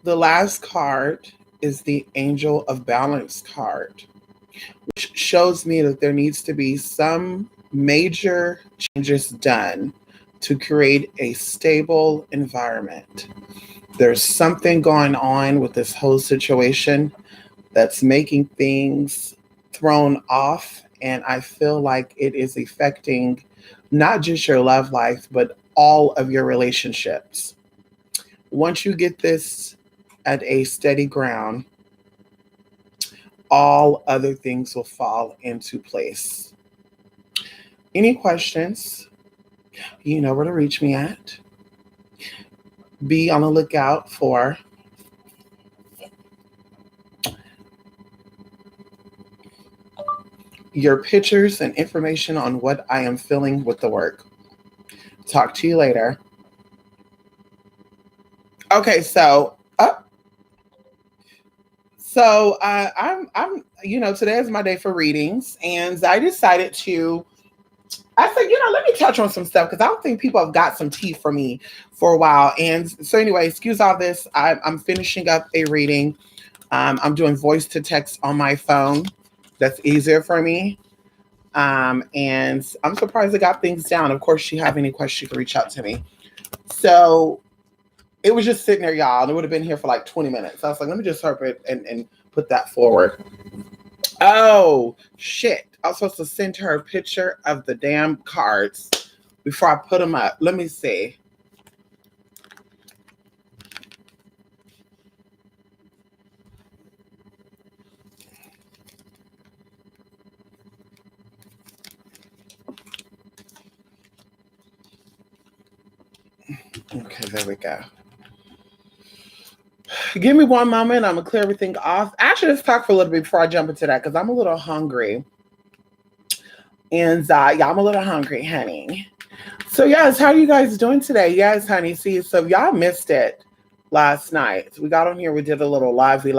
The last card is the Angel of Balance card, which shows me that there needs to be some major changes done to create a stable environment. There's something going on with this whole situation that's making things thrown off. And I feel like it is affecting not just your love life, but all of your relationships. Once you get this at a steady ground, all other things will fall into place. Any questions? You know where to reach me at. Be on the lookout for your pictures and information on what I am feeling with the work. Talk to you later. Okay, today is my day for readings, and I decided to. I said, let me touch on some stuff because I don't think people have got some tea for me for a while. And so, anyway, excuse all this. I'm finishing up a reading. I'm doing voice to text on my phone. That's easier for me. And I'm surprised I got things down. Of course, you have any questions, you can reach out to me. So it was just sitting there, y'all, and it would have been here for like 20 minutes. I was like, let me just herp it and put that forward. Oh, shit. I was supposed to send her a picture of the damn cards before I put them up. Let me see. Okay, there we go. Give me one moment. I'm going to clear everything off. Actually, let's talk for a little bit before I jump into that because I'm a little hungry. And yeah, I'm a little hungry, honey. So, yes, how are you guys doing today? Yes, honey. See, so y'all missed it last night. We got on here. We did a little live. And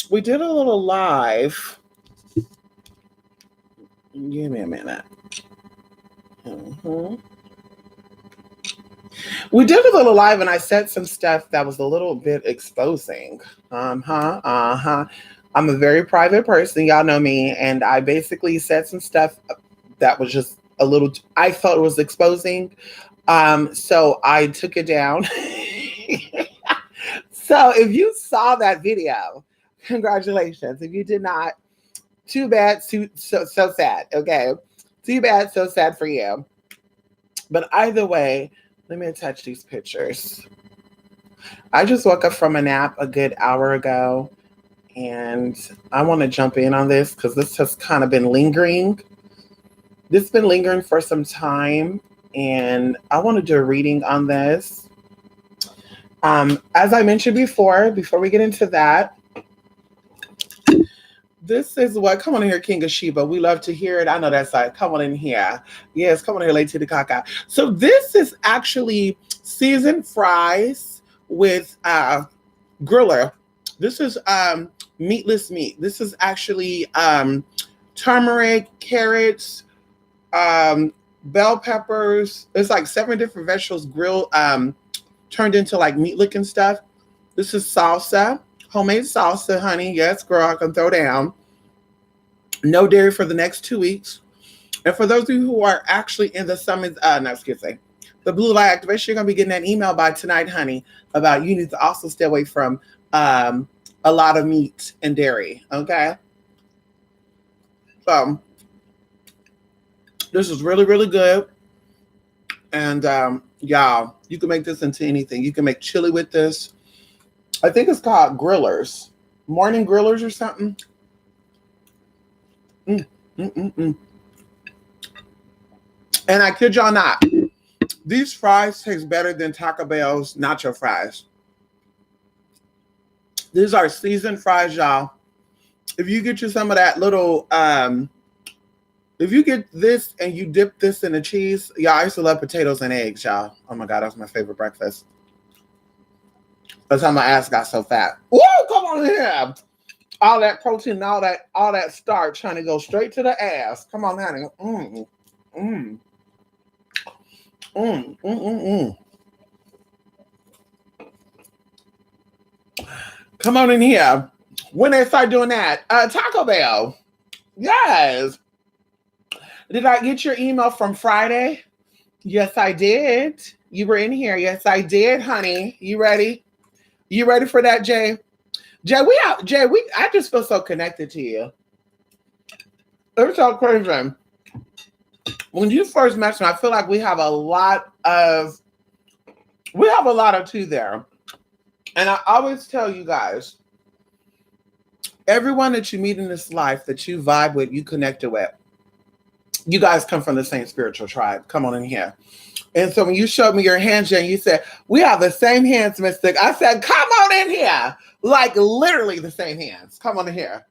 we did a little live. Give me a minute. Mm-hmm. We did a little live and I said some stuff that was a little bit exposing. I'm a very private person. Y'all know me. And I basically said some stuff that was just a little, I felt it was exposing. So I took it down. So if you saw that video, congratulations. If you did not, too bad, so sad. Okay. Too bad, so sad for you. But either way, let me attach these pictures. I just woke up from a nap a good hour ago, and I want to jump in on this because this has kind of been lingering. This has been lingering for some time, and I want to do a reading on this. As I mentioned before we get into that, this is what, come on in here, King of Sheba. We love to hear it. I know that's like, come on in here. Yes, come on here, Lady the Kaka. So this is actually seasoned fries with griller. This is meatless meat. This is actually turmeric, carrots, bell peppers. It's like 7 different vegetables grilled, turned into like meat looking stuff. This is salsa. Homemade salsa, honey. Yes, girl, I can throw down. No dairy for the next 2 weeks. And for those of you who are actually in the summons, the blue light activation, you're going to be getting an email by tonight, honey, about you need to also stay away from a lot of meat and dairy. Okay. So this is really, really good. And y'all, you can make this into anything. You can make chili with this. I think it's called grillers, morning grillers or something. And I kid y'all not, these fries taste better than Taco Bell's nacho fries. These are seasoned fries, y'all. If you get you some of that little, if you get this and you dip this in the cheese, y'all, I used to love potatoes and eggs, y'all. Oh my God, that was my favorite breakfast. That's how my ass got so fat. Woo, come on here. All that protein and all that starch trying to go straight to the ass. Come on, honey. Mm, mm, mm, mm. Come on in here. When they start doing that, Taco Bell. Yes. Did I get your email from Friday? Yes, I did. You were in here. Yes, I did, honey. You ready? You ready for that, Jay? Jay, we out. Jay, we. I just feel so connected to you. It's so crazy. When you first met me, I feel like we have a lot of two there. And I always tell you guys, everyone that you meet in this life that you vibe with, you connected with, you guys come from the same spiritual tribe. Come on in here. And so when you showed me your hand, Jane, you said, we have the same hands, Mystic. I said, come on in here. Like literally the same hands. Come on in here.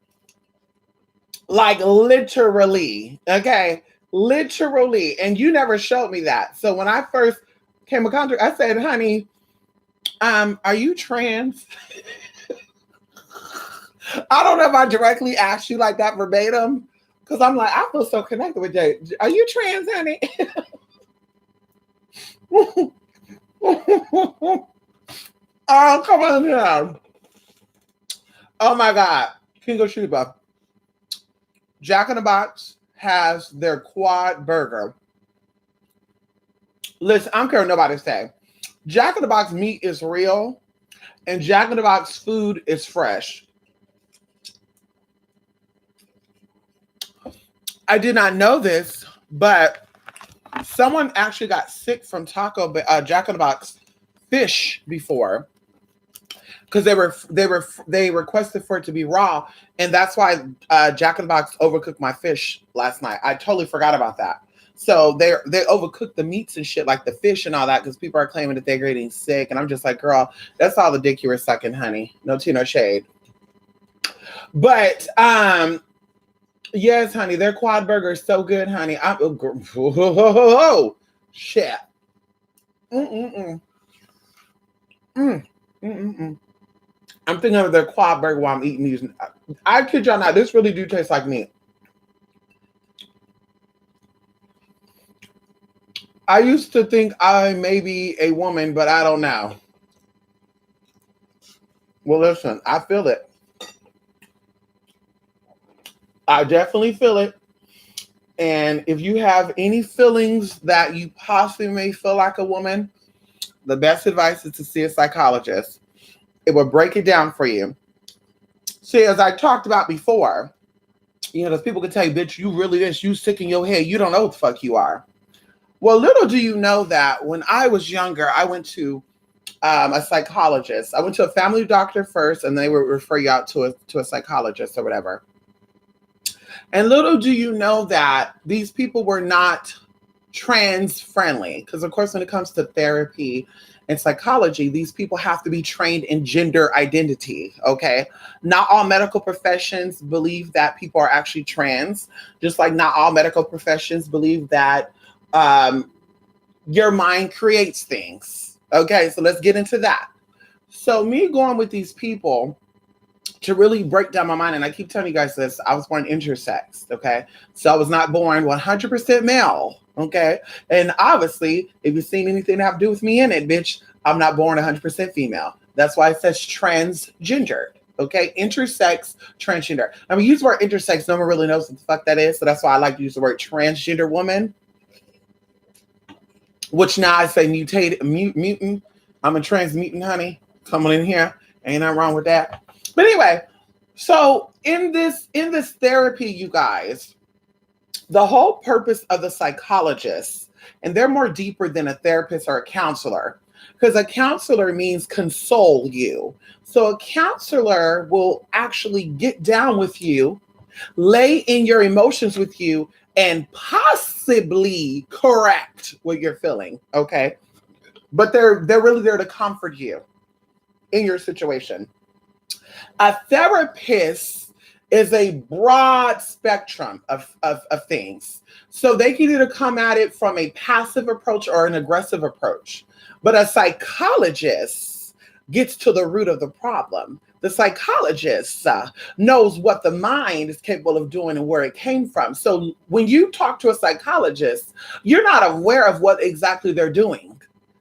Like literally. Okay. Literally. And you never showed me that. So when I first came in contact, I said, honey, are you trans? I don't know if I directly asked you like that verbatim. Because I'm like, I feel so connected with Jay. Are you trans, honey? Oh, come on down. Oh my God. King of Sheba. Jack in the Box has their quad burger. Listen, I don't care what nobody say. Jack in the Box meat is real, and Jack in the Box food is fresh. I did not know this, but someone actually got sick from Jack in the Box fish before because they requested for it to be raw, and that's why Jack in the Box overcooked my fish last night. I totally forgot about that. So they overcooked the meats and shit, like the fish and all that, because people are claiming that they're getting sick, and I'm just like, girl, that's all the dick you were sucking, honey. No tea, no shade. But yes, honey, their quad burger is so good, honey. Shit. Mm-mm-mm. Mm-mm-mm. I'm thinking of their quad burger while I'm eating these. I kid y'all not, this really do taste like meat. I used to think I may be a woman, but I don't know. Well, listen, I feel it. I definitely feel it. And if you have any feelings that you possibly may feel like a woman, the best advice is to see a psychologist. It will break it down for you. See, as I talked about before, those people can tell you, bitch, you really this, you sick in your head. You don't know what the fuck you are. Well, little do you know that when I was younger, I went to a psychologist. I went to a family doctor first, and they would refer you out to a psychologist or whatever. And little do you know that these people were not trans friendly. Because, of course, when it comes to therapy and psychology, these people have to be trained in gender identity. Okay. Not all medical professions believe that people are actually trans, just like not all medical professions believe that your mind creates things. Okay. So let's get into that. So me going with these people to really break down my mind, and I keep telling you guys this, I was born intersex, okay? So I was not born 100% male, okay? And obviously, if you've seen anything that have to do with me in it, bitch, I'm not born 100% female. That's why it says transgender, okay? Intersex, transgender. I mean, use the word intersex, no one really knows what the fuck that is, so that's why I like to use the word transgender woman, which now I say mutant. I'm a trans mutant, honey. Come on in here. Ain't nothing wrong with that. But anyway, so in this therapy, you guys, the whole purpose of the psychologist, and they're more deeper than a therapist or a counselor, because a counselor means console you. So a counselor will actually get down with you, lay in your emotions with you, and possibly correct what you're feeling, okay? But they're really there to comfort you in your situation. A therapist is a broad spectrum of things. So they can either come at it from a passive approach or an aggressive approach. But a psychologist gets to the root of the problem. The psychologist knows what the mind is capable of doing and where it came from. So when you talk to a psychologist, you're not aware of what exactly they're doing.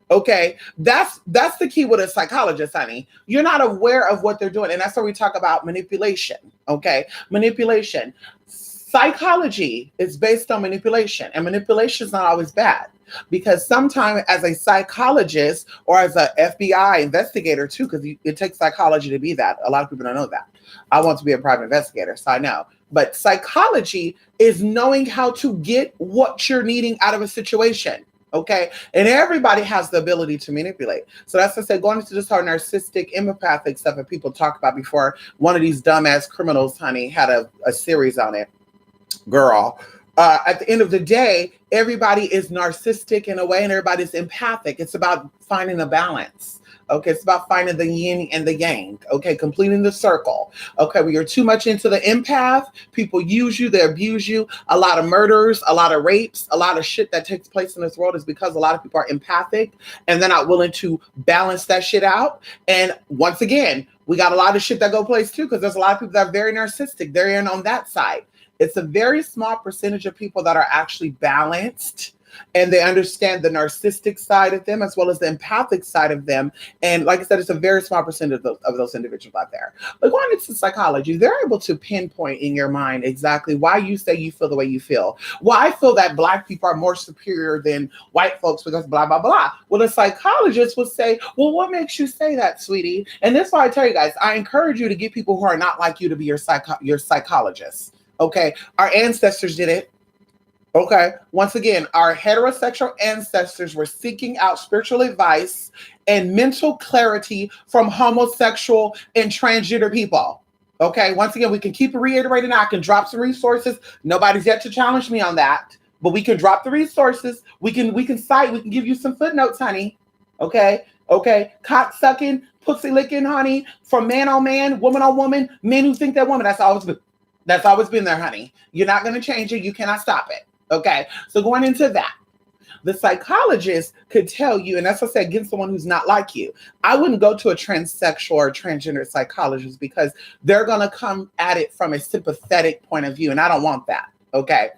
Okay, that's the key with a psychologist, honey. You're not aware of what they're doing, and that's where we talk about manipulation. Okay, manipulation. Psychology is based on manipulation, and manipulation is not always bad because sometimes, as a psychologist or as a FBI investigator too, because it takes psychology to be that. A lot of people don't know that. I want to be a private investigator, so I know. But psychology is knowing how to get what you're needing out of a situation. Okay. And everybody has the ability to manipulate. So that's what I said, going into this whole narcissistic, empathic stuff that people talk about before. One of these dumbass criminals, honey, had a series on it. Girl. At the end of the day, everybody is narcissistic in a way and everybody's empathic. It's about finding a balance. Okay, it's about finding the yin and the yang. Okay, completing the circle. Okay, when you're too much into the empath, people use you, they abuse you. A lot of murders, a lot of rapes, a lot of shit that takes place in this world is because a lot of people are empathic and they're not willing to balance that shit out. And once again, we got a lot of shit that go place too, because there's a lot of people that are very narcissistic. They're in on that side. It's a very small percentage of people that are actually balanced and they understand the narcissistic side of them as well as the empathic side of them. And like I said, it's a very small percentage of those individuals out there. But going into psychology, they're able to pinpoint in your mind exactly why you say you feel the way you feel. Why I feel that Black people are more superior than white folks because blah, blah, blah. Well, a psychologist would say, well, what makes you say that, sweetie? And that's why I tell you guys, I encourage you to get people who are not like you to be your psychologists. Okay, our ancestors did it. Okay, once again, our heterosexual ancestors were seeking out spiritual advice and mental clarity from homosexual and transgender people. Okay, once again, we can keep reiterating. I can drop some resources. Nobody's yet to challenge me on that, but we can drop the resources. We can cite. We can give you some footnotes, honey. Okay, cock sucking, pussy licking, honey, from man on man, woman on woman, men who think they're woman. That's always been there, honey. You're not going to change it. You cannot stop it. Okay, so going into that, the psychologist could tell you, and that's what I said, against someone who's not like you. I wouldn't go to a transsexual or transgender psychologist because they're going to come at it from a sympathetic point of view, and I don't want that. Okay,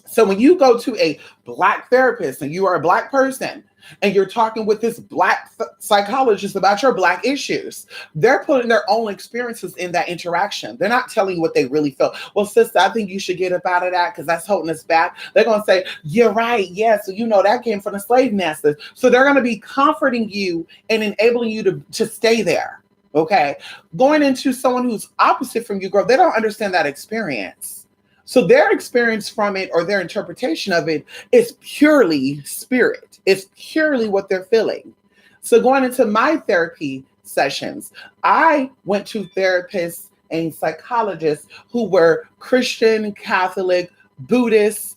so when you go to a Black therapist and you are a Black person and you're talking with this Black psychologist about your Black issues, they're putting their own experiences in that interaction. They're not telling you what they really feel. Well, sister, I think you should get up out of that because that's holding us back. They're going to say, you're right. Yeah, so you know that came from the slave masters. So they're going to be comforting you and enabling you to stay there. Okay, going into someone who's opposite from you, girl, they don't understand that experience. So their experience from it or their interpretation of it is purely spirit. It's purely what they're feeling. So going into my therapy sessions, I went to therapists and psychologists who were Christian, Catholic, Buddhists.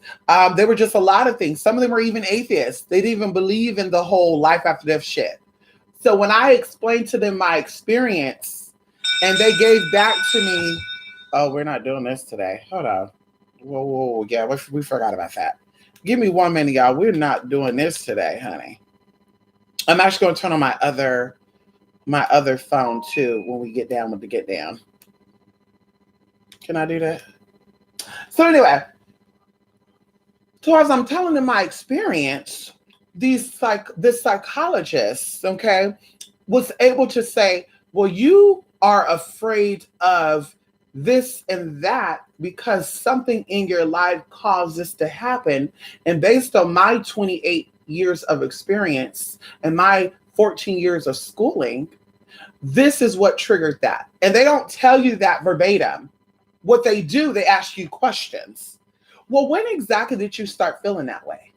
There were just a lot of things. Some of them were even atheists. They didn't even believe in the whole life after death shit. So when I explained to them my experience and they gave back to me, oh, we're not doing this today. Hold on. Whoa, yeah, we forgot about that. Give me 1 minute, y'all. We're not doing this today, honey. I'm actually going to turn on my other phone too when we get down with the get down. Can I do that? So anyway, so as I'm telling them my experience, this psychologist, okay, was able to say, well, you are afraid of this and that because something in your life caused this to happen. And based on my 28 years of experience and my 14 years of schooling, this is what triggered that. And they don't tell you that verbatim. What they do, they ask you questions. Well, when exactly did you start feeling that way?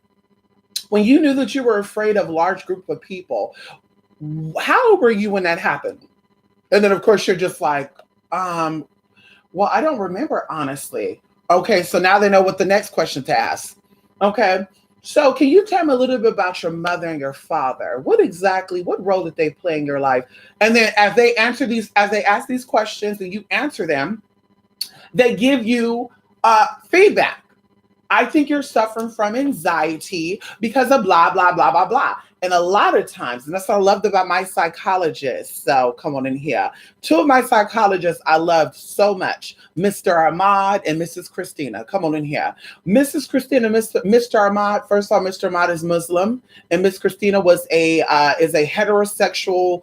When you knew that you were afraid of a large group of people, how old were you when that happened? And then, of course, you're just like, well, I don't remember, honestly. Okay, so now they know what the next question to ask. Okay, so can you tell me a little bit about your mother and your father? What role did they play in your life? And then as they ask these questions and you answer them, they give you feedback. I think you're suffering from anxiety because of blah, blah, blah, blah, blah. And a lot of times, and that's what I loved about my psychologists. So come on in here. Two of my psychologists I loved so much, Mr. Ahmad and Mrs. Christina. Come on in here. Mrs. Christina, Mr. Ahmad, first of all, Mr. Ahmad is Muslim, and Miss Christina was is a heterosexual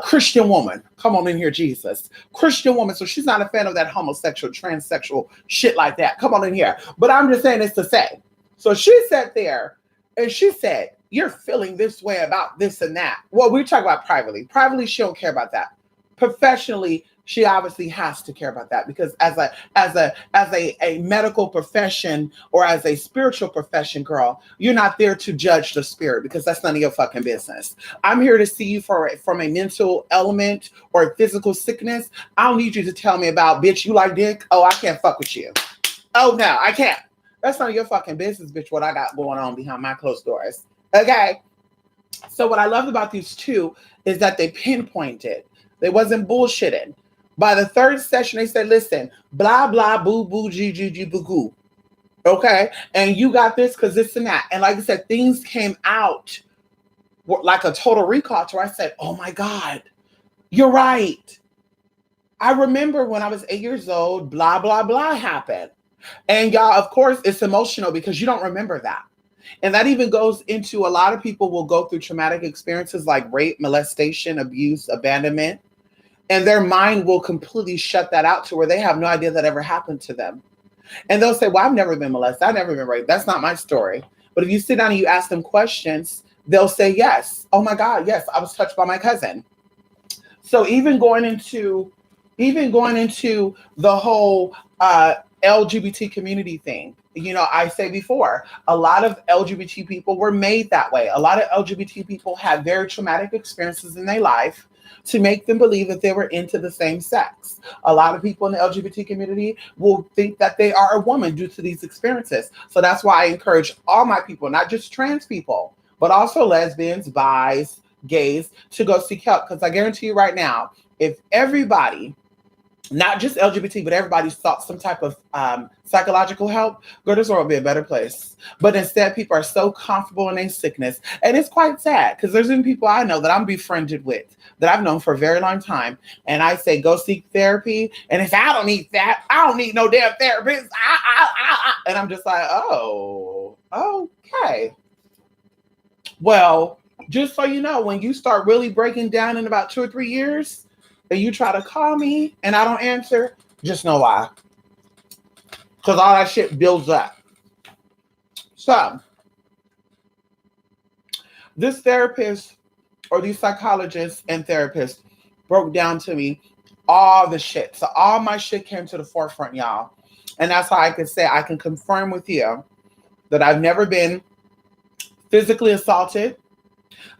Christian woman. Come on in here, Jesus. Christian woman. So she's not a fan of that homosexual, transsexual shit like that. Come on in here. But I'm just saying this to say. So she sat there and she said, you're feeling this way about this and that. Well, we talk about privately. Privately, she don't care about that. Professionally, she obviously has to care about that, because as a medical profession or as a spiritual profession, girl, you're not there to judge the spirit, because that's none of your fucking business. I'm here to see you from a mental element or a physical sickness. I don't need you to tell me about, bitch, you like dick? Oh, I can't fuck with you. Oh no, I can't. That's none of your fucking business, bitch, what I got going on behind my closed doors. Okay. So what I loved about these two is that they pinpointed. They wasn't bullshitting. By the third session, they said, listen, blah, blah, boo, boo, gee, gee, gee, boo, goo. Okay. And you got this because this and that. And like I said, things came out like a total recall to where I said, oh my God, you're right. I remember when I was 8 years old, blah, blah, blah happened. And y'all, of course, it's emotional because you don't remember that. And that even goes into, a lot of people will go through traumatic experiences like rape, molestation, abuse, abandonment, and their mind will completely shut that out to where they have no idea that ever happened to them. And they'll say, well, I've never been molested. I've never been raped. That's not my story. But if you sit down and you ask them questions, they'll say, yes. Oh my God, yes, I was touched by my cousin. So even going into the whole LGBT community thing, you know, I say before, a lot of LGBT people were made that way. A lot of LGBT people have very traumatic experiences in their life to make them believe that they were into the same sex. A lot of people in the LGBT community will think that they are a woman due to these experiences. So that's why I encourage all my people, not just trans people, but also lesbians, bis, gays, to go seek help. Because I guarantee you right now, if everybody, not just LGBT, but everybody sought some type of psychological help, girl, this world would be a better place. But instead, people are so comfortable in their sickness. And it's quite sad, because there's even people I know that I'm befriended with, that I've known for a very long time. And I say, go seek therapy. And if I don't need that, I don't need no damn therapist. And I'm just like, oh, okay. Well, just so you know, when you start really breaking down in about 2 or 3 years, and you try to call me and I don't answer, just know why. Because all that shit builds up. So, this therapist, or these psychologists and therapists, broke down to me all the shit. So all my shit came to the forefront, y'all. And that's how I can say, I can confirm with you that I've never been physically assaulted.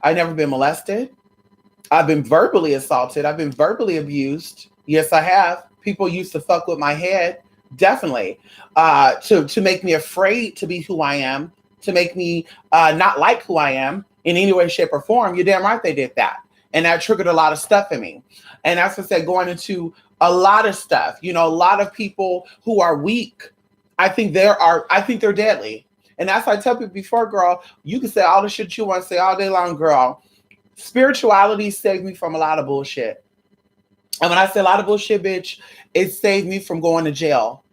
I've never been molested. I've been verbally assaulted. I've been verbally abused. Yes, I have. People used to fuck with my head, definitely, to make me afraid to be who I am, to make me not like who I am in any way, shape, or form. You're damn right they did that. And that triggered a lot of stuff in me. And that's what I said, going into a lot of stuff. You know, a lot of people who are weak, I think they're deadly. And that's why I tell people before, girl, you can say all the shit you want to say all day long, girl. Spirituality saved me from a lot of bullshit. And when I say a lot of bullshit, bitch, it saved me from going to jail.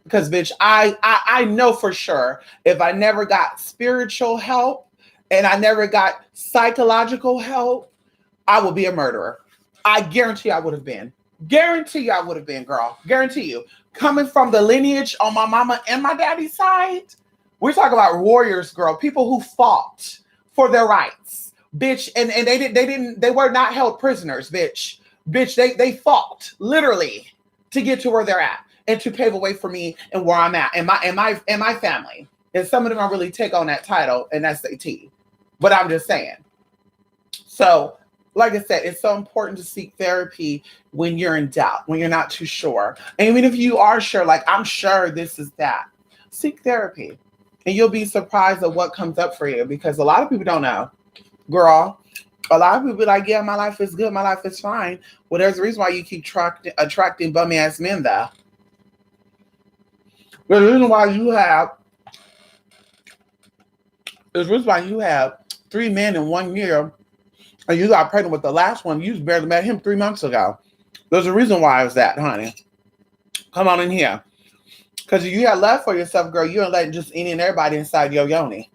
Because, bitch, I know for sure if I never got spiritual help and I never got psychological help, I would be a murderer. I guarantee I would have been. Guarantee you I would have been, girl. Guarantee you. Coming from the lineage on my mama and my daddy's side, we're talking about warriors, girl. People who fought for their rights. Bitch, and they were not held prisoners, bitch. Bitch, they fought literally to get to where they're at and to pave a way for me and where I'm at and my family. And some of them don't really take on that title and that's their tea. But I'm just saying. So, like I said, it's so important to seek therapy when you're in doubt, when you're not too sure. And even if you are sure, like I'm sure this is that, seek therapy. And you'll be surprised at what comes up for you, because a lot of people don't know. Girl, a lot of people be like, yeah, my life is good, my life is fine. Well, there's a reason why you keep attracting bummy ass men though. There's a reason why you have 3 men in 1 year, and you got pregnant with the last one, you barely met him 3 months ago. There's a reason why it's that, honey. Come on in here. Because if you had love for yourself, girl, you ain't letting just any and everybody inside your yoni,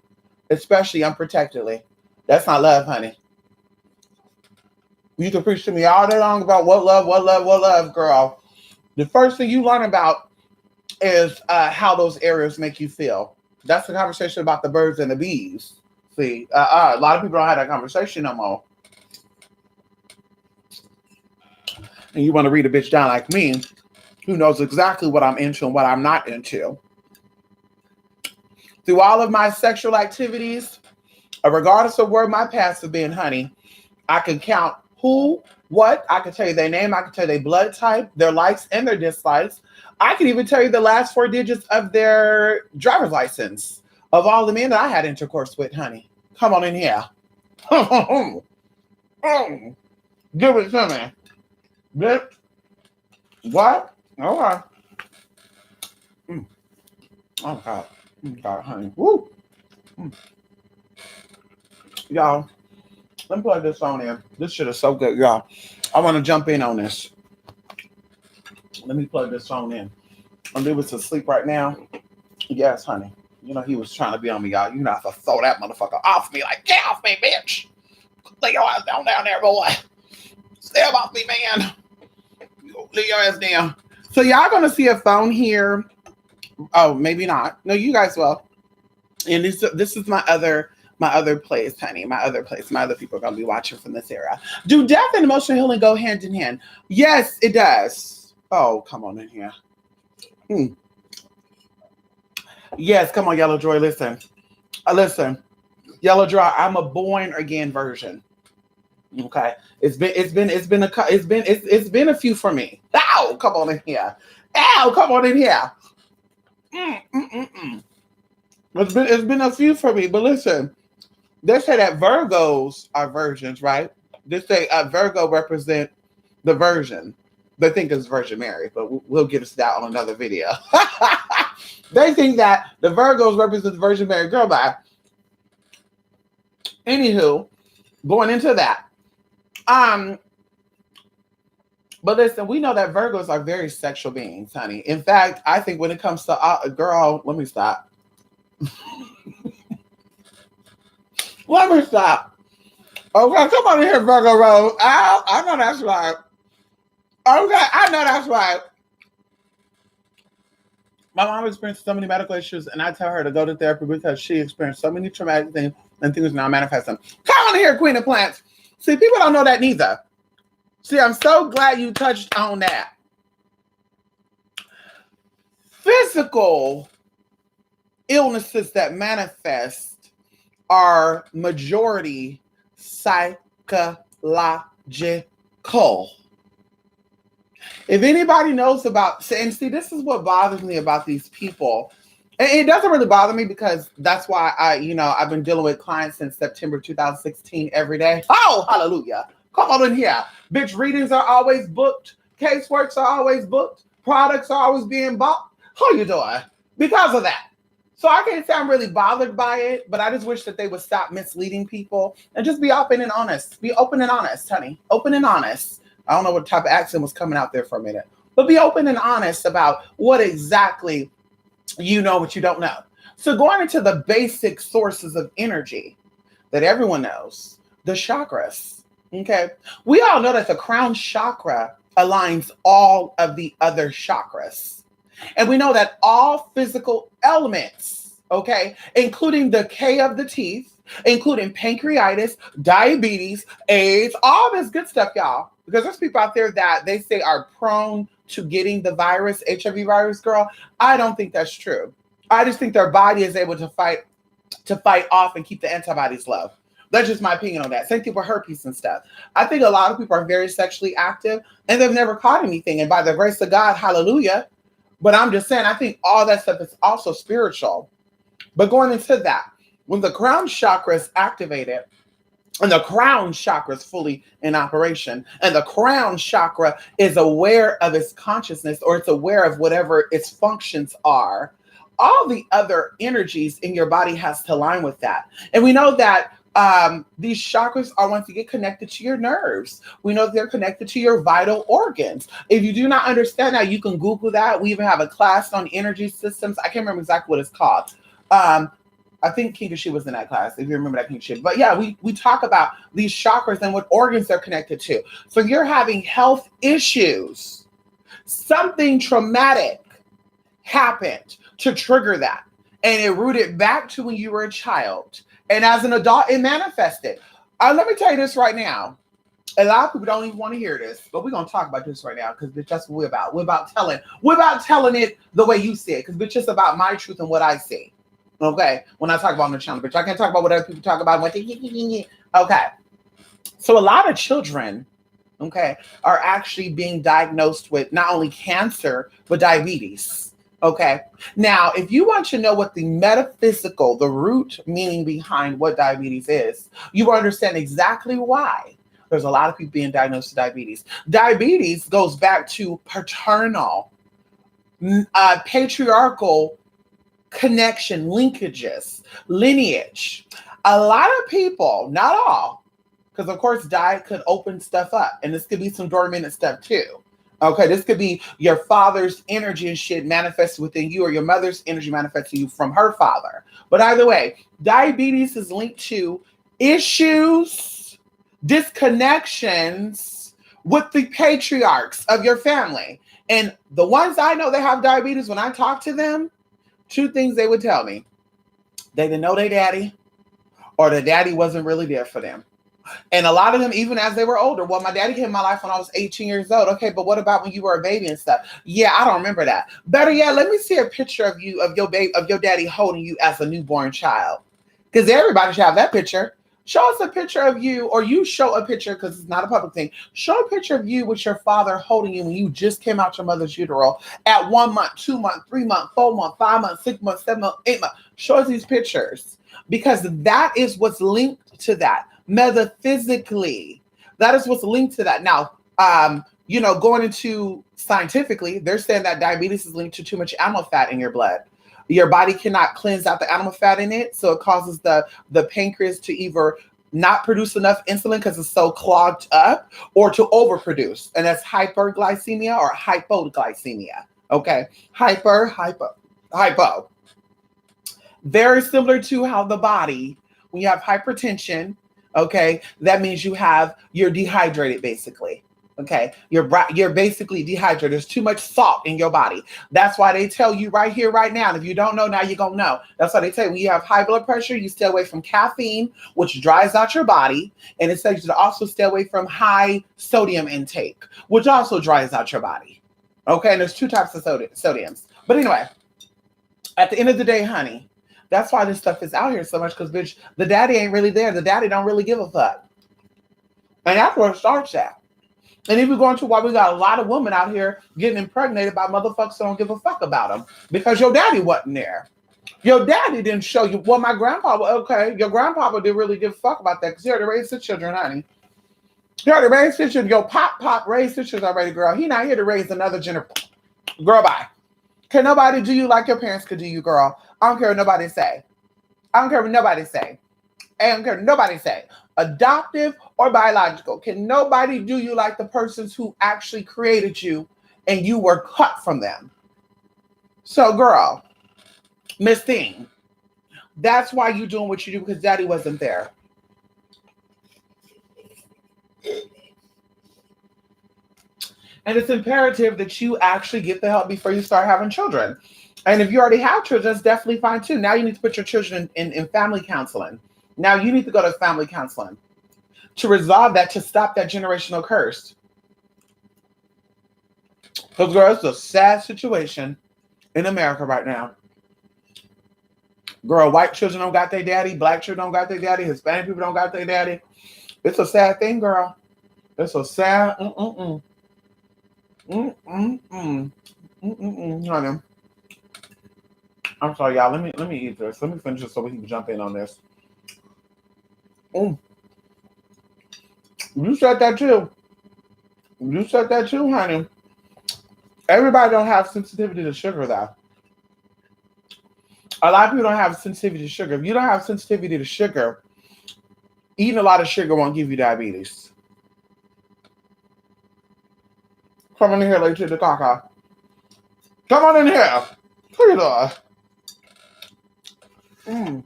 especially unprotectedly. That's not love, honey. You can preach to me all day long about what love, girl. The first thing you learn about is how those areas make you feel. That's the conversation about the birds and the bees. See, a lot of people don't have that conversation no more. And you want to read a bitch down like me, who knows exactly what I'm into and what I'm not into. Through all of my sexual activities, regardless of where my past have been, honey, I can count who, what, I can tell you their name, I can tell you their blood type, their likes and their dislikes. I can even tell you the last 4 digits of their driver's license of all the men that I had intercourse with, honey. Come on in here. Give it to me. Bitch. What? All right. Oh, God. God, honey. Woo. Y'all, let me plug this on in. This shit is so good, y'all. I want to jump in on this. Let me plug this on in. Lewis asleep right now. Yes, honey. You know, he was trying to be on me, y'all. You know, I have to throw that motherfucker off me. Like, get off me, bitch. Lay your ass down there, boy. Stay off me, man. Lay your ass down. So y'all gonna see a phone here. Oh, maybe not. No, you guys will. And this is my other place, honey. My other place. My other people are gonna be watching from this era. Do death and emotional healing go hand in hand? Yes, it does. Oh, come on in here. Yes, come on, Yellow Joy. Listen. Listen. Yellow Joy, I'm a born again version. Okay. It's been a few for me. Ow, come on in here. Ow, come on in here. It's been a few for me, but listen, they say that Virgos are virgins, right? They say Virgo represent the virgin. They think it's Virgin Mary, but we'll get us that on another video. They think that the Virgos represent the Virgin Mary. Girl, bye. Anywho, going into that. But listen, we know that Virgos are very sexual beings, honey. In fact, I think when it comes to girl, let me stop. Let me stop. Okay, come on in here, Virgo Rose. I know that's right. Okay, I know that's right. My mom experienced so many medical issues, and I tell her to go to therapy because she experienced so many traumatic things and things now manifesting. Come on in here, Queen of Plants. See, people don't know that neither. See, I'm so glad you touched on that. Physical illnesses that manifest are majority psychological. If anybody knows about, and see, this is what bothers me about these people. And it doesn't really bother me because that's why I've been dealing with clients since September 2016 every day. Oh, hallelujah. Come on in here. Bitch, readings are always booked. Caseworks are always booked. Products are always being bought. How you doing? Because of that. So I can't say I'm really bothered by it, but I just wish that they would stop misleading people and just be open and honest. Be open and honest, honey. Open and honest. I don't know what type of accent was coming out there for a minute, but be open and honest about what exactly you know, what you don't know. So going into the basic sources of energy that everyone knows, the chakras, okay? We all know that the crown chakra aligns all of the other chakras. And we know that all physical elements, okay, including the K of the teeth, including pancreatitis, diabetes, AIDS, all this good stuff, y'all. Because there's people out there that they say are prone to getting the virus, HIV virus, girl. I don't think that's true. I just think their body is able to fight off and keep the antibodies low. That's just my opinion on that. Same thing with herpes and stuff. I think a lot of people are very sexually active and they've never caught anything. And by the grace of God, hallelujah. But I'm just saying, I think all that stuff is also spiritual. But going into that, when the crown chakra is activated, and the crown chakra is fully in operation, and the crown chakra is aware of its consciousness, or it's aware of whatever its functions are, all the other energies in your body has to align with that. And we know that These chakras are once again connected to your nerves. We know they're connected to your vital organs. If you do not understand that, you can Google that. We even have a class on energy systems. I can't remember exactly what it's called. Um, I think King of She was in that class, if you remember that King of She. But yeah, we talk about these chakras and what organs they're connected to. So you're having health issues. Something traumatic happened to trigger that. And it rooted back to when you were a child. And as an adult, it manifested. Let me tell you this right now. A lot of people don't even want to hear this, but we're gonna talk about this right now because that's what we're about. We're about telling it the way you see it, because it's just about my truth and what I see. Okay. When I talk about on the channel, bitch, I can't talk about what other people talk about. Okay. So a lot of children, okay, are actually being diagnosed with not only cancer, but diabetes. Okay. Now, if you want to know what the metaphysical, the root meaning behind what diabetes is, you will understand exactly why there's a lot of people being diagnosed with diabetes. Diabetes goes back to paternal, patriarchal connection, linkages, lineage. A lot of people, not all, because of course diet could open stuff up, and this could be some dormant stuff too. Okay, this could be your father's energy and shit manifested within you, or your mother's energy manifesting you from her father. But either way, diabetes is linked to issues, disconnections with the patriarchs of your family. And the ones I know that have diabetes, when I talk to them, two things they would tell me. They didn't know their daddy, or the daddy wasn't really there for them. And a lot of them, even as they were older, well, my daddy came in my life when I was 18 years old. Okay, but what about when you were a baby and stuff? Yeah, I don't remember that. Better yet, let me see a picture of you, of your baby, of your daddy holding you as a newborn child. Because everybody should have that picture. Show us a picture of you, or you show a picture, because it's not a public thing. Show a picture of you with your father holding you when you just came out your mother's utero at 1 month, 2 months, 3 months, 4 months, 5 months, 6 months, 7 months, 8 months. Show us these pictures, because that is what's linked to that. Metaphysically, that is what's linked to that. Now, going into scientifically, they're saying that diabetes is linked to too much animal fat in your blood. Your body cannot cleanse out the animal fat in it, so it causes the pancreas to either not produce enough insulin because it's so clogged up, or to overproduce, and that's hyperglycemia or hypoglycemia. Okay, hypo. Very similar to how the body, when you have hypertension, okay, that means you're dehydrated basically. Okay, you're basically dehydrated. There's too much salt in your body. That's why they tell you right here, right now. And if you don't know, now you're gonna know. That's why they tell you when you have high blood pressure, you stay away from caffeine, which dries out your body. And it says you to also stay away from high sodium intake, which also dries out your body. Okay, and there's two types of sodiums. But anyway, at the end of the day, honey, that's why this stuff is out here so much, because bitch, the daddy ain't really there. The daddy don't really give a fuck. And that's where it starts at. And even going to why we got a lot of women out here getting impregnated by motherfuckers that don't give a fuck about them, because your daddy wasn't there. Your daddy didn't show you. Well, my grandpa, okay, your grandpapa didn't really give a fuck about that, because he already raised his children, honey. He already raised his children. Your pop raised his children already, girl. He not here to raise another generation. Girl, bye. Can nobody do you like your parents could do you, girl? I don't care what nobody say. I don't care what nobody say. I don't care what nobody say. Adoptive or biological. Can nobody do you like the persons who actually created you and you were cut from them? So, girl, Miss Thing, that's why you doing what you do, because daddy wasn't there. And it's imperative that you actually get the help before you start having children. And if you already have children, that's definitely fine too. Now you need to put your children in family counseling. Now you need to go to family counseling to resolve that, to stop that generational curse. Because, girl, it's a sad situation in America right now. Girl, white children don't got their daddy. Black children don't got their daddy. Hispanic people don't got their daddy. It's a sad thing, girl. It's a sad. Honey. I'm sorry, y'all. Let me eat this. Let me finish this so we can jump in on this. You said that too. You said that too, honey. Everybody don't have sensitivity to sugar, though. A lot of people don't have sensitivity to sugar. If you don't have sensitivity to sugar, Eating a lot of sugar won't give you diabetes. Come on in here, Lady Caca. Come on in here. Look at that.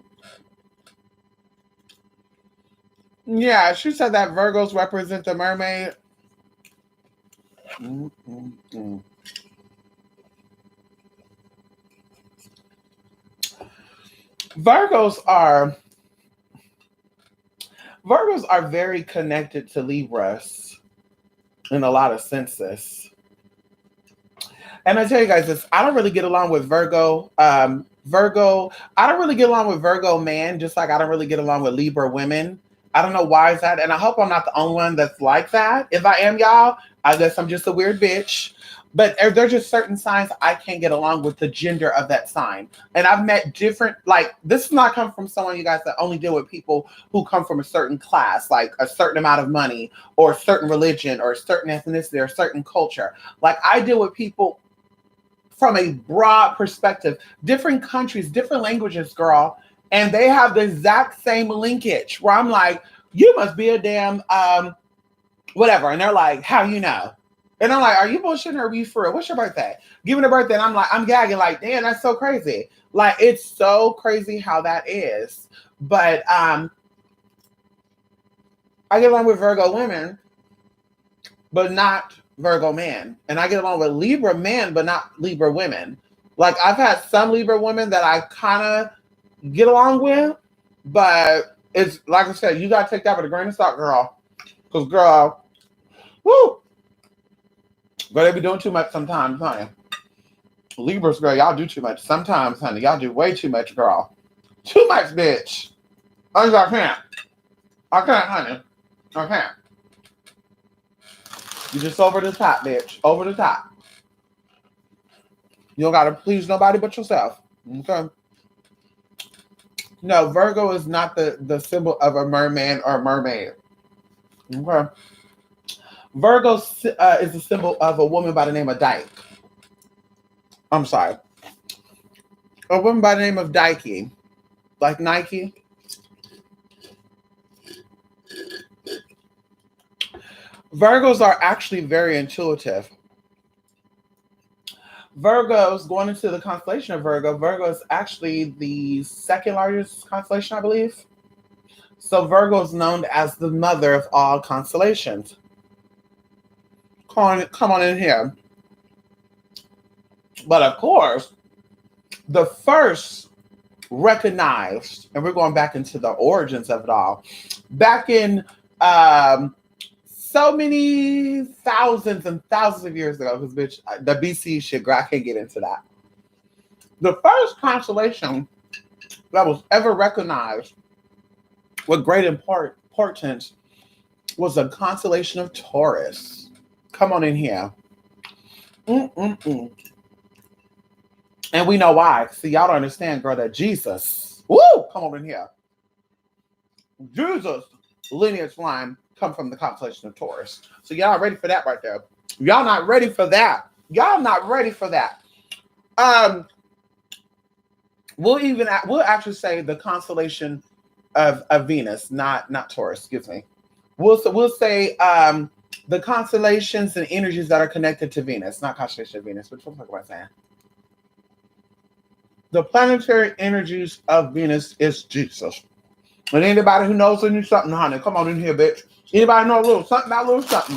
Yeah, she said that Virgos represent the mermaid. Virgos are very connected to Libras in a lot of senses. And I tell you guys this, I don't really get along with Virgo. I don't really get along with Virgo man, just like I don't really get along with Libra women. I don't know why is that. And I hope I'm not the only one that's like that. If I am, y'all, I guess I'm just a weird bitch. But there's just certain signs I can't get along with the gender of that sign. And I've met different, like, this is not come from someone, you guys, that only deal with people who come from a certain class, like a certain amount of money or a certain religion or a certain ethnicity or a certain culture. Like, I deal with people from a broad perspective, different countries, different languages, girl, and they have the exact same linkage where I'm like, you must be a damn whatever. And they're like, how you know? And I'm like, are you bullshitting or are you for real? What's your birthday? Give me the birthday. And I'm like, I'm gagging like, damn, that's so crazy. Like, it's so crazy how that is. But I get along with Virgo women, but not Virgo men. And I get along with Libra men, but not Libra women. Like, I've had some Libra women that I kind of get along with, but it's like I said, you got to take that with a grain of salt, girl. Because, girl, woo, but they be doing too much sometimes, honey. Libras, girl, y'all do too much. Sometimes, honey, y'all do way too much, girl. Too much, bitch. I can't. I can't, honey. I can't. You just over the top, bitch. Over the top. You don't gotta please nobody but yourself. Okay. No, Virgo is not the symbol of a merman or a mermaid. Okay. Virgo is the symbol of a woman by the name of Dyke. I'm sorry. A woman by the name of Dikey. Like Nike. Virgos are actually very intuitive. Virgos, going into the constellation of Virgo, Virgo is actually the second largest constellation, I believe. So Virgo is known as the mother of all constellations. Come on in here. But of course, the first recognized, and we're going back into the origins of it all, back in so many thousands and thousands of years ago, because bitch, the BC shit, girl, I can't get into that. The first constellation that was ever recognized with great importance was the constellation of Taurus. Come on in here. And we know why. See, y'all don't understand, girl, that Jesus, woo, come on in here. Jesus lineage line come from the constellation of Taurus. So y'all ready for that right there. Y'all not ready for that. Y'all not ready for that. We'll actually say the constellation of Venus, not Taurus, excuse me. We'll say the constellations and energies that are connected to Venus, not constellation of Venus. What the fuck am I saying? The planetary energies of Venus is Jesus. And anybody who knows any something, honey, come on in here, bitch. Anybody know a little something about a little something?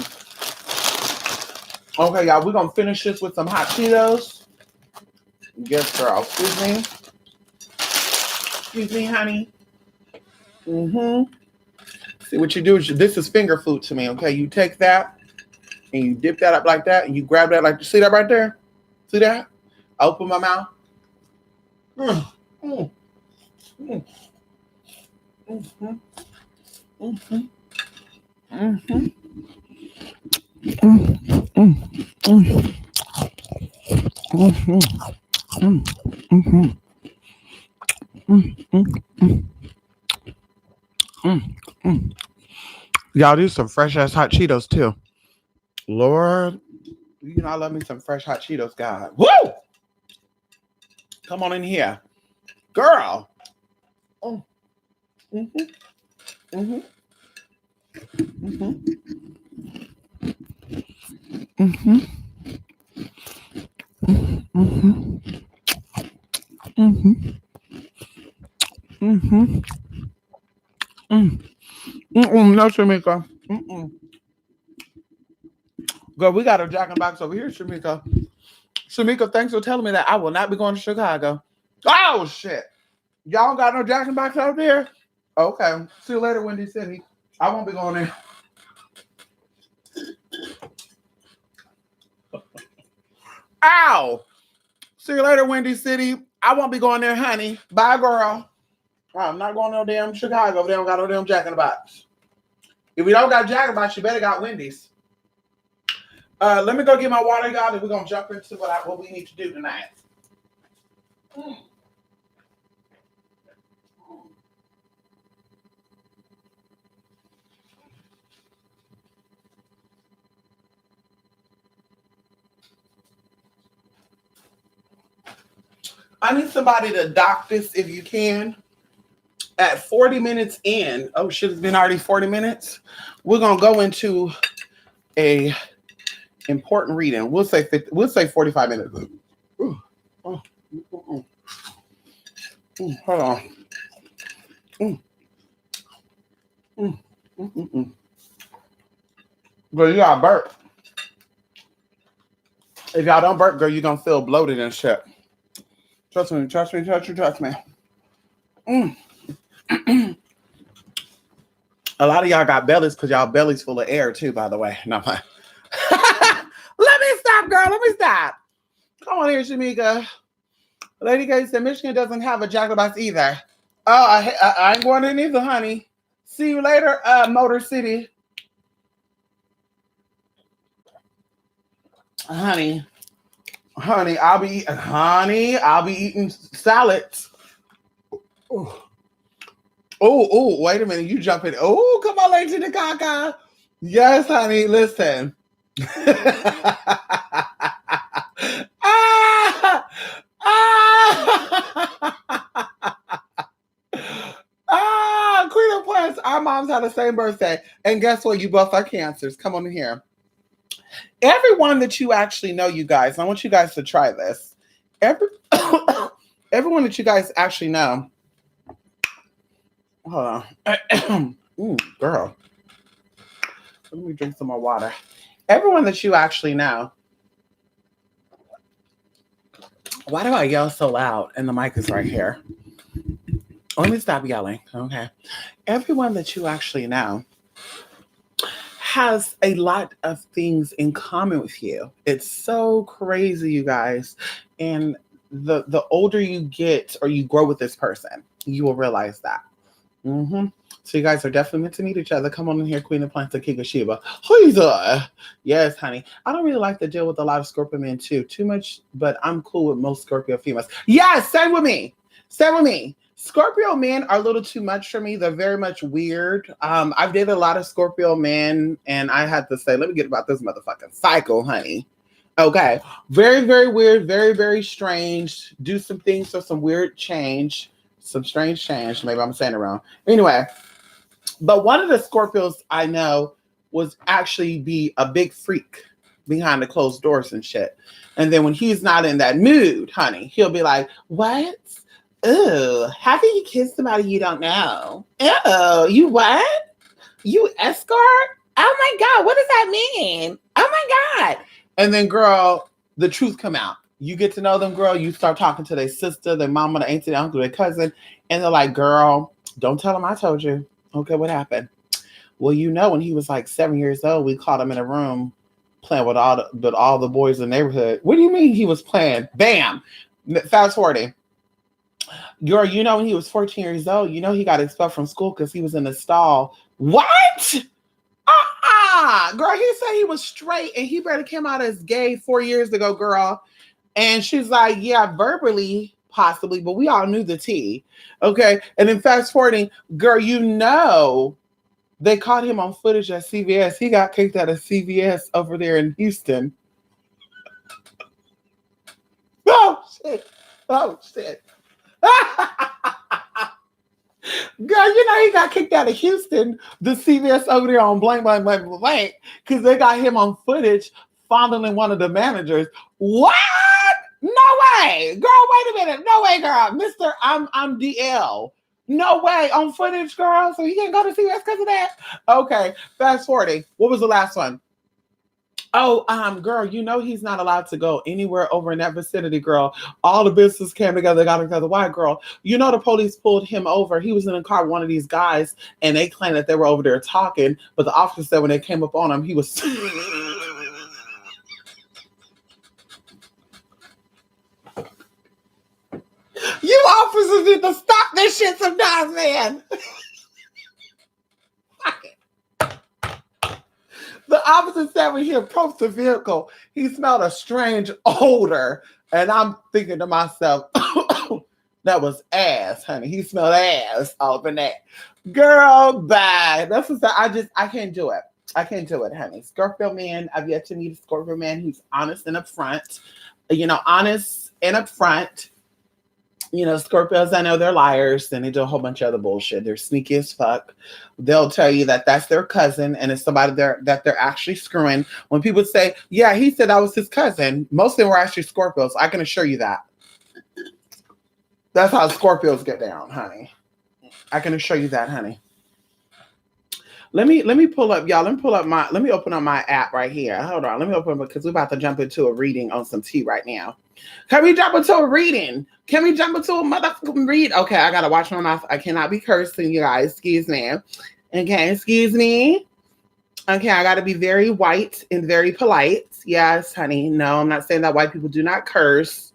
Okay, y'all, we're going to finish this with some hot Cheetos. Yes, girl. Excuse me. Excuse me, honey. See, what you do is, this is finger food to me, okay? You take that, and you dip that up like that, and you grab that like, see that right there? See that? I open my mouth. Y'all, these some fresh ass hot Cheetos too. Lord, you know I love me some fresh hot Cheetos, God. Woo! Come on in here, girl. Mm-hmm. Mm-hmm. Mm-hmm. Mm-hmm. Mm-hmm. Mm. Mm-mm. No, Shamika. Mm-mm. Girl, we got a Jack in the Box over here, Shamika. Shamika, thanks for telling me that. I will not be going to Chicago. Oh shit. Y'all got no Jack in the Box out there? Okay. See you later, Windy City. I won't be going there. Ow! See you later, Windy City. I won't be going there, honey. Bye, girl. I'm not going to no damn Chicago if they don't got no damn Jack in the Box. If we don't got Jack in the Box, you better got Wendy's. Let me go get my water, y'all, and we're going to jump into what we need to do tonight. Mm. I need somebody to dock this if you can. At 40 minutes in, oh shit, it's been already 40 minutes. We're gonna go into a important reading. We'll say 45 minutes. Ooh, oh, hold on. Mm, mm, mm, mm, mm. Girl, you gotta burp. If y'all don't burp, girl, you're gonna feel bloated and shit. Trust me, trust me, trust me, trust me. Mm. A lot of y'all got bellies because y'all bellies full of air too, by the way. No, let me stop, girl. Let me stop. Come on here, Shamika. Lady Gates said Michigan doesn't have a Jack in the Box either. Oh, I ain't going in either, honey. See you later, Motor City. Honey, I'll be eating salads. Oh, wait a minute. You jump in. Oh, come on, Lady Nakaka. Yes, honey. Listen. ah, Queen of Plants. Our moms had the same birthday. And guess what? You both are Cancers. Come on in here. Everyone that you actually know, you guys, I want you guys to try this. Everyone that you guys actually know. Hold on. Ooh, girl. Let me drink some more water. Everyone that you actually know. Why do I yell so loud and the mic is right here? Let me stop yelling. Okay. Everyone that you actually know has a lot of things in common with you. It's so crazy, you guys. And the older you get or you grow with this person, you will realize that. Mm-hmm. So you guys are definitely meant to meet each other. Come on in here, Queen of Plants and King of Sheba. Yes, honey. I don't really like to deal with a lot of Scorpio men too much, but I'm cool with most Scorpio females. Yes, same with me. Scorpio men are a little too much for me. They're very much weird. I've dated a lot of Scorpio men, and I had to say, let me get about this motherfucking cycle, honey. Okay. Very, very weird. Very, very strange. Do some things for some weird change. Some strange change. Maybe I'm saying it wrong. Anyway, but one of the Scorpios I know was actually be a big freak behind the closed doors and shit. And then when he's not in that mood, honey, he'll be like, what? Oh, how can you kiss somebody you don't know? Oh, you what? You escort? Oh my God, what does that mean? Oh my God. And then, girl, the truth come out. You get to know them, girl. You start talking to their sister, their mama, their auntie, their uncle, their cousin. And they're like, girl, don't tell them I told you. Okay, what happened? Well, you know, when he was like 7 years old, we caught him in a room playing with all the boys in the neighborhood. What do you mean he was playing? Bam. Fast forwarding. Girl, you know, when he was 14 years old, you know, he got expelled from school because he was in the stall. What? Girl, he said he was straight and he barely came out as gay 4 years ago, girl. And she's like, yeah, verbally, possibly, but we all knew the tea. Okay. And then fast forwarding, girl, you know, they caught him on footage at CVS. He got kicked out of CVS over there in Houston. Oh, shit. Girl, you know he got kicked out of Houston, the CVS over there on blank, blank, blank, blank, because they got him on footage fondling one of the managers. What? No way, girl. Wait a minute. No way, girl. Mister, I'm DL. No way on footage, girl. So he can't go to CVS because of that. Okay, fast forwarding. What was the last one? Oh, girl, you know he's not allowed to go anywhere over in that vicinity, girl. All the business came together, got together. Why, girl? You know the police pulled him over. He was in a car with one of these guys, and they claimed that they were over there talking. But the officer said when they came up on him, he was. You officers need to stop this shit sometimes, man. Fuck it. The officer said when he approached the vehicle, he smelled a strange odor. And I'm thinking to myself, that was ass, honey. He smelled ass all in that. Girl, bye. That's what I can't do it. I can't do it, honey. Scorpio man, I've yet to meet a Scorpio man who's honest and upfront. You know, honest and upfront. You know, Scorpios, I know they're liars and they do a whole bunch of other bullshit. They're sneaky as fuck. They'll tell you that that's their cousin and it's somebody that they're actually screwing. When people say, yeah, he said I was his cousin, most of them were actually Scorpios. I can assure you that. That's how Scorpios get down, honey. I can assure you that, honey. Let me pull up, y'all. Let me open up my app right here. Hold on. Let me open up because we're about to jump into a reading on some tea right now. Can we jump into a reading? Can we jump into a motherfucking read? Okay, I gotta watch my mouth. I cannot be cursing, you guys. Excuse me. Okay, excuse me. Okay, I gotta be very white and very polite. Yes, honey. No, I'm not saying that white people do not curse.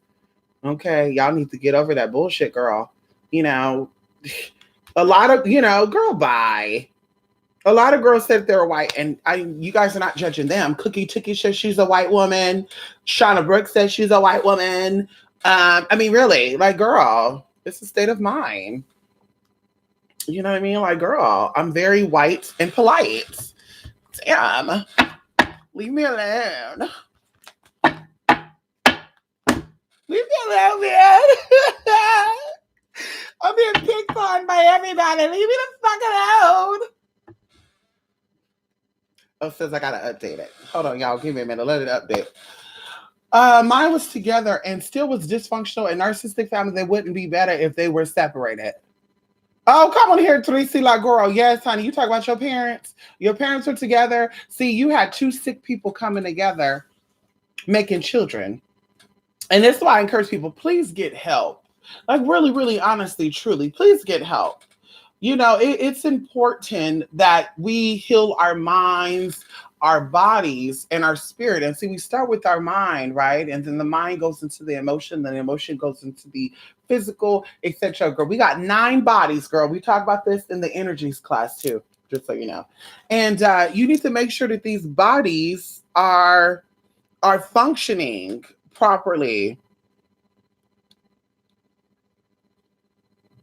Okay, y'all need to get over that bullshit, girl. You know, a lot of, girl, bye. A lot of girls said they're white, and you guys are not judging them. Cookie Tookie says she's a white woman. Shauna Brooks says she's a white woman. I mean, really, like, girl, it's a state of mind. You know what I mean? Like, girl, I'm very white and polite. Damn. Leave me alone. Leave me alone, man. I'm being picked on by everybody. Leave me the fuck alone. Oh, it says I gotta update it. Hold on, y'all. Give me a minute. Let it update. Mine was together and still was dysfunctional and narcissistic family. They wouldn't be better if they were separated. Oh, come on here, Tracy, like, girl. Yes, honey. You talk about your parents. Your parents were together. See, you had two sick people coming together, making children. And that's why I encourage people, please get help. Like, really, really, honestly, truly, please get help. You know, it's important that we heal our minds, our bodies, and our spirit. And see, we start with our mind, right? And then the mind goes into the emotion, then the emotion goes into the physical, etc. Girl, we got 9 bodies, girl. We talk about this in the energies class too, just so you know. And you need to make sure that these bodies are functioning properly.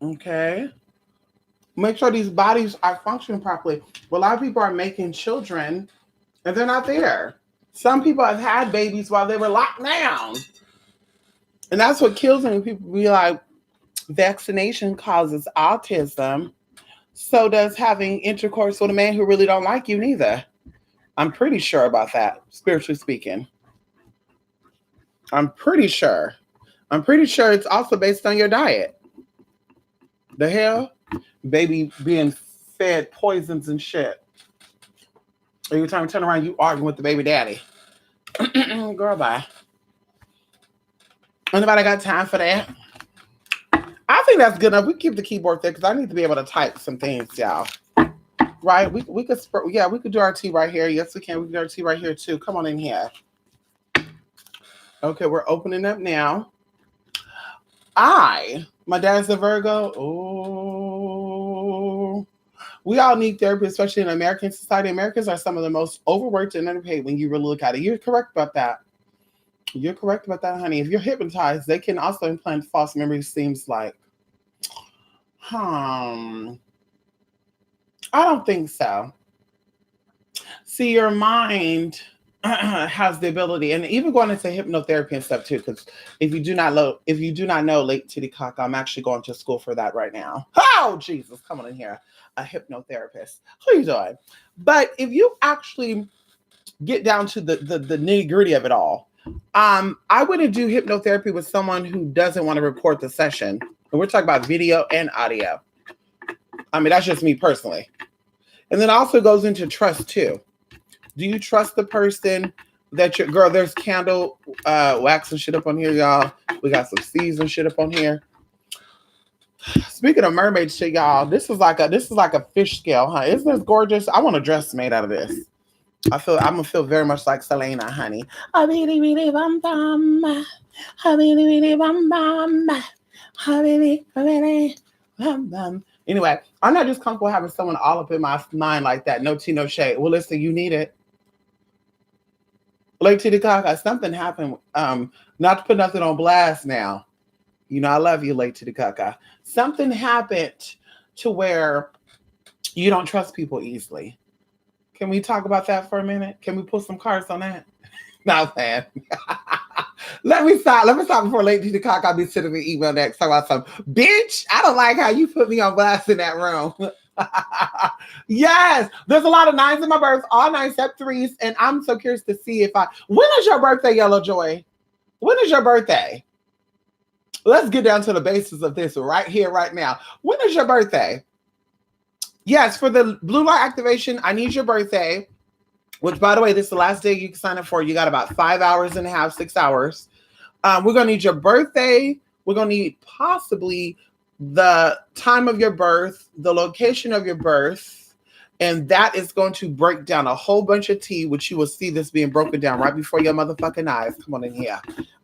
Okay. Make sure these bodies are functioning properly. Well, a lot of people are making children and they're not there. Some people have had babies while they were locked down. And that's what kills them when people be like, vaccination causes autism. So does having intercourse with a man who really don't like you neither. I'm pretty sure about that, spiritually speaking. I'm pretty sure. I'm pretty sure it's also based on your diet. The hell? Baby being fed poisons and shit. Every time you turn around, you arguing with the baby daddy. Girl, bye. Anybody got time for that? I think that's good enough. We keep the keyboard there because I need to be able to type some things, y'all. Right? We could do our tea right here. Yes, we can. We can do our tea right here too. Come on in here. Okay, we're opening up now. My dad's a Virgo. Oh, we all need therapy, especially in American society. Americans are some of the most overworked and underpaid when you really look at it. You're correct about that. You're correct about that, honey. If you're hypnotized, they can also implant false memories, seems like. I don't think so. See, your mind, has the ability, and even going into hypnotherapy and stuff too. Because if you do not know, Late Titty Cock, I'm actually going to school for that right now. Oh Jesus, come on in here, a hypnotherapist. Who are you doing? But if you actually get down to the nitty gritty of it all, I wouldn't do hypnotherapy with someone who doesn't want to report the session. And we're talking about video and audio. I mean, that's just me personally. And then also goes into trust too. Do you trust the person that your girl? There's candle wax and shit up on here, y'all. We got some seeds and shit up on here. Speaking of mermaid shit, y'all, this is like a fish scale, huh? Isn't this gorgeous? I want a dress made out of this. I'm gonna feel very much like Selena, honey. Anyway, I'm not just comfortable having someone all up in my mind like that. No tea, no shade. Well, listen, you need it. Late Titty Cock, something happened. Not to put nothing on blast now. You know, I love you, Late Titty Cock. Something happened to where you don't trust people easily. Can we talk about that for a minute? Can we put some cards on that? No, man. Let me stop before Late Titty Cock. I'll be sitting in the email next. Talk about something. Bitch, I don't like how you put me on blast in that room. Yes, there's a lot of 9s in my birth, all 9 step 3s, and I'm so curious to see when is your birthday, Yellow Joy? When is your birthday? Let's get down to the basis of this right here, right now. When is your birthday? Yes, for the blue light activation, I need your birthday, which, by the way, this is the last day you can sign up for. You got about 5 hours and a half, 6 hours. We're going to need your birthday. We're going to need possibly the time of your birth, the location of your birth, and that is going to break down a whole bunch of tea, which you will see this being broken down right before your motherfucking eyes. Come on in here.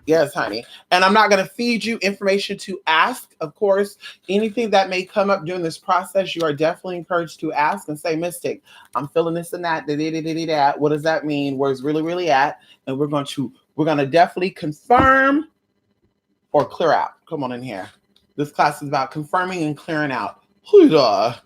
Yes, honey. And I'm not going to feed you information to ask. Of course, anything that may come up during this process, you are definitely encouraged to ask and say, Mystic, I'm feeling this and that. That. What does that mean? Where's really, really at? And we're going to definitely confirm or clear out. Come on in here. This class is about confirming and clearing out. The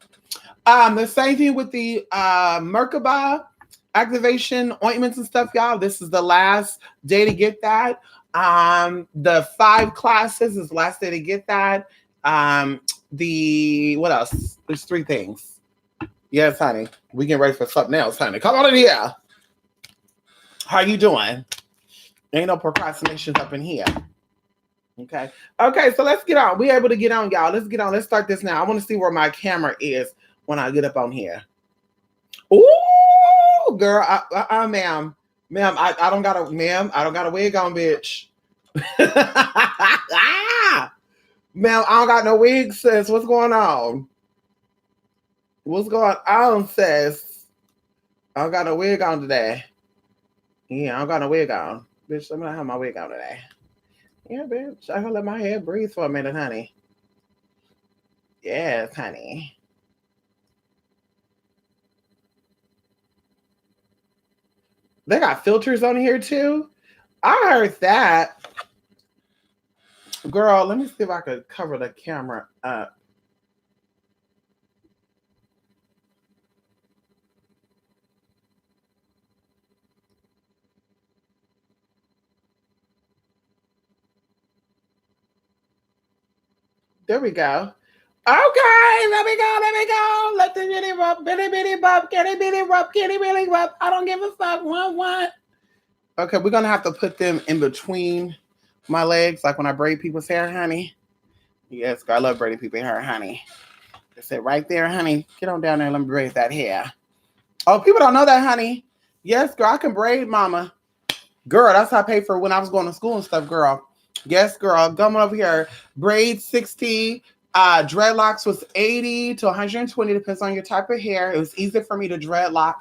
same thing with the Merkaba activation ointments and stuff, y'all. This is the last day to get that. The 5 classes is the last day to get that. What else? There's 3 things. Yes, honey. We getting ready for something else, honey. Come on in here. How you doing? Ain't no procrastinations up in here. Okay, so let's get on. We're able to get on, y'all. Let's get on. Let's start this now. I want to see where my camera is when I get up on here. Ooh, girl, ma'am, I don't got a wig on, bitch. Ma'am, I don't got no wig, sis. What's going on? What's going on, sis? I don't got no wig on today. Yeah, I don't got no wig on. Bitch, let me not have my wig on today. Yeah, bitch. I can let my hair breathe for a minute, honey. Yes, honey. They got filters on here too. I heard that. Girl, let me see if I could cover the camera up. There we go. Okay, let me go. Let the bitty rub, kitty bitty rub. I don't give a fuck. What? Okay, we're gonna have to put them in between my legs, like when I braid people's hair, honey. Yes, girl, I love braiding people's hair, honey. I said right there, honey. Get on down there and let me braid that hair. Oh, people don't know that, honey. Yes, girl, I can braid, mama. Girl, that's how I paid for when I was going to school and stuff, girl. Yes, girl. Come over here. Braid 60. Dreadlocks was 80 to 120, depends on your type of hair. It was easier for me to dreadlock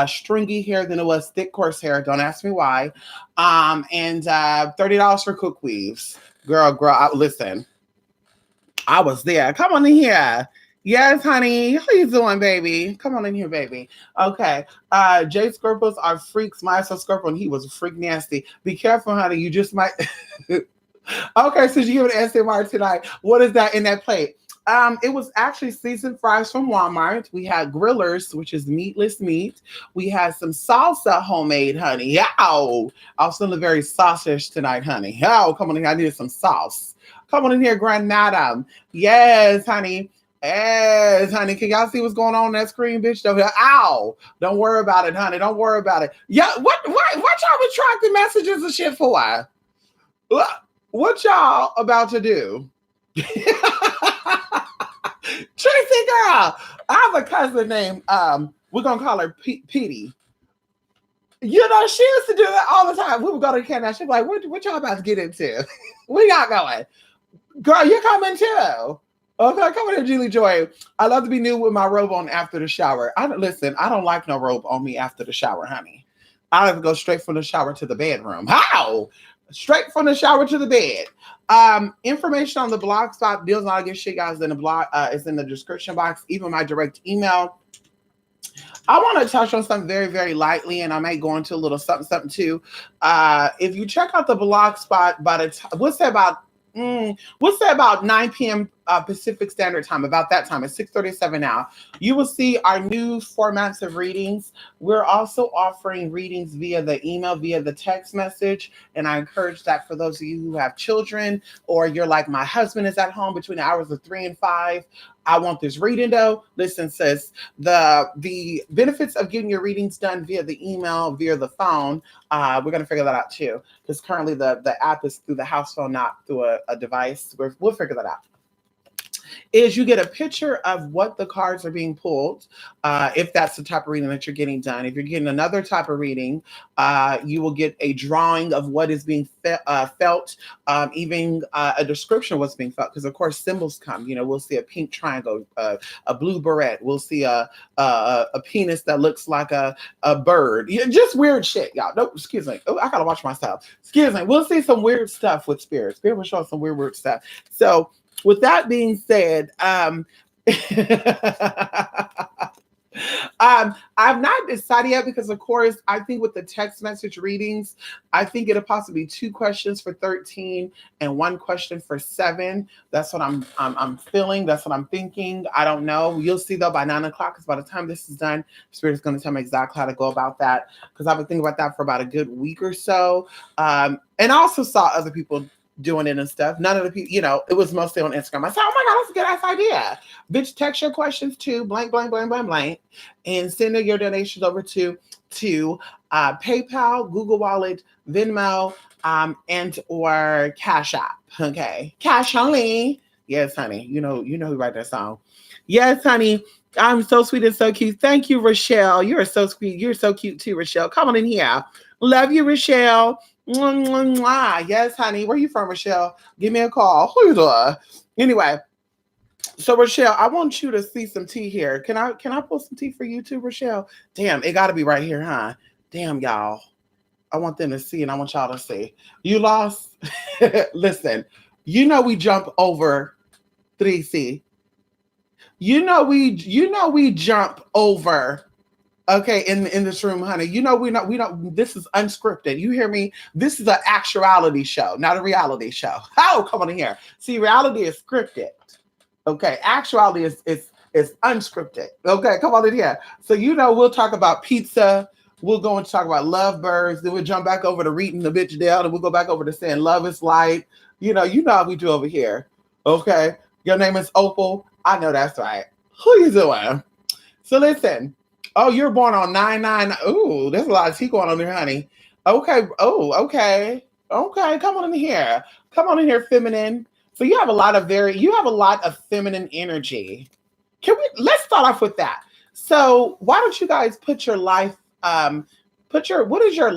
stringy hair than it was thick, coarse hair. Don't ask me why. And $30 for cook weaves. Girl, listen. I was there. Come on in here. Yes, honey. How you doing, baby? Come on in here, baby. Okay. Jay Scorpios are freaks. My Scorpio, and he was a freak nasty. Be careful, honey. You just might. Okay, so you give an SMR tonight. What is that in that plate? It was actually seasoned fries from Walmart. We had grillers, which is meatless meat. We had some salsa homemade, honey. Yow! I was feeling very sausage tonight, honey. Yow, come on in. I needed some sauce. Come on in here, Granada. Yes, honey. Yes, honey. Can y'all see what's going on in that screen, bitch? Over here? Ow! Don't worry about it, honey. Don't worry about it. Yeah, what y'all retracting messages and shit for? What y'all about to do? Tracy girl, I have a cousin named we're gonna call her Petey. You know, she used to do that all the time. We would go to Canada. She'd be like, what y'all about to get into? Where y'all going? Girl, you're coming too. Okay, come on here, Julie Joy. I love to be new with my robe on after the shower. I don't like no robe on me after the shower, honey. I like to go straight from the shower to the bedroom. How? Straight from the shower to the bed. Information on the blog spot, deals and all good shit, guys, in the blog is in the description box, even my direct email. I want to touch on something very, very lightly, and I might go into a little something too. If you check out the blog spot, by the time, we'll say about 9 p.m. Pacific Standard Time, about that time, it's 6:37 now. You will see our new formats of readings. We're also offering readings via the email, via the text message, and I encourage that for those of you who have children, or you're like, my husband is at home between the hours of 3 and 5. I want this reading though. Listen, sis, the benefits of getting your readings done via the email, via the phone, we're going to figure that out too, because currently the app is through the house phone, not through a device. We'll figure that out. Is you get a picture of what the cards are being pulled, if that's the type of reading that you're getting done. If you're getting another type of reading, you will get a drawing of what is being felt, even a description of what's being felt, because of course symbols come. You know, we'll see a pink triangle, a blue beret. We'll see a penis that looks like a bird. Just weird shit, y'all. No, excuse me. Oh, I gotta watch myself. Excuse me. We'll see some weird stuff with Spirit. Spirit will show us some weird stuff. So, with that being said, I've not decided yet, because of course I think with the text message readings, I think it'll possibly be 2 questions for 13 and 1 question for 7. That's what I'm feeling. That's what I'm thinking. I don't know. You'll see though by 9 o'clock, because by the time this is done, Spirit is going to tell me exactly how to go about that, because I've been thinking about that for about a good week or so. And I also saw other people doing it and stuff. None of the people, you know, it was mostly on Instagram. I said, oh my God, that's a good ass idea. Bitch, text your questions to blank, blank, blank, blank, blank, and send your donations over to PayPal, Google Wallet, Venmo, and or Cash App. Okay. Cash only. Yes, honey. You know who wrote that song. Yes, honey. I'm so sweet and so cute. Thank you, Rochelle. You're so sweet. You're so cute too, Rochelle. Come on in here. Love you, Rochelle. Mwah, mwah, mwah. Yes, honey. Where you from, Rochelle? Give me a call. Who you doing? Anyway, so Rochelle, I want you to see some tea here. Can I pull some tea for you too, Rochelle? Damn, it got to be right here, huh? Damn, y'all. I want them to see, and I want y'all to see. You lost? Listen, you know we jump over 3C. You know we jump over. Okay, in this room, honey. You know we don't. This is unscripted. You hear me? This is an actuality show, not a reality show. Oh, come on in here. See, reality is scripted. Okay, actuality is unscripted. Okay, come on in here. So we'll talk about pizza. We'll go and talk about lovebirds. Then we'll jump back over to reading the bitch down, and we'll go back over to saying love is light. You know how we do over here. Okay, your name is Opal. I know that's right. Who you doing? So listen. Oh, you're born on 9/9. Ooh, there's a lot of tea going on there, honey. Okay. Oh, okay. Okay. Come on in here. Come on in here, feminine. So you have a lot of feminine energy. Let's start off with that. So why don't you guys put your life, what is your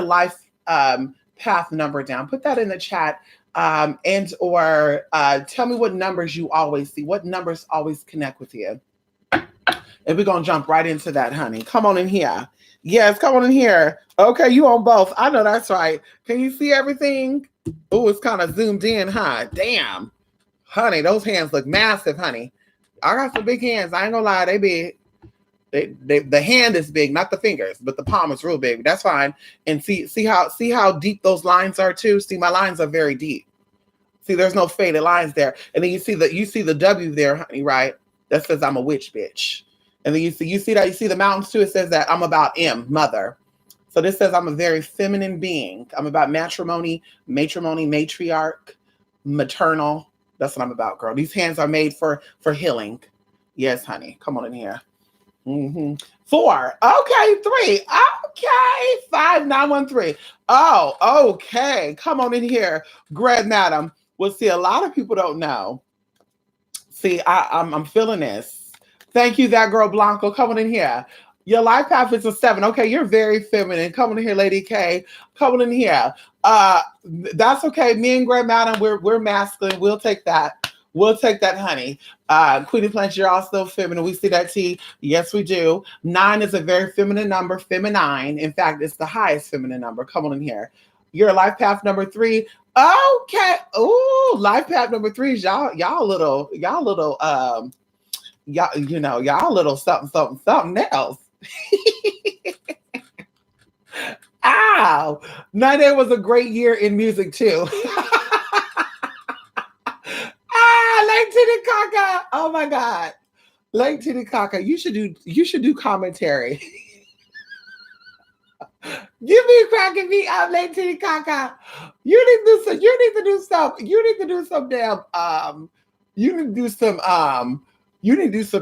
life path number down? Put that in the chat. And or tell me what numbers you always see. What numbers always connect with you? And we're going to jump right into that, honey. Come on in here. Yes, come on in here. Okay, you on both. I know that's right. Can you see everything? Oh, it's kind of zoomed in, huh? Damn. Honey, those hands look massive, honey. I got some big hands. I ain't going to lie. They big. The hand is big, not the fingers, but the palm is real big. That's fine. And see how deep those lines are, too? See, my lines are very deep. See, there's no faded lines there. And then you see the W there, honey, right? That says I'm a witch bitch. And then you see the mountains too. It says that I'm about mother. So this says I'm a very feminine being. I'm about matrimony, matriarch, maternal. That's what I'm about, girl. These hands are made for healing. Yes, honey. Come on in here. 4. Okay, 3. Okay, 5913. Oh, okay. Come on in here, Grand Madam. Well, see, a lot of people don't know. See, I'm feeling this. Thank you, that girl Blanco. Come on in here. Your life path is a 7. Okay, you're very feminine. Come on in here, Lady K. Come on in here. That's okay. Me and Grand Madam, we're masculine. We'll take that. We'll take that, honey. Queenie Plant, you're also feminine. We see that T. Yes, we do. 9 is a very feminine number, feminine. In fact, it's the highest feminine number. Come on in here. Your life path number 3. Okay. Ooh, life path number 3 is y'all little, y'all little something else. Ow. 98 was a great year in music too. Lake Titicaca. Oh my God. Lake Titicaca. You should do commentary. You be cracking me up, Lake Titicaca. You need to do some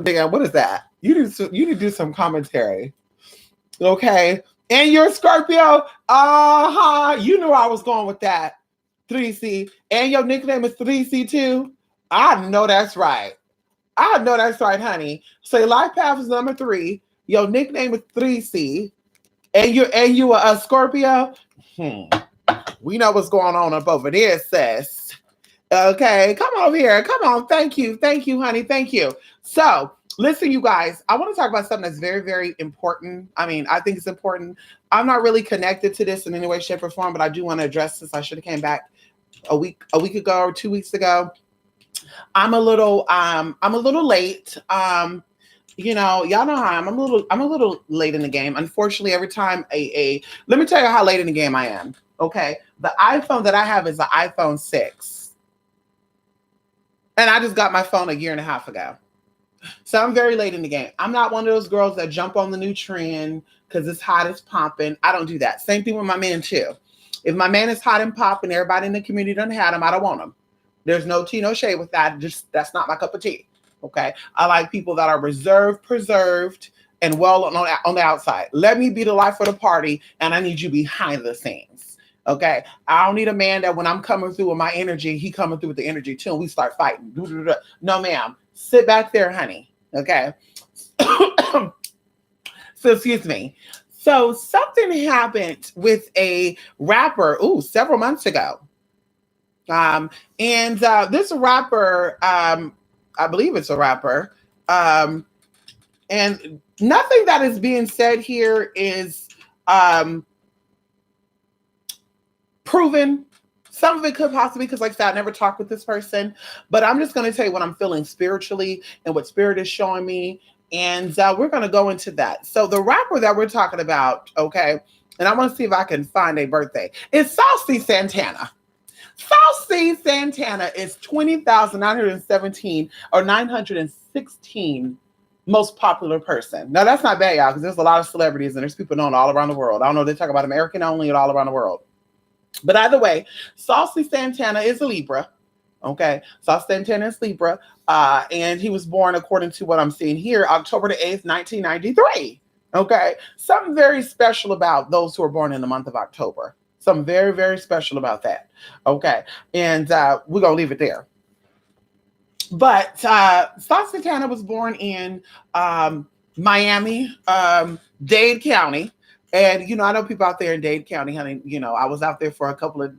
damn, what is that? You need to do some commentary. Okay. And you're Scorpio. You knew I was going with that. 3C. And your nickname is 3C too. I know that's right. I know that's right, honey. So your life path is number 3. Your nickname is 3C. And you are a Scorpio. We know what's going on up over there, sis. Okay, come over here. Come on. Thank you, honey. Thank you. So listen, you guys, I want to talk about something that's very, very important. I mean, I think it's important. I'm not really connected to this in any way, shape, or form, but I do want to address this. I should have came back a week ago or 2 weeks ago. I'm a little late. Y'all know how I'm a little late in the game. Unfortunately, every time let me tell you how late in the game I am. Okay. The iPhone that I have is the iPhone 6. And I just got my phone a year and a half ago. So I'm very late in the game. I'm not one of those girls that jump on the new trend because it's hot, it's popping. I don't do that. Same thing with my man too. If my man is hot and popping, everybody in the community doesn't have him, I don't want him. There's no tea, no shade with that. Just that's not my cup of tea. Okay. I like people that are reserved, preserved, and well on the outside. Let me be the life of the party, and I need you behind the scenes. Okay. I don't need a man that when I'm coming through with my energy, he coming through with the energy too, and we start fighting. No, ma'am. Sit back there, honey. Okay. So excuse me. So something happened with a rapper, several months ago. And this rapper, I believe it's a rapper, and nothing that is being said here is proven. Some of it could possibly, because like I said, I never talked with this person, but I'm just going to tell you what I'm feeling spiritually and what spirit is showing me. And we're going to go into that. So the rapper that we're talking about, okay, and I want to see if I can find a birthday. It's Saucy Santana. Saucy Santana is 20,917 or 916 most popular person. Now that's not bad, y'all, because there's a lot of celebrities and there's people known all around the world. I don't know, they talk about American only and all around the world. But either way, Saucy Santana is a Libra. Okay, Saucy Santana is Libra. And he was born, according to what I'm seeing here, October the 8th, 1993. Okay, something very special about those who are born in the month of October. Something very, very special about that. Okay. And we're going to leave it there. But Saucy Santana was born in Miami, Dade County. And, I know people out there in Dade County, honey. I was out there for a couple of,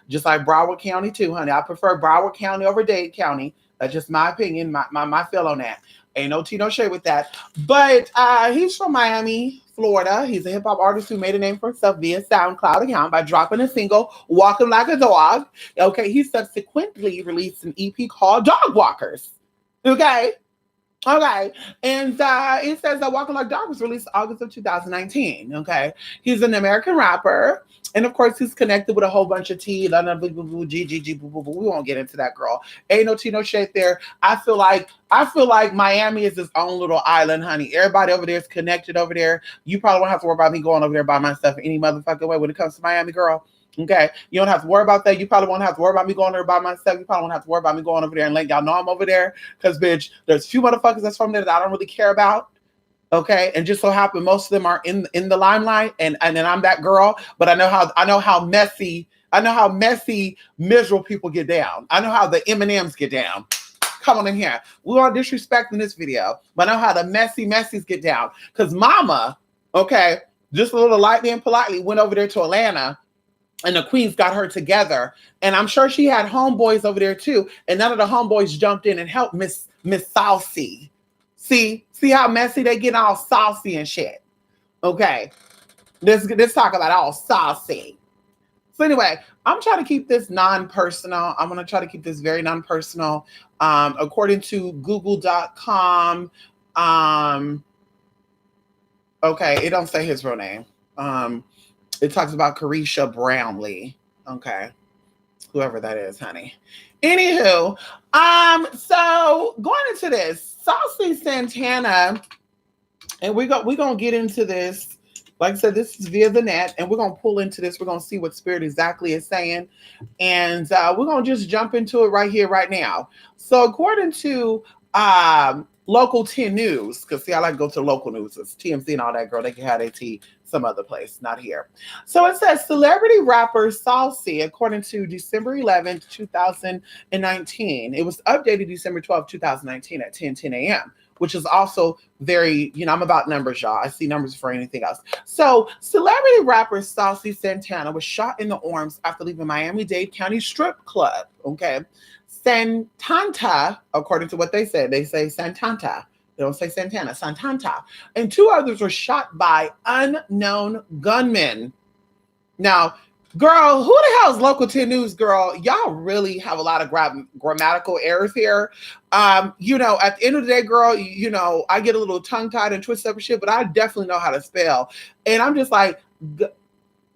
just like Broward County too, honey. I prefer Broward County over Dade County. That's just my opinion, my feel on that. Ain't no tea, no shade with that. But he's from Miami, Florida. He's a hip hop artist who made a name for himself via SoundCloud account by dropping a single, Walking Like a Dog. Okay, he subsequently released an EP called Dog Walkers. Okay. Okay, and it says that Walking Like Dog was released August of 2019. Okay, he's an American rapper, and of course he's connected with a whole bunch of T, G G G boo boo boo. We won't get into that, girl. Ain't no T, no shade there. I feel like Miami is its own little island, honey. Everybody over there is connected over there. You probably won't have to worry about me going over there by myself any motherfucking way when it comes to Miami, girl. Okay, you don't have to worry about that. You probably won't have to worry about me going there by myself. You probably won't have to worry about me going over there and letting y'all know I'm over there. Because, bitch, there's a few motherfuckers that's from there that I don't really care about. Okay, and just so happen most of them are in the limelight, and then I'm that girl. But I know how messy miserable people get down. I know how the M&Ms get down. Come on in here. We aren't disrespecting this video, but I know how the messies get down. Because Mama, okay, just a little lightly and politely went over there to Atlanta and the queens got her together. And I'm sure she had homeboys over there too. And none of the homeboys jumped in and helped Miss Saucy. See how messy they get, all saucy and shit. Okay. Let's talk about all saucy. So anyway, I'm trying to keep this non-personal. I'm going to try to keep this very non-personal. According to google.com, okay, it don't say his real name. It talks about Caresha Brownlee. Okay. Whoever that is, honey. Anywho, so going into this, Saucy Santana, and we're gonna get into this. Like I said, this is via the net, and we're gonna pull into this. We're gonna see what Spirit exactly is saying, and we're gonna just jump into it right here, right now. So according to Local 10 News, because see, I like to go to local news. It's TMZ and all that, girl. They can have their tea some other place, not here. So it says celebrity rapper Saucy, according to December 11th, 2019. It was updated December 12th, 2019 at 10:10 a.m., which is also very, I'm about numbers, y'all. I see numbers for anything else. So celebrity rapper Saucy Santana was shot in the arms after leaving Miami-Dade County strip club, okay? Santanta, according to what they said, they say Santanta. They don't say Santana, Santanta. And two others were shot by unknown gunmen. Now, girl, who the hell is Local 10 News, girl? Y'all really have a lot of grammatical errors here. At the end of the day, girl, I get a little tongue-tied and twisted up and shit, but I definitely know how to spell. And I'm just like,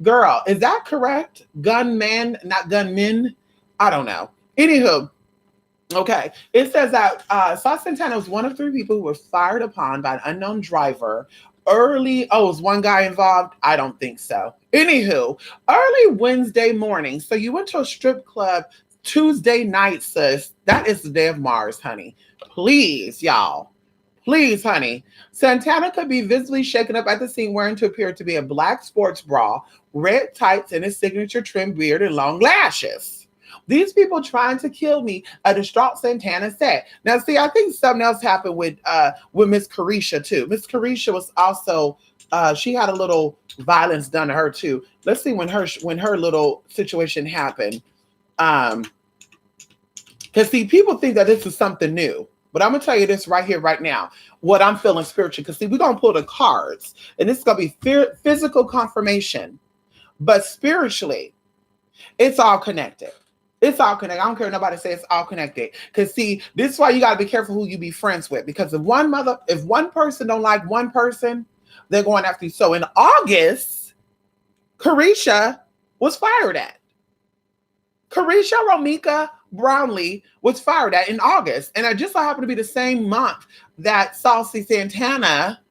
girl, is that correct? Gunman, not gunmen? I don't know. Anywho, okay, it says that Saucy Santana was one of three people who were fired upon by an unknown driver is one guy involved? I don't think so. Anywho, early Wednesday morning. So you went to a strip club Tuesday night, sis. That is the day of Mars, honey. Please, y'all. Please, honey. Santana could be visibly shaken up at the scene wearing to appear to be a black sports bra, red tights, and his signature trim beard and long lashes. These people trying to kill me, a distraught Santana said. Now, see, I think something else happened with Miss Caresha, too. Miss Caresha was also, she had a little violence done to her, too. Let's see when her little situation happened. Because, see, people think that this is something new. But I'm going to tell you this right here, right now, what I'm feeling spiritually. Because, see, we're going to pull the cards. And this is going to be physical confirmation. But spiritually, it's all connected. It's all connected. I don't care what nobody says, it's all connected. Because see, this is why you gotta be careful who you be friends with. Because if one person don't like one person, they're going after you. So in August, Caresha was fired at. Caresha Romika Brownlee was fired at in August. And it just so happened to be the same month that Saucy Santana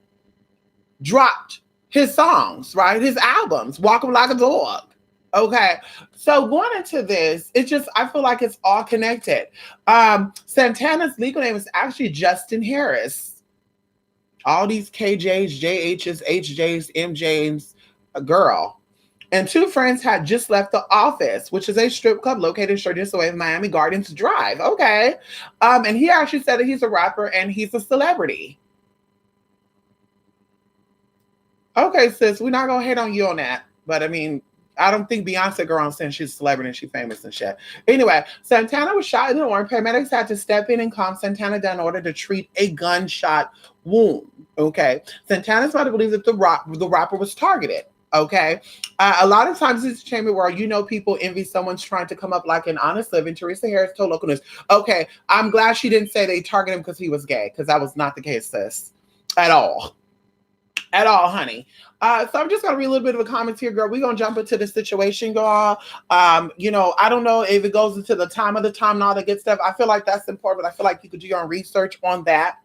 dropped his songs, right? His albums, Walking Like a Dog. Okay, so going into this, I feel like it's all connected. Santana's legal name is actually Justin Harris. All these KJs, JHs, HJs, MJs, a girl. And two friends had just left the office, which is a strip club located short distance away from Miami Gardens Drive. Okay. And he actually said that he's a rapper and he's a celebrity. Okay, sis, we're not going to hate on you on that. But I mean, I don't think Beyonce girl saying she's a celebrity and she's famous and shit. Anyway, Santana was shot in the arm. Paramedics had to step in and calm Santana down in order to treat a gunshot wound. Okay. Santana's mother believes that the rapper was targeted. Okay. A lot of times it's a chamber where people envy someone's trying to come up like an honest living. Teresa Harris told Local News. Okay, I'm glad she didn't say they targeted him because he was gay, because that was not the case, sis. At all. At all, honey. So I'm just gonna read a little bit of a comments here, girl. We're gonna jump into the situation, girl. I don't know if it goes into the time and all that good stuff. I feel like that's important, but I feel like you could do your own research on that.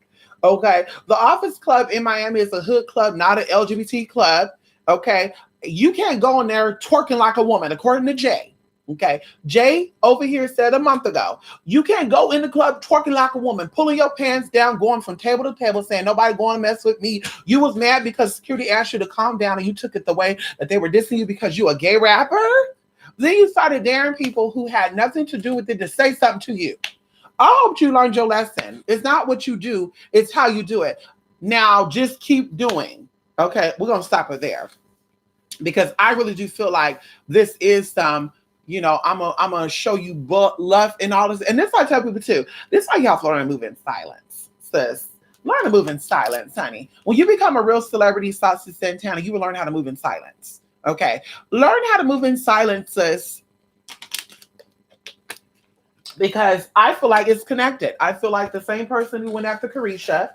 Okay. The Office Club in Miami is a hood club, not an LGBT club. Okay. You can't go in there twerking like a woman, according to Jay. Okay. Jay over here said a month ago, you can't go in the club twerking like a woman, pulling your pants down, going from table to table, saying nobody going to mess with me. You was mad because security asked you to calm down and you took it the way that they were dissing you because you a gay rapper. Then you started daring people who had nothing to do with it to say something to you. I hope you learned your lesson. It's not what you do, it's how you do it. Now just keep doing. Okay, we're going to stop it there. Because I really do feel like this is some, I'm gonna show you love and all this. And this I tell people too. This is why y'all learn to move in silence, sis. Learn to move in silence, honey. When you become a real celebrity, Saucy Santana, you will learn how to move in silence. Okay, learn how to move in silence, sis. Because I feel like it's connected. I feel like the same person who went after Caresha,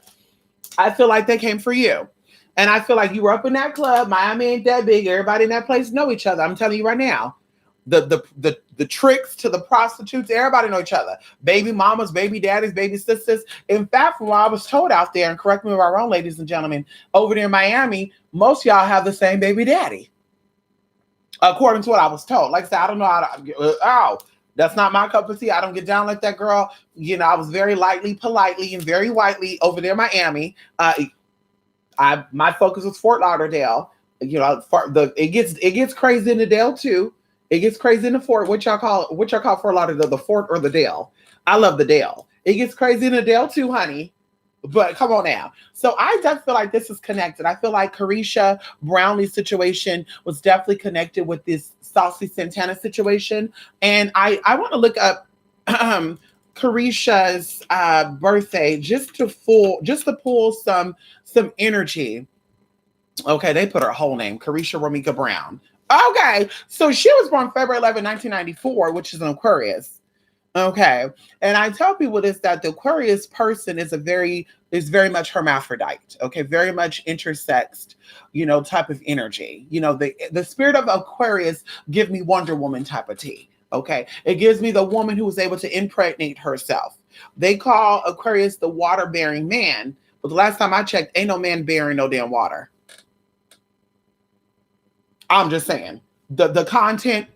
I feel like they came for you. And I feel like you were up in that club. Miami ain't that big. Everybody in that place know each other. I'm telling you right now. The tricks to the prostitutes, everybody know each other. Baby mamas, baby daddies, baby sisters. In fact, from what I was told out there, and correct me if I'm wrong, ladies and gentlemen, over there in Miami, most of y'all have the same baby daddy. According to what I was told. Like I said, I don't know how to, that's not my cup of tea. I don't get down like that, girl. I was very lightly, politely, and very whitely over there in Miami. My focus was Fort Lauderdale. It gets crazy in the Dale too. It gets crazy in the Fort. What y'all call Fort Lauderdale? The Fort or the Dale? I love the Dale. It gets crazy in the Dale too, honey. But come on now. So I just feel like this is connected. I feel like Caresha Brownlee's situation was definitely connected with this Saucy Santana situation. And I want to look up Caresha's birthday just to pull some energy. Okay, they put her whole name, Caresha Romika Brown. Okay, so she was born February 11, 1994, which is an Aquarius. Okay, and I tell people this, that the Aquarius person is very much hermaphrodite. Okay, very much intersexed, type of energy. The spirit of Aquarius give me Wonder Woman type of tea. Okay, it gives me the woman who was able to impregnate herself. They call Aquarius the water-bearing man, but the last time I checked, ain't no man bearing no damn water. I'm just saying the content,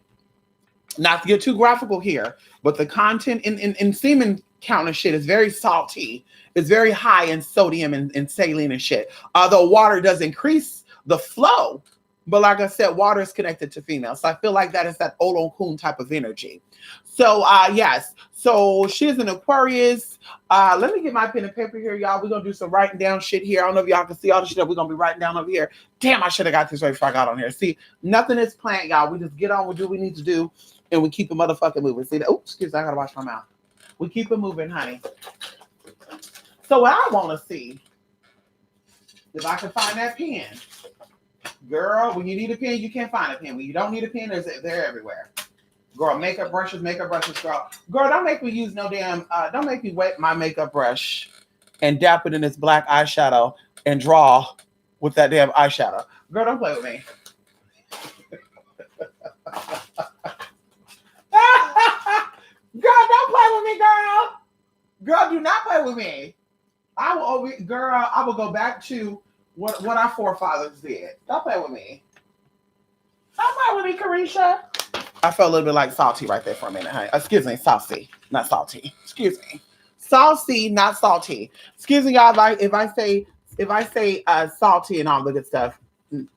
not to get too graphical here, but the content in semen count and shit is very salty. It's very high in sodium and saline and shit. Although water does increase the flow, but like I said, water is connected to females. So I feel like that is that Olokun type of energy. So yes, so she's an Aquarius. Let me get my pen and paper here, y'all. We're gonna do some writing down shit here. I don't know if y'all can see all the shit that we're gonna be writing down over here. Damn, I should have got this right before I got on here. See, nothing is planned, y'all. We just get on, we do what we need to do, and we keep it motherfucking moving. See that? Oops, excuse me, I gotta wash my mouth. We keep it moving, honey. So what I want to see, if I can find that pen. Girl, when you need a pen, you can't find a pen. When you don't need a pen, they're everywhere. Girl, makeup brushes, girl. Girl, don't make me use no damn, don't make me wet my makeup brush and dap it in this black eyeshadow and draw with that damn eyeshadow. Girl, don't play with me. Girl, don't play with me, girl. Girl, do not play with me. I will go back to what our forefathers did. Don't play with me. Don't play with me, Caresha. I felt a little bit like salty right there for a minute, honey. Excuse me, saucy, not salty. Excuse me. Saucy, not salty. Excuse me, y'all, if I say salty and all the good stuff.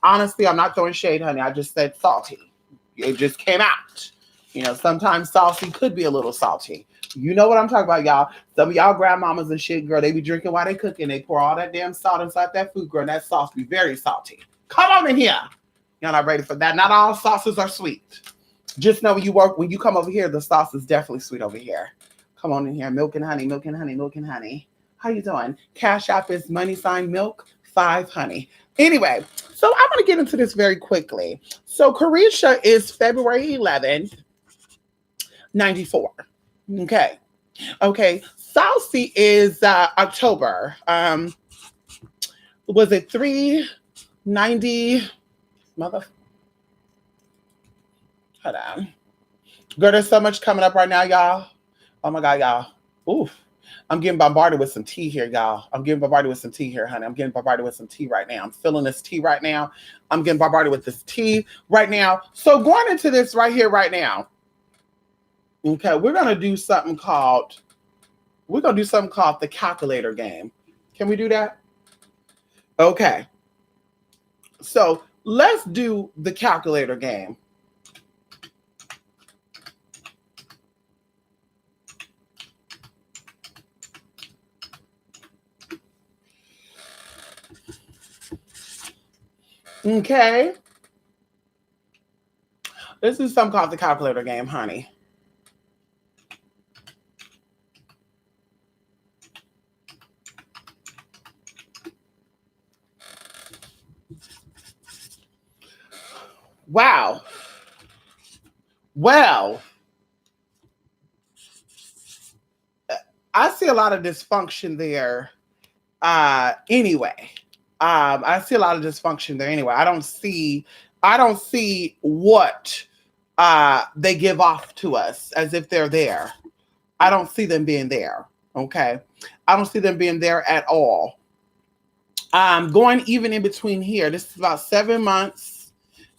Honestly, I'm not throwing shade, honey. I just said salty. It just came out. Sometimes saucy could be a little salty. You know what I'm talking about, y'all. Some of y'all grandmamas and shit, girl, they be drinking while they cooking. They pour all that damn salt inside that food, girl. And that sauce be very salty. Come on in here. Y'all not ready for that. Not all sauces are sweet. Just know when you come over here, the sauce is definitely sweet over here. Come on in here. Milk and honey, milk and honey, milk and honey. How you doing? Cash App is $milk 5, honey. Anyway, so I'm going to get into this very quickly. So Carisha is February 11th, 94. Okay. Okay. Saucy is October. Was it 390? Mother. Hold on. Girl, there's so much coming up right now, y'all. Oh my God, y'all. Oof. I'm getting bombarded with some tea here, y'all. I'm getting bombarded with some tea here, honey. I'm getting bombarded with some tea right now. I'm feeling this tea right now. I'm getting bombarded with this tea right now. So going into this right here, right now, okay, we're going to do something called the calculator game. Can we do that? Okay. So let's do the calculator game. Okay. This is something called the calculator game, honey. Wow. Well, I see a lot of dysfunction there anyway. I see a lot of dysfunction there anyway. I don't see what they give off to us as if they're there. I don't see them being there. Okay. I don't see them being there at all. Going even in between here. This is about 7 months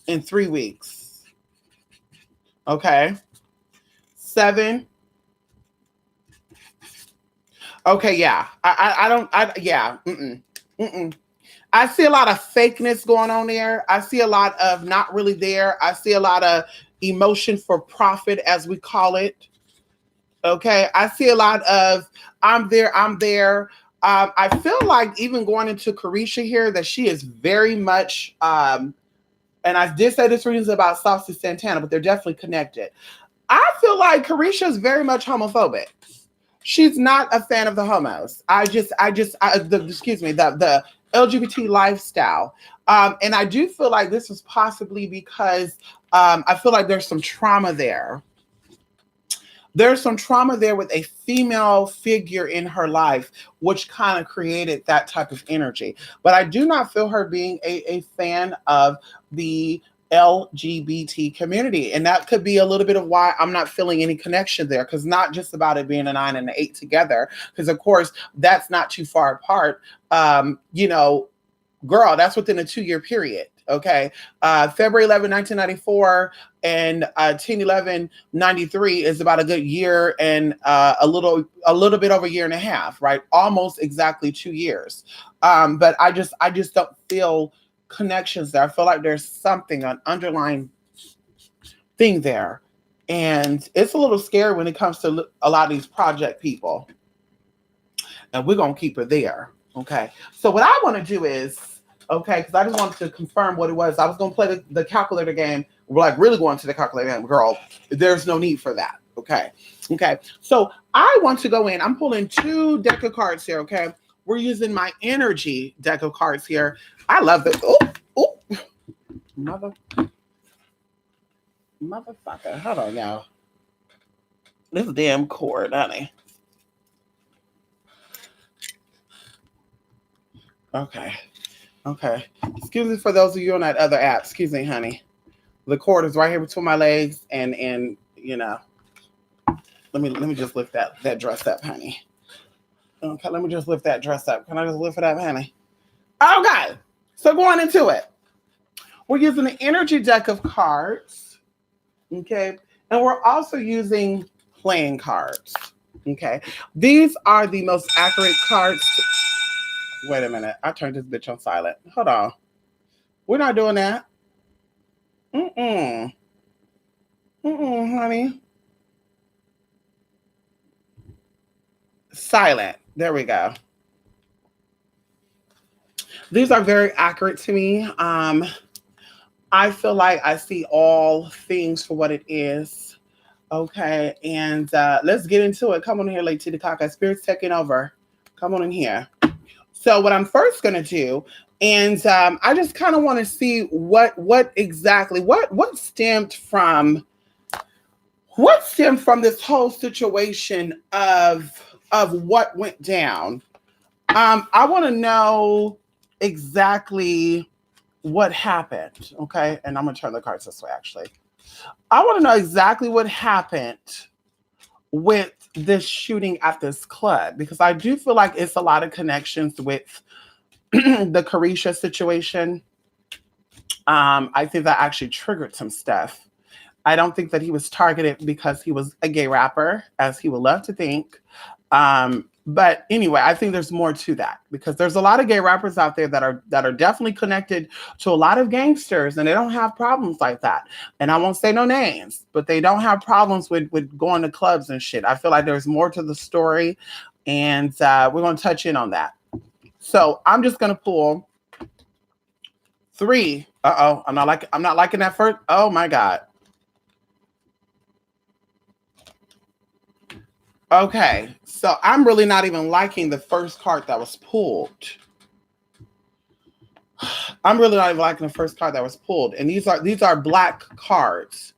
and 3 weeks. Okay. 7. Okay, yeah. I see a lot of fakeness going on there. I see a lot of not really there. I see a lot of emotion for profit, as we call it. Okay. I see a lot of I'm there. I feel like even going into Carisha here that she is very much, and I did say this reading about Saucy Santana, but they're definitely connected. I feel like Carisha is very much homophobic. She's not a fan of the homos. The LGBT lifestyle. And I do feel like this is possibly because I feel like there's some trauma there. There's some trauma there with a female figure in her life, which kind of created that type of energy. But I do not feel her being a fan of the LGBT community. And that could be a little bit of why I'm not feeling any connection there, because not just about it being a 9 and an 8 together, because of course that's not too far apart. Girl, that's within a 2-year period. Okay. February 11, 1994 and 10/11/93 is about a good year and a little bit over a year and a half, right? Almost exactly 2 years. But I just don't feel connections there. I feel like there's something, an underlying thing there. And it's a little scary when it comes to a lot of these project people. And we're going to keep it there. Okay. So what I want to do is, okay, because I just wanted to confirm what it was. I was going to play the calculator game. We're like really going to the calculator game. Girl, there's no need for that. Okay. Okay. So I want to go in. I'm pulling 2 deck of cards here. Okay. We're using my energy deck of cards here. I love this. Oh, motherfucker. Hold on, y'all. This damn cord, honey. Okay. Okay. Excuse me for those of you on that other app. Excuse me, honey. The cord is right here between my legs, and you know. Let me just lift that dress up, honey. Okay, let me just lift that dress up. Can I just lift it up, honey? Okay. So going into it. We're using the energy deck of cards. Okay. And we're also using playing cards. Okay. These are the most accurate cards. Wait a minute. I turned this bitch on silent. Hold on. We're not doing that. Honey. Silent. There we go. These are very accurate to me. I feel like I see all things for what it is. Okay. And let's get into it. Come on in here, Lady Titicaca. Spirit's taking over. Come on in here. So what I'm first going to do, and I just kind of want to see what exactly what stemmed from this whole situation of what went down. I want to know exactly what happened. Okay, and I'm gonna turn the cards this way. Actually, I want to know exactly what happened with this shooting at this club because I do feel like it's a lot of connections with the Carisha situation. I think that actually triggered some stuff. I don't think that he was targeted because he was a gay rapper, as he would love to think. But anyway, I think there's more to that because there's a lot of gay rappers out there that are definitely connected to a lot of gangsters, and they don't have problems like that. And I won't say no names, but they don't have problems with going to clubs and shit. I feel like there's more to the story, and we're gonna touch in on that. So I'm just gonna pull three. I'm not liking that first. Oh my God. Okay, so I'm really not even liking the first card that was pulled. I'm really not even liking the first card that was pulled. And these are black cards.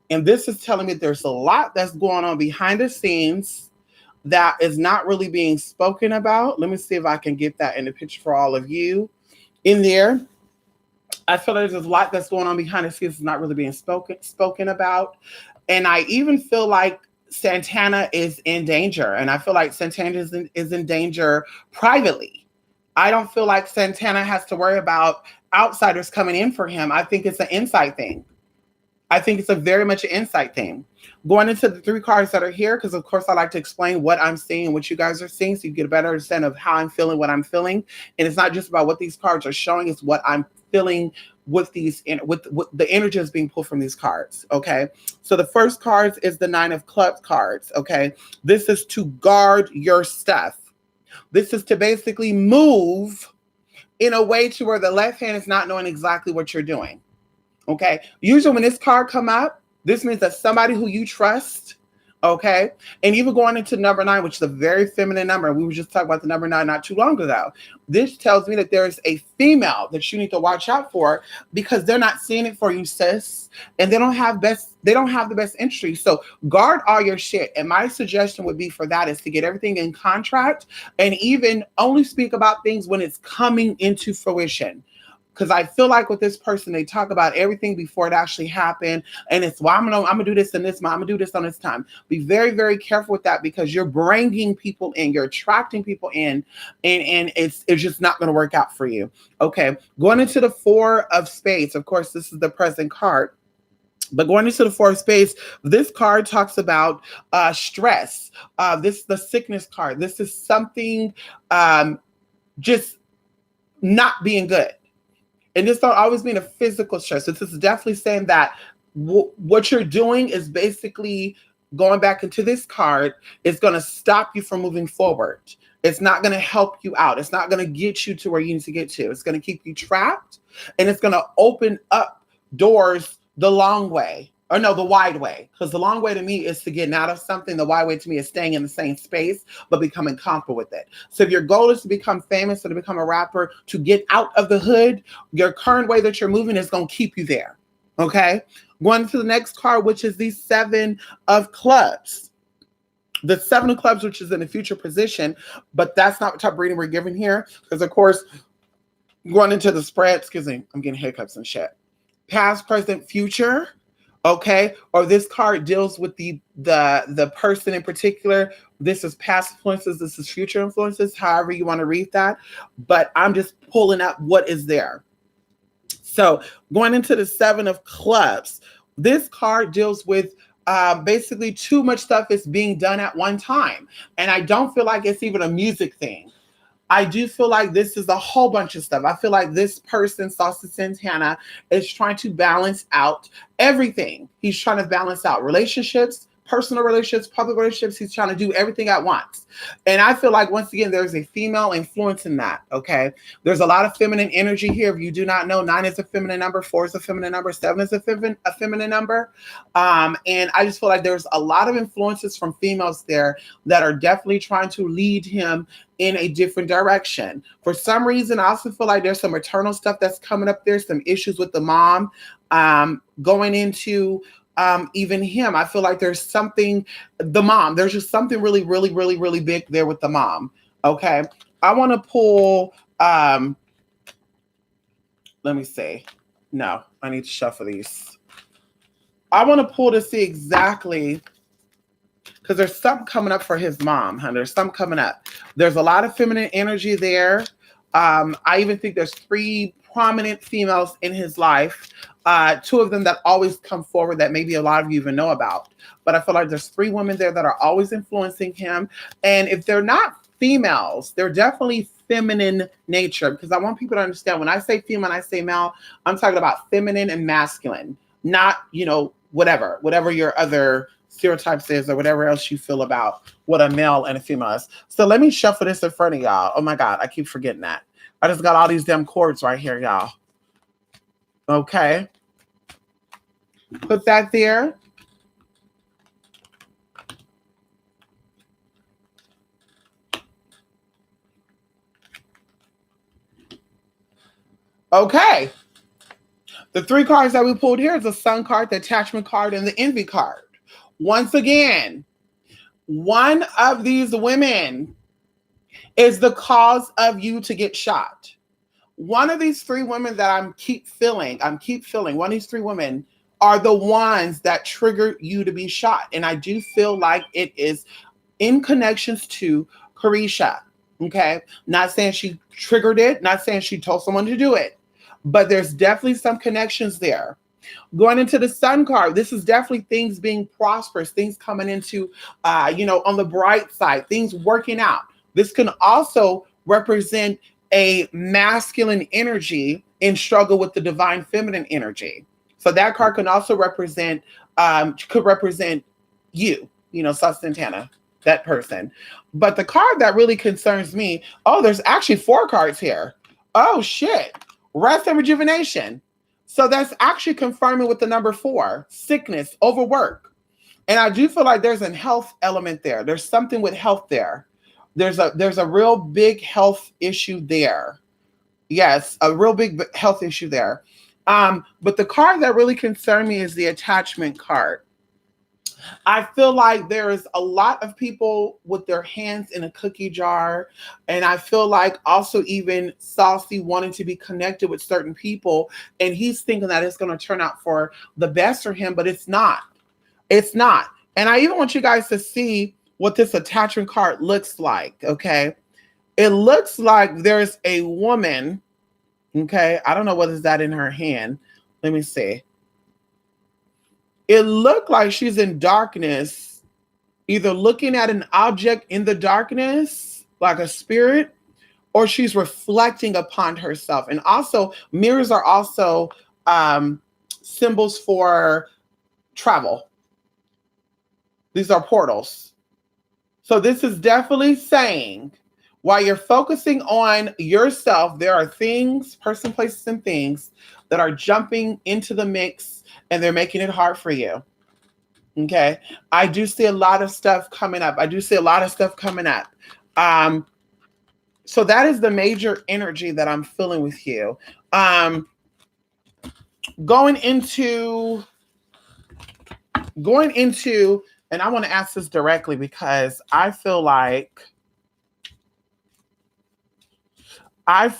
And this is telling me there's a lot that's going on behind the scenes that is not really being spoken about. Let me see if I can get that in the picture for all of you in there. I feel like there's a lot that's going on behind the scenes that's not really being spoken about. And I even feel like Santana is in danger. And I feel like Santana is in danger privately. I don't feel like Santana has to worry about outsiders coming in for him. I think it's an insight thing. I think it's a very much an insight thing. Going into the three cards that are here, because of course I like to explain what I'm seeing and what you guys are seeing so you get a better understanding of how I'm feeling, what I'm feeling. And it's not just about what these cards are showing, it's what I'm feeling with these with the energy that's being pulled from these cards. Okay, so the first cards is the Nine of Clubs cards. Okay, this is to guard your stuff. This is to basically move in a way to where the left hand is not knowing exactly what you're doing. Okay, usually when this card come up, this means that somebody who you trust. Okay, and even going into number 9, which is a very feminine number, we were just talking about the number 9 not too long ago. This tells me that there's a female that you need to watch out for because they're not seeing it for you, sis, and they don't have the best entry. So guard all your shit. And my suggestion would be for that is to get everything in contract and even only speak about things when it's coming into fruition. Because I feel like with this person, they talk about everything before it actually happened. And it's, well, I'm gonna do this and this, I'm gonna do this on this time. Be very, very careful with that because you're bringing people in, you're attracting people in, and it's just not gonna work out for you. Okay, going into the 4 of Spades. Of course, this is the present card. But going into the 4 of Spades, this card talks about stress. This is the sickness card. This is something just not being good. And this don't always mean a physical stress. So this is definitely saying that what you're doing is basically going back into this card is going to stop you from moving forward. It's not going to help you out. It's not going to get you to where you need to get to. It's going to keep you trapped, and it's going to open up doors the long way. Or no, the wide way. Because the long way to me is to getting out of something. The wide way to me is staying in the same space, but becoming comfortable with it. So if your goal is to become famous or to become a rapper, to get out of the hood, your current way that you're moving is going to keep you there. Okay? Going to the next card, which is the 7 of Clubs. The 7 of Clubs, which is in a future position, but that's not what type of reading we're giving here. Because, of course, going into the spread, excuse me, I'm getting hiccups and shit. Past, present, future. Okay, or this card deals with the person in particular. This is past influences, this is future influences, however you want to read that. But I'm just pulling up what is there. So going into the 7 of Clubs, this card deals with basically too much stuff is being done at one time. And I don't feel like it's even a music thing. I do feel like this is a whole bunch of stuff. I feel like this person, Saucy Santana, is trying to balance out everything. He's trying to balance out relationships, personal relationships, public relationships. He's trying to do everything at once. And I feel like, once again, there's a female influence in that. Okay. There's a lot of feminine energy here. If you do not know, 9 is a feminine number, 4 is a feminine number, 7 is a feminine number. And I just feel like there's a lot of influences from females there that are definitely trying to lead him in a different direction. For some reason, I also feel like there's some maternal stuff that's coming up there, some issues with the mom going into even him. I feel like there's something, the mom, there's just something really, really, really, really big there with the mom. Okay. I want to pull, let me see. No, I need to shuffle these. I want to pull to see exactly, because there's something coming up for his mom, huh? There's something coming up. There's a lot of feminine energy there. I even think there's 3 prominent females in his life. 2 of them that always come forward that maybe a lot of you even know about. But I feel like there's 3 women there that are always influencing him. And if they're not females, they're definitely feminine nature, because I want people to understand, when I say female and I say male, I'm talking about feminine and masculine, not, whatever your other stereotypes is or whatever else you feel about what a male and a female is. So let me shuffle this in front of y'all. Oh my God, I keep forgetting that. I just got all these damn cords right here, y'all. Okay. Put that there. Okay. The 3 cards that we pulled here is the Sun card, the Attachment card, and the Envy card. Once again, one of these women is the cause of you to get shot. One of these 3 women that I'm keep feeling, one of these 3 women are the ones that trigger you to be shot. And I do feel like it is in connections to Carisha. Okay. Not saying she triggered it, not saying she told someone to do it, but there's definitely some connections there. Going into the Sun card, this is definitely things being prosperous, things coming into, on the bright side, things working out. This can also represent a masculine energy in struggle with the divine feminine energy. So that card can also represent, you, Sauce Santana, that person. But the card that really concerns me, there's actually 4 cards here. Oh shit. Rest and rejuvenation. So that's actually confirming with the number 4, sickness, overwork. And I do feel like there's a health element there. There's something with health there. There's a real big health issue there. Yes, a real big health issue there. But the card that really concerned me is the Attachment card. I feel like there is a lot of people with their hands in a cookie jar. And I feel like also even Saucy wanting to be connected with certain people. And he's thinking that it's going to turn out for the best for him, but it's not. It's not. And I even want you guys to see what this Attachment card looks like. Okay. It looks like there's a woman. Okay. I don't know what is that in her hand. Let me see. It looked like she's in darkness, either looking at an object in the darkness, like a spirit, or she's reflecting upon herself. And also, mirrors are also symbols for travel. These are portals. So this is definitely saying, while you're focusing on yourself, there are things, person, places, and things that are jumping into the mix, and they're making it hard for you. Okay. I do see a lot of stuff coming up. So that is the major energy that I'm feeling with you. Going into, and I want to ask this directly because I feel like this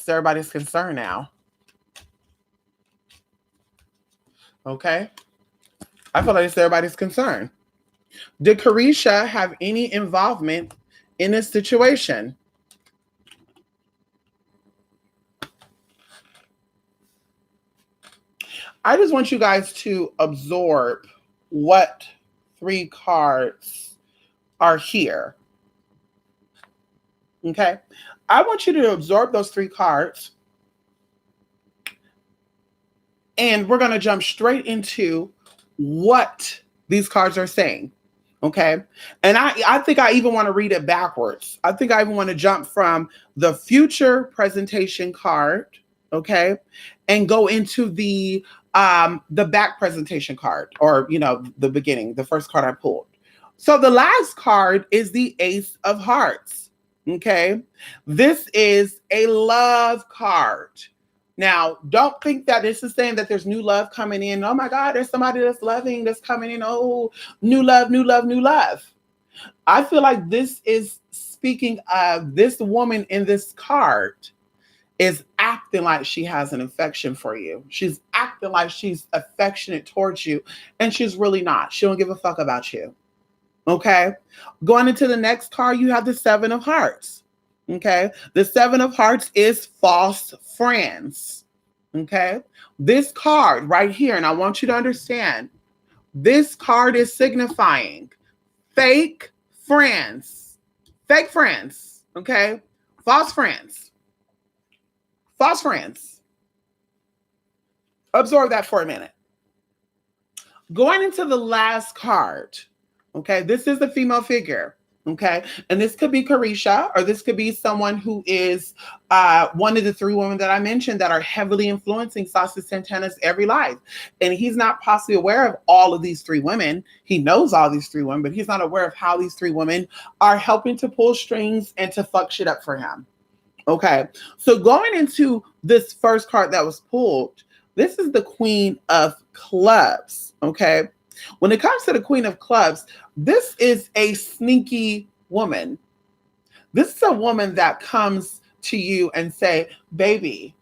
is everybody's concern now. Okay. I feel like it's everybody's concern. Did Carisha have any involvement in this situation? I just want you guys to absorb what 3 cards are here. Okay. I want you to absorb those 3 cards. And we're going to jump straight into what these cards are saying. Okay. And I think I even want to read it backwards. I think I even want to jump from the future presentation card, okay, and go into the back presentation card, or the beginning, the first card I pulled. So the last card is the Ace of Hearts. Okay. This is a love card. Now, don't think that this is saying that there's new love coming in. Oh my God, there's somebody that's loving that's coming in. Oh, new love, new love, new love. I feel like this is speaking of this woman in this card is acting like she has an affection for you. She's acting like she's affectionate towards you, and she's really not. She don't give a fuck about you. Okay. Going into the next card, you have the Seven of Hearts. Okay. The Seven of Hearts is false friends. Okay. This card right here, and I want you to understand, this card is signifying fake friends. Fake friends. Okay. False friends. False friends. Absorb that for a minute. Going into the last card. Okay, this is the female figure. Okay, and this could be Carisha, or this could be someone who is one of the three women that I mentioned that are heavily influencing Saucy Santana's every life. And he's not possibly aware of all of these three women. He knows all these three women, but he's not aware of how these three women are helping to pull strings and to fuck shit up for him. Okay, so going into this first card that was pulled, this is the Queen of Clubs. Okay, when it comes to the Queen of Clubs, this is a sneaky woman. This is a woman that comes to you and say, baby,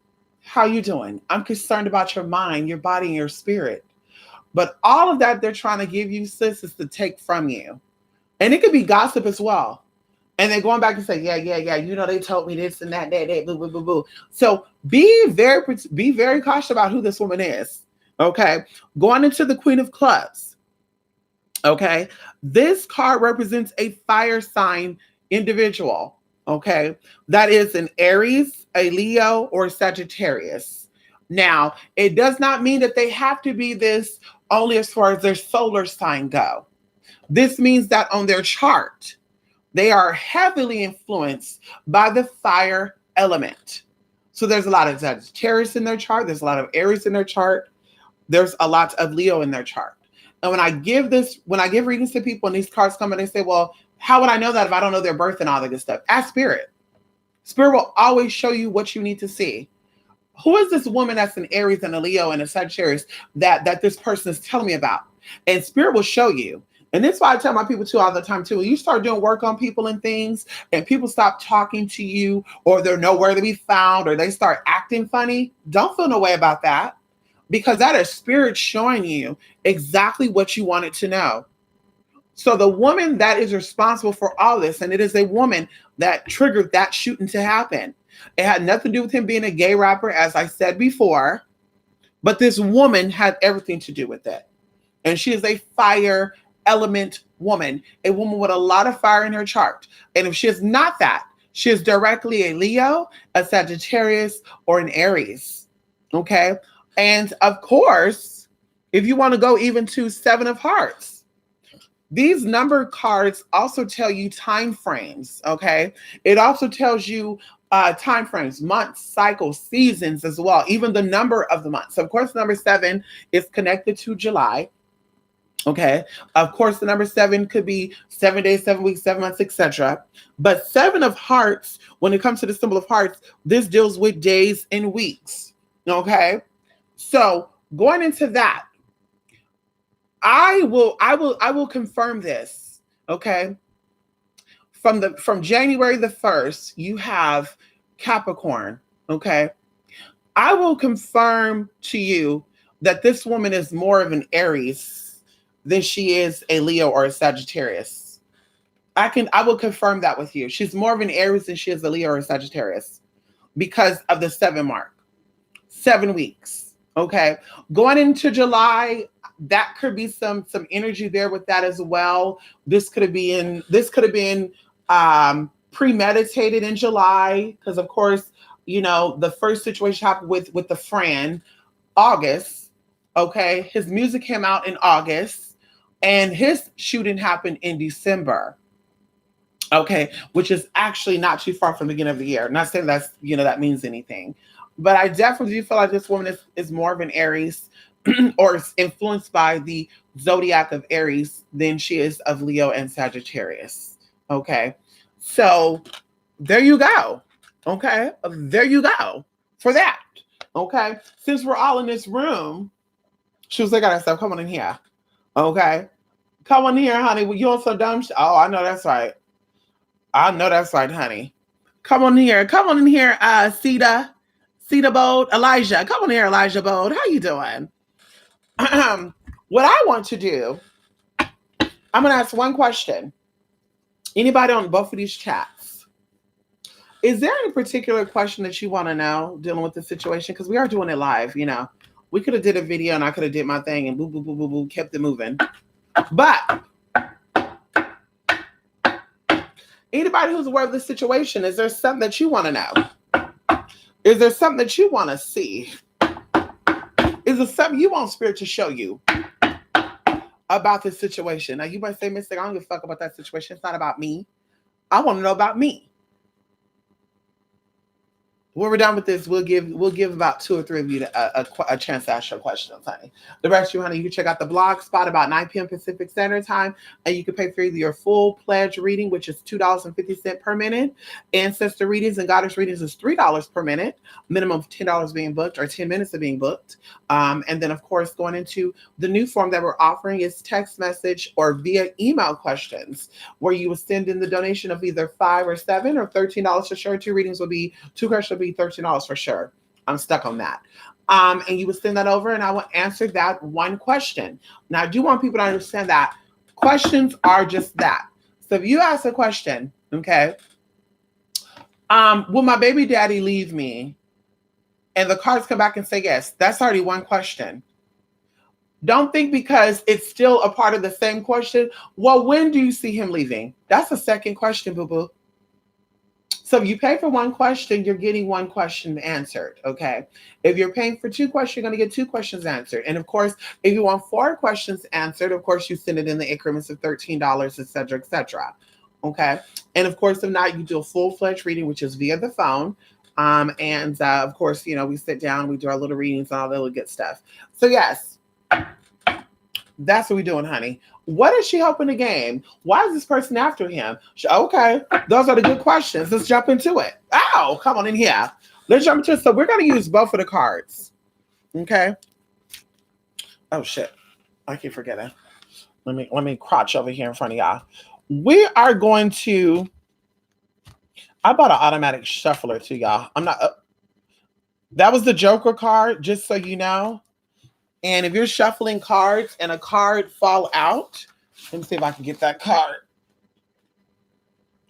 how you doing? I'm concerned about your mind, your body, and your spirit. But all of that they're trying to give you, sis, is to take from you. And it could be gossip as well. And they're going back and say, yeah, they told me this and that, boo, boo, boo, boo. So be very cautious about who this woman is. Okay. Going into the Queen of Clubs. Okay. This card represents a fire sign individual. Okay. That is an Aries, a Leo, or a Sagittarius. Now, it does not mean that they have to be this only as far as their solar sign go. This means that on their chart, they are heavily influenced by the fire element. So there's a lot of Sagittarius in their chart. There's a lot of Aries in their chart. There's a lot of Leo in their chart. And when I give readings to people and these cards come and they say, well, how would I know that if I don't know their birth and all that good stuff? Ask Spirit. Spirit will always show you what you need to see. Who is this woman that's an Aries and a Leo and a Sagittarius that this person is telling me about? And Spirit will show you. And that's why I tell my people too all the time too, when you start doing work on people and things and people stop talking to you, or they're nowhere to be found, or they start acting funny, don't feel no way about that, because that is Spirit showing you exactly what you wanted to know. So the woman that is responsible for all this, and it is a woman that triggered that shooting to happen. It had nothing to do with him being a gay rapper, as I said before, but this woman had everything to do with it. And she is a fire element woman, a woman with a lot of fire in her chart. And if she is not that, she is directly a Leo, a Sagittarius, or an Aries. Okay. And of course, if you want to go even to Seven of Hearts, these number cards also tell you time frames. Okay. It also tells you time frames, months, cycles, seasons as well, even the number of the months. So of course, number 7 is connected to July. Okay. Of course, the number 7 could be 7 days, 7 weeks, 7 months, etc. But 7 of Hearts, when it comes to the symbol of hearts, this deals with days and weeks. Okay. So going into that, I will confirm this. Okay. From January the 1st, you have Capricorn. Okay. I will confirm to you that this woman is more of an Aries than she is a Leo or a Sagittarius. I will confirm that with you. She's more of an Aries than she is a Leo or a Sagittarius because of the 7 mark. 7 weeks. Okay. Going into July, that could be some energy there with that as well. This could have been premeditated in July, because of course, the first situation happened with the Fran, August. Okay. His music came out in August and his shooting happened in December. Okay. Which is actually not too far from the beginning of the year. Not saying that's, that means anything. But I definitely do feel like this woman is more of an Aries or is influenced by the zodiac of Aries than she is of Leo and Sagittarius. Okay. So there you go. Okay. There you go for that. Okay. Since we're all in this room, she was like, I got herself. Come on in here. Okay. Come on here, honey. You on some dumb shit? Oh, I know that's right. I know that's right, honey. Come on here. Come on in here, Sita Bold, Elijah. Come on here, Elijah Bold. How you doing? What I want to do, I'm going to ask one question. Anybody on both of these chats? Is there any particular question that you want to know dealing with the situation? Because we are doing it live, We could have did a video and I could have did my thing and boo, boo, boo, boo, boo, kept it moving. But anybody who's aware of the situation, is there something that you want to know? Is there something that you want to see? Is there something you want Spirit to show you about this situation? Now, you might say, Mystic, I don't give a fuck about that situation. It's not about me. I want to know about me. When we're done with this, we'll give about 2 or 3 of you a chance to ask your questions, honey. The rest of you, honey, you can check out the blog spot about 9 p.m. Pacific Standard Time, and you can pay for either your full pledge reading, which is $2.50 per minute. Ancestor readings and goddess readings is $3 per minute, minimum of $10 being booked or 10 minutes of being booked. And then, of course, going into the new form that we're offering is text message or via email questions, where you will send in the donation of either $5 or $7 or $13 for sure. 2 readings will be 2 questions will be $13 for sure. I'm stuck on that. And you would send that over and I will answer that one question. Now, I do want people to understand that questions are just that. So if you ask a question, okay, will my baby daddy leave me? And the cards come back and say yes. That's already one question. Don't think because it's still a part of the same question. Well, when do you see him leaving? That's a second question, boo-boo. So if you pay for one question, you're getting one question answered, okay? If you're paying for 2 questions, you're going to get 2 questions answered. And of course, if you want 4 questions answered, of course, you send it in the increments of $13, et cetera, okay? And of course, if not, you do a full-fledged reading, which is via the phone. Of course, we sit down, we do our little readings and all that little good stuff. So yes, that's what we're doing, honey. What is she helping the game? Why is this person after him? Okay, those are the good questions. Let's jump into it. Ow, come on in here. Let's jump into it. So we're going to use both of the cards. Okay. Oh, shit. I keep forgetting. Let me crouch over here in front of y'all. We are going to... I bought an automatic shuffler too, y'all. I'm not... that was the Joker card, just so you know. And if you're shuffling cards and a card fall out, let me see if I can get that card.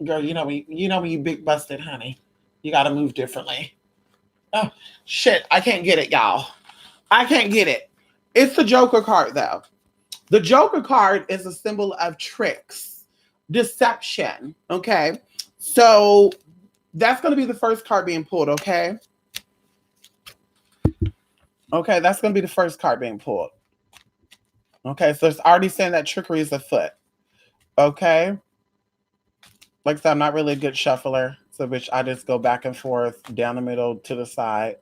Girl, you know when you big busted, honey. You got to move differently. Oh, shit. I can't get it, y'all. I can't get it. It's the Joker card, though. The Joker card is a symbol of tricks, deception, okay? So that's going to be the first card being pulled, okay? Okay, that's going to be the first card being pulled. Okay, so it's already saying that trickery is afoot. Okay. Like I said, I'm not really a good shuffler. So, bitch, I just go back and forth, down the middle, to the side.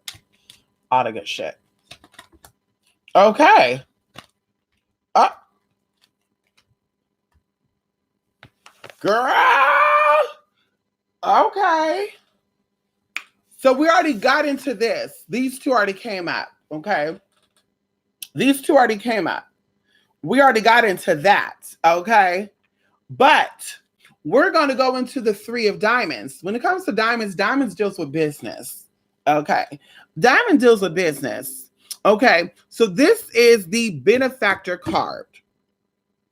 All the good shit. Okay. Girl. Okay. So we already got into this. These 2 already came up. Okay. These 2 already came up. We already got into that. Okay. But we're going to go into the 3 of diamonds. When it comes to diamonds, diamonds deals with business. Okay. Diamond deals with business. Okay. So this is the benefactor card.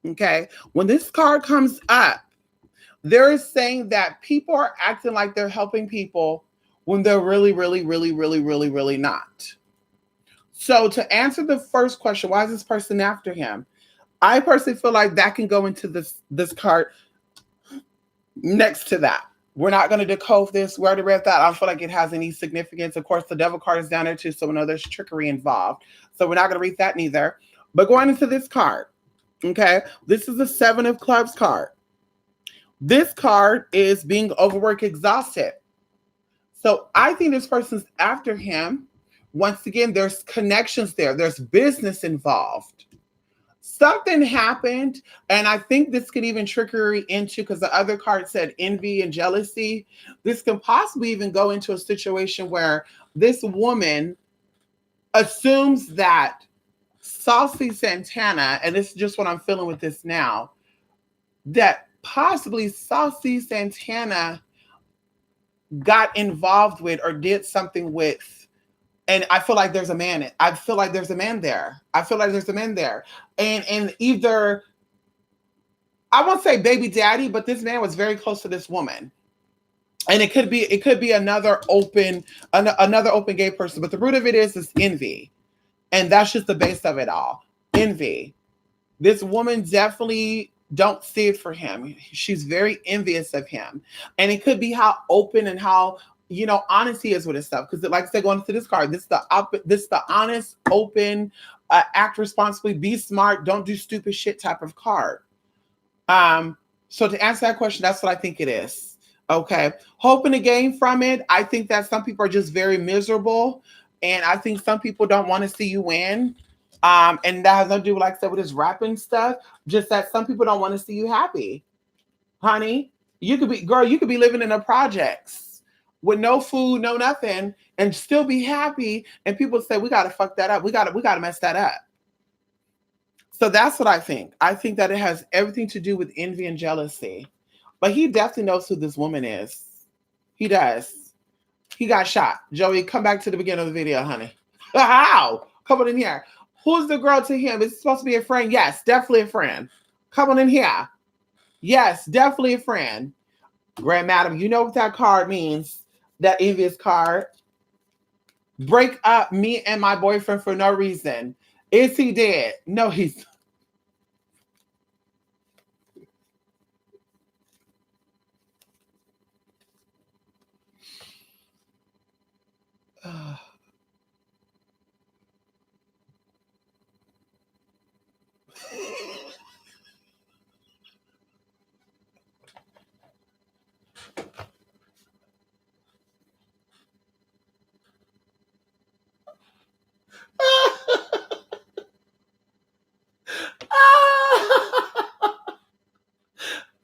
Okay. When this card comes up, they're saying that people are acting like they're helping people when they're really, really, really, really, really, really not. So to answer the first question, why is this person after him? I personally feel like that can go into this card next to that. We're not going to decode this. We already read that. I don't feel like it has any significance. Of course, the devil card is down there too, so we know there's trickery involved. So we're not going to read that neither. But going into this card, okay, this is the Seven of Clubs card. This card is being overworked, exhausted. So I think this person's after him. Once again, there's connections there. There's business involved. Something happened, and I think this could even trickery into, because the other card said envy and jealousy. This can possibly even go into a situation where this woman assumes that Saucy Santana, and this is just what I'm feeling with this now, that possibly Saucy Santana got involved with or did something with, and I feel like there's a man. I feel like there's a man there. I feel like there's a man there. And either, I won't say baby daddy, but this man was very close to this woman. And it could be another open gay person. But the root of it is envy. And that's just the base of it all. Envy. This woman definitely don't see it for him. She's very envious of him. And it could be how open and how, honest he is with his stuff. Because like I said, going to this card, this is the honest, open, act responsibly, be smart, don't do stupid shit type of card. So to answer that question, that's what I think it is. Okay. Hoping to gain from it. I think that some people are just very miserable. And I think some people don't want to see you win. And that has nothing to do, like I said, with this rapping stuff. Just that some people don't want to see you happy. Honey, you could be living in the projects with no food, no nothing, and still be happy. And people say, we got to fuck that up. We got to mess that up. So that's what I think. I think that it has everything to do with envy and jealousy. But he definitely knows who this woman is. He does. He got shot. Joey, come back to the beginning of the video, honey. How? Come on in here. Who's the girl to him? Is it supposed to be a friend? Yes, definitely a friend. Come on in here. Yes, definitely a friend. Grand Madam, you know what that card means. That envious card. Break up me and my boyfriend for no reason. Is he dead? No, he's...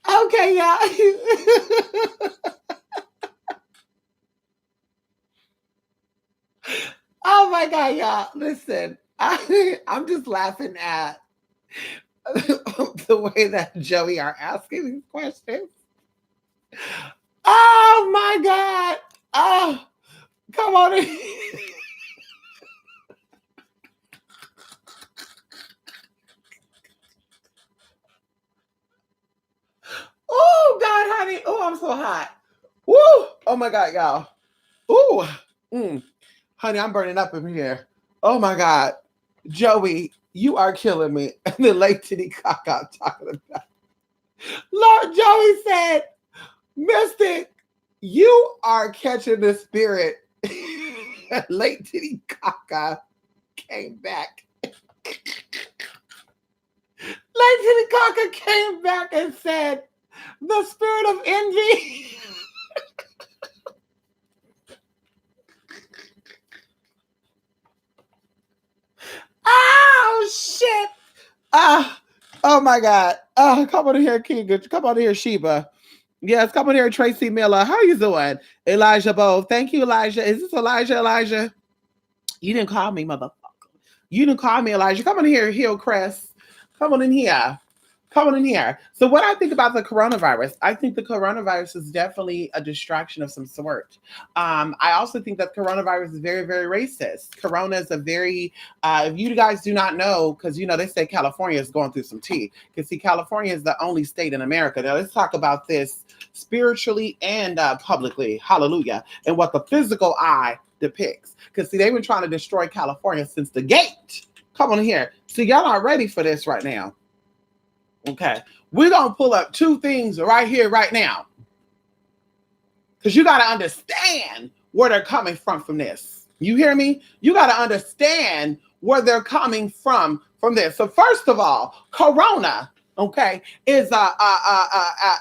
Okay, yeah. Oh my God, y'all. Listen, I'm just laughing at the way that Joey are asking these questions. Oh my God. Oh, come on in. Oh God, honey. Oh, I'm so hot. Woo! Oh my God, y'all. Ooh. Honey, I'm burning up in here. Oh my God. Joey, you are killing me. And the late Titty Cock I'm talking about. Lord, Joey said, Mystic, you are catching the spirit. Late Titty Caca came back. Late Titty Caca came back and said, the spirit of envy. Oh shit. Oh my God. Come on here, King. Come on here, Sheba. Yes, come on here, Tracy Miller. How you doing? Elijah Bowe. Thank you, Elijah. Is this Elijah? You didn't call me, motherfucker. You didn't call me, Elijah. Come on here, Hillcrest. Come on in here. Come on in here. So what I think about the coronavirus, I think the coronavirus is definitely a distraction of some sort. I also think that coronavirus is very, very racist. Corona is a very, if you guys do not know, because, they say California is going through some tea. Because, see, California is the only state in America. Now, let's talk about this spiritually and publicly. Hallelujah. And what the physical eye depicts. Because, see, they've been trying to destroy California since the gate. Come on here. See, y'all aren't ready for this right now. Okay, we're going to pull up two things right here, right now. Because you got to understand where they're coming from this. You hear me? You got to understand where they're coming from this. So first of all, corona, okay, is a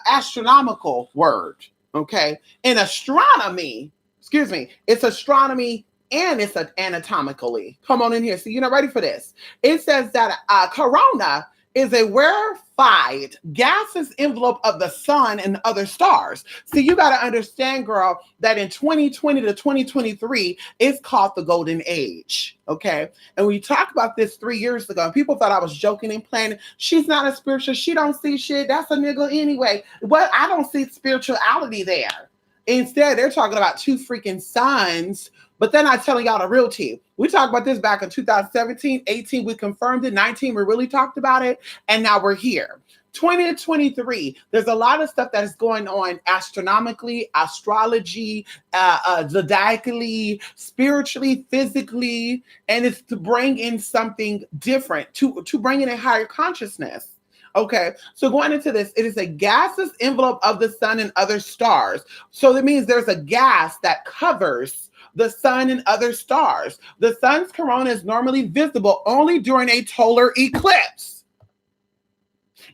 astronomical word, okay? In astronomy, excuse me, it's astronomy and it's anatomically. Come on in here. So you're not ready for this. It says that corona is a rarefied gaseous envelope of the sun and other stars. So you got to understand, girl, that in 2020 to 2023, it's called the golden age. Okay. And we talked about this 3 years ago, and people thought I was joking and playing. She's not a spiritual. She don't see shit. That's a nigga anyway. Well, I don't see spirituality there. Instead, they're talking about two freaking suns, but they're not telling y'all the real tea. We talked about this back in 2017, 18, we confirmed it, 19, we really talked about it, and now we're here. 20 to 23, there's a lot of stuff that is going on astronomically, astrology, zodiacally, spiritually, physically, and it's to bring in something different, to bring in a higher consciousness. Okay, so going into this, it is a gaseous envelope of the sun and other stars. So that means there's a gas that covers the sun and other stars. The sun's corona is normally visible only during a total eclipse.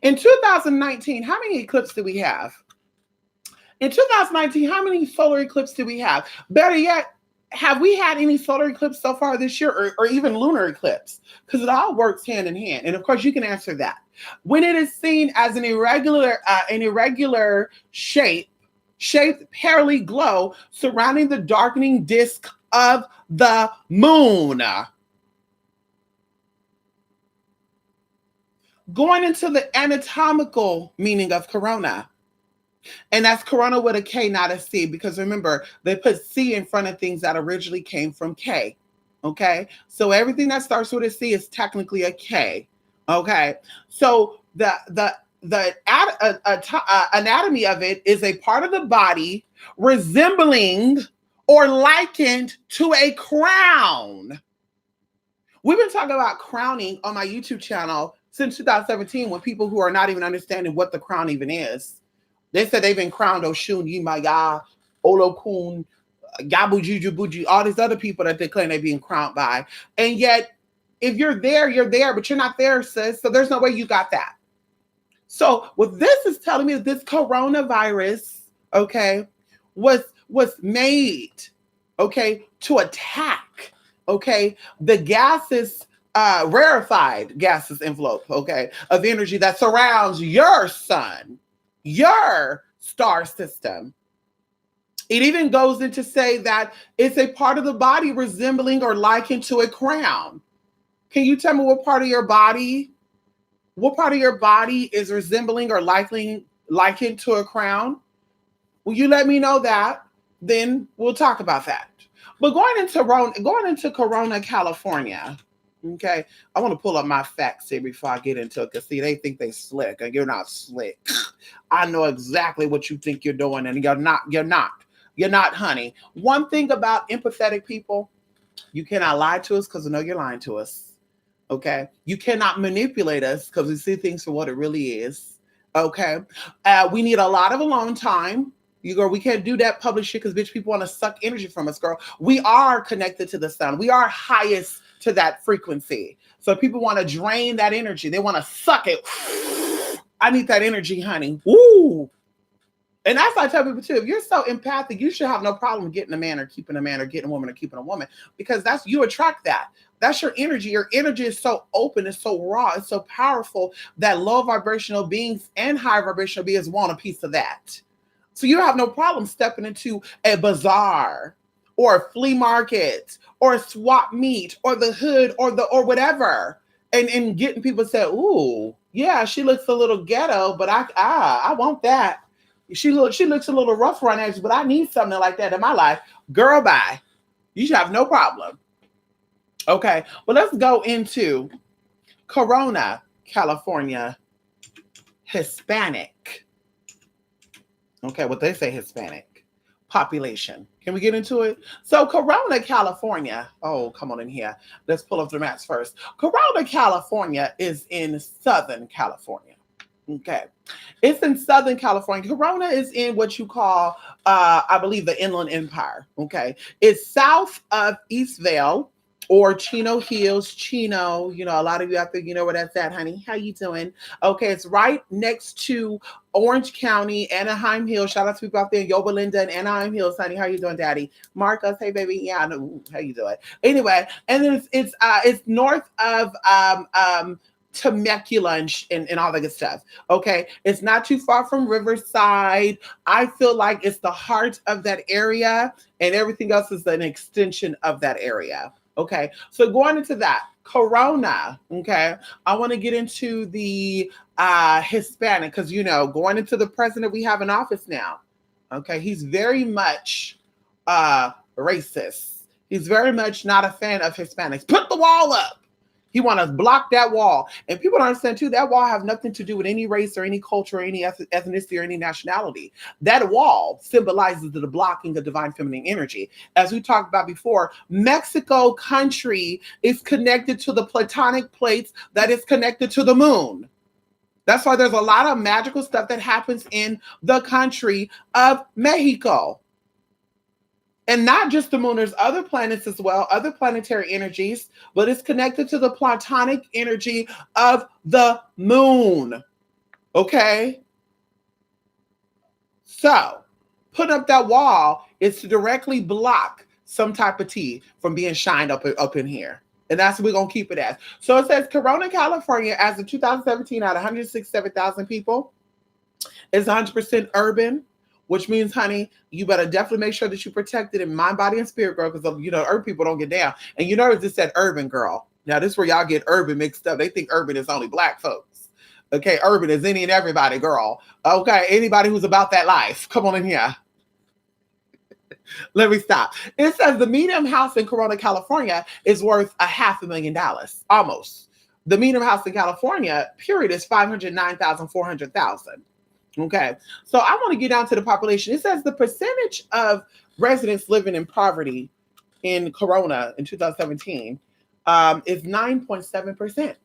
In 2019, how many eclipses do we have? In 2019, how many solar eclipses do we have? Better yet, have we had any solar eclipse so far this year, or even lunar eclipse? Because it all works hand in hand. And of course, you can answer that. When it is seen as an irregular shaped pearly glow surrounding the darkening disk of the moon. Going into the anatomical meaning of corona. And that's corona with a K, not a C, because remember, they put C in front of things that originally came from K. Okay, so everything that starts with a C is technically a K. Okay, so the anatomy of it is a part of the body resembling or likened to a crown. We've been talking about crowning on my YouTube channel since 2017, when people who are not even understanding what the crown even is. They said they've been crowned Oshun, Yimaya, Olokun, Yabu Juju Buji, all these other people that they claim they're being crowned by. And yet, if you're there, but you're not there, sis. So there's no way you got that. So what this is telling me is this coronavirus, okay, was made, okay, to attack, okay, the gases, rarefied gases envelope, okay, of energy that surrounds your sun, your star system. It even goes into say that it's a part of the body resembling or likened to a crown. Can you tell me what part of your body is resembling or likened to a crown? Will you let me know that? Then we'll talk about that. But going into Corona, California, okay, I want to pull up my facts here before I get into it, because see, they think they slick, and you're not slick. I know exactly what you think you're doing, and you're not, honey. One thing about empathetic people, you cannot lie to us because we know you're lying to us. Okay, you cannot manipulate us because we see things for what it really is. Okay, we need a lot of alone time. We can't do that public shit because bitch, people want to suck energy from us, girl. We are connected to the sun. We are highest to that frequency. So people want to drain that energy. They want to suck it. I need that energy, honey. Woo! And that's why I tell people too, if you're so empathic, you should have no problem getting a man or keeping a man, or getting a woman or keeping a woman, because you attract that. That's your energy. Your energy is so open, it's so raw, it's so powerful that low vibrational beings and high vibrational beings want a piece of that. So you have no problem stepping into a bazaar or a flea market or a swap meet or the hood or whatever, and getting people to say, ooh, yeah, she looks a little ghetto, but I want that. She looks a little rough around edges, but I need something like that in my life. Girl, bye. You should have no problem. Okay, well, let's go into Corona, California, Hispanic. Okay, what they say Hispanic population. Can we get into it? So Corona, California. Oh, come on in here. Let's pull up the maps first. Corona, California is in Southern California. Okay. It's in Southern California. Corona is in what you call, I believe, the Inland Empire. Okay. It's south of Eastvale or Chino Hills. Chino, a lot of you out there, you know where that's at, honey. How you doing? Okay. It's right next to Orange County, Anaheim Hills. Shout out to people out there in Yoba Linda and Anaheim Hills, honey. How you doing, daddy? Marcus, hey, baby. Yeah, I know. Ooh, how you doing? Anyway, and then it's north of Temecula and all that good stuff. Okay. It's not too far from Riverside. I feel like it's the heart of that area, and everything else is an extension of that area. Okay. So going into that, Corona. Okay. I want to get into the Hispanic because, going into the president we have in office now. Okay. He's very much racist. He's very much not a fan of Hispanics. Put the wall up. He want to block that wall. And people don't understand, too, that wall have nothing to do with any race or any culture or any ethnicity or any nationality. That wall symbolizes the blocking of divine feminine energy. As we talked about before, Mexico country is connected to the Platonic plates that is connected to the moon. That's why there's a lot of magical stuff that happens in the country of Mexico. And not just the moon, there's other planets as well, other planetary energies, but it's connected to the Platonic energy of the moon. Okay? So, put up that wall is to directly block some type of tea from being shined up in here. And that's what we're going to keep it as. So it says Corona, California, as of 2017, out of 167,000 people, is 100% urban. Which means, honey, you better definitely make sure that you protect it in mind, body, and spirit, girl, because, urban people don't get down. And you notice it said urban, girl. Now, this is where y'all get urban mixed up. They think urban is only black folks. Okay, urban is any and everybody, girl. Okay, anybody who's about that life. Come on in here. Let me stop. It says the medium house in Corona, California is worth $500,000, almost. The medium house in California, period, is $509,400. Okay, so I want to get down to the population. It says the percentage of residents living in poverty in Corona in 2017 is 9.7%.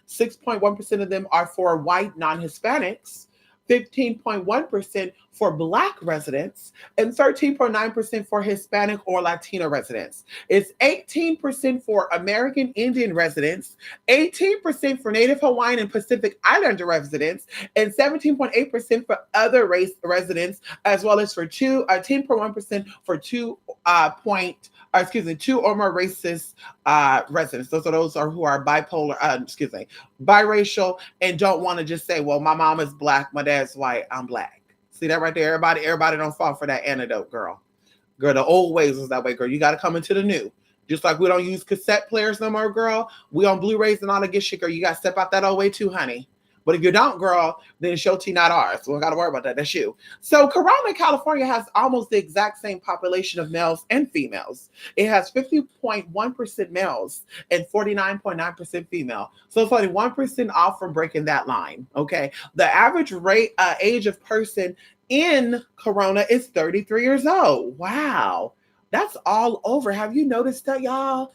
6.1% of them are for white non-Hispanics, 15.1% for Black residents, and 13.9% for Hispanic or Latino residents. It's 18% for American Indian residents, 18% for Native Hawaiian and Pacific Islander residents, and 17.8% for other race residents, as well as for 10.1% for two or more racist residents. Those are who are bipolar, biracial, and don't want to just say, well, my mom is Black, my dad's white, I'm Black. See that right there? Everybody don't fall for that antidote, girl. Girl, the old ways was that way, girl. You got to come into the new. Just like we don't use cassette players no more, girl. We on Blu-rays and all that good shit, girl. You got to step out that old way too, honey. But if you don't, girl, then it's your tea, not ours. So we got to worry about that. That's you. So Corona, California has almost the exact same population of males and females. It has 50.1% males and 49.9% female. So it's only 1% off from breaking that line. Okay. The average age of person in Corona is 33 years old. Wow. That's all over. Have you noticed that, y'all?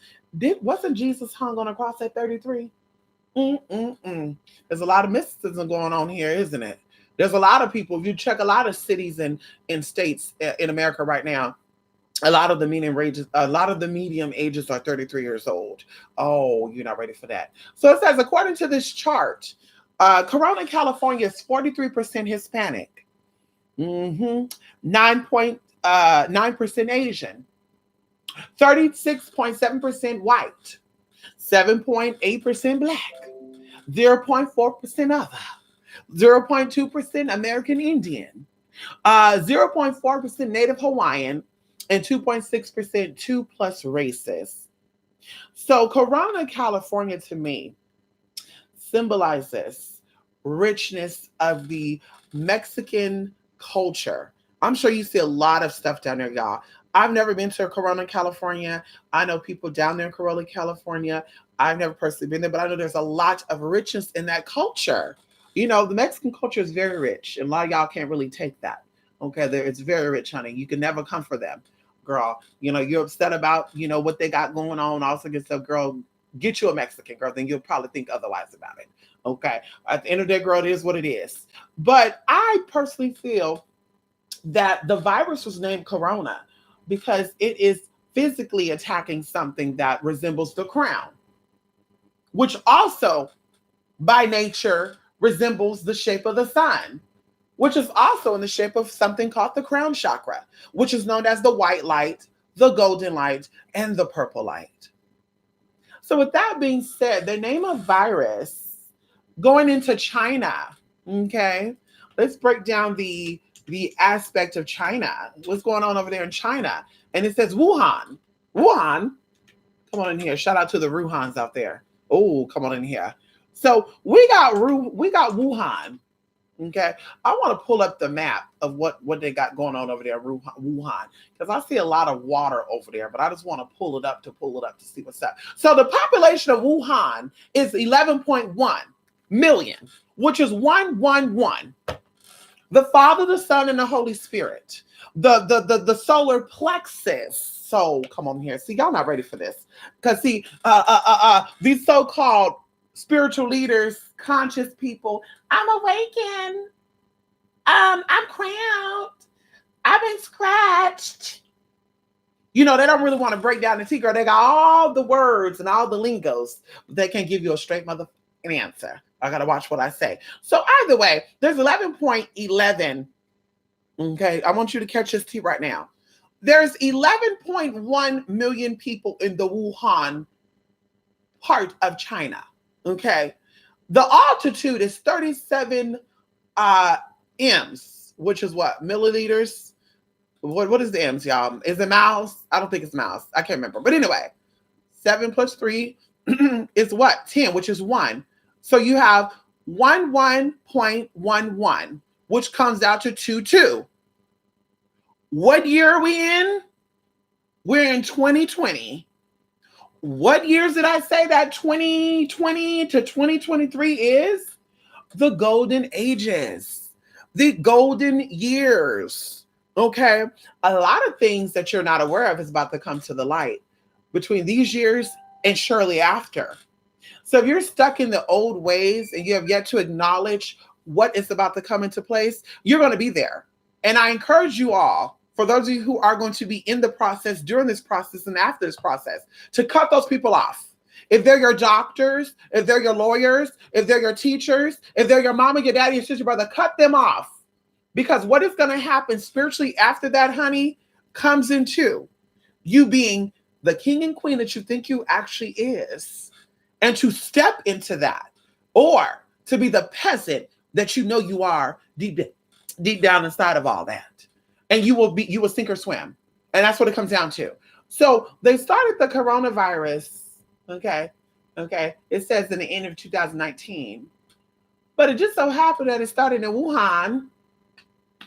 Wasn't Jesus hung on a cross at 33? There's a lot of mysticism going on here, isn't it? There's a lot of people. If you check a lot of cities and states in America right now, a lot of the medium ages are 33 years old. Oh, you're not ready for that. So it says, according to this chart, Corona, California is 43% Hispanic, 9.9% Asian, 36.7% white, 7.8% Black, 0.4% other, 0.2% American Indian, 0.4% Native Hawaiian, and 2.6% 2+ races. So Corona, California, to me, symbolizes richness of the Mexican culture. I'm sure you see a lot of stuff down there, y'all. I've never been to Corona, California. I know people down there in Corona, California. I've never personally been there, but I know there's a lot of richness in that culture. The Mexican culture is very rich, and a lot of y'all can't really take that. Okay, it's very rich, honey. You can never come for them, girl. You're upset about, what they got going on. Also, get stuff, girl. Get you a Mexican, girl. Then you'll probably think otherwise about it. Okay. At the end of the day, girl, it is what it is. But I personally feel that the virus was named corona because it is physically attacking something that resembles the crown, which also by nature resembles the shape of the sun, which is also in the shape of something called the crown chakra, which is known as the white light, the golden light, and the purple light. So, with that being said, the name of virus going into China, okay, let's break down the aspect of China. What's going on over there in China? And it says Wuhan. Wuhan, come on in here. Shout out to the Wuhans out there. Oh, come on in here. So we got Wuhan. Okay, I want to pull up the map of what they got going on over there, Wuhan, because I see a lot of water over there. But I just want to pull it up to see what's up. So the population of Wuhan is 11.1 million, which is 111. The Father, the Son, and the Holy Spirit. The solar plexus. So come on here. See, y'all not ready for this. Because see, these so-called spiritual leaders, conscious people, I'm awakened. I'm cramped. I've been scratched. You know, they don't really want to break down the secret. They got all the words and all the lingos, but they can't give you a straight motherfucking answer. I gotta watch what I say. So either way, there's 11.11. Okay, I want you to catch this tea right now. There's 11.1 million people in the Wuhan part of China. Okay, the altitude is 37 m's, which is what, milliliters? What is the m's, y'all? Is it miles? I don't think it's miles. I can't remember. But anyway, 7 plus 3 is what? 10, which is 1. So you have 11.11, which comes out to 22. What year are we in? We're in 2020. What years did I say that 2020 to 2023 is? The golden ages, the golden years. Okay. A lot of things that you're not aware of is about to come to the light between these years and shortly after. So if you're stuck in the old ways and you have yet to acknowledge what is about to come into place, you're going to be there. And I encourage you all, for those of you who are going to be in the process, during this process and after this process, to cut those people off. If they're your doctors, if they're your lawyers, if they're your teachers, if they're your mama, your daddy, your sister, brother, cut them off. Because what is going to happen spiritually after that, honey, comes into you being the king and queen that you think you actually is. And to step into that, or to be the peasant that you know you are deep down inside of all that. And you will sink or swim. And that's what it comes down to. So they started the coronavirus. Okay. It says in the end of 2019. But it just so happened that it started in Wuhan.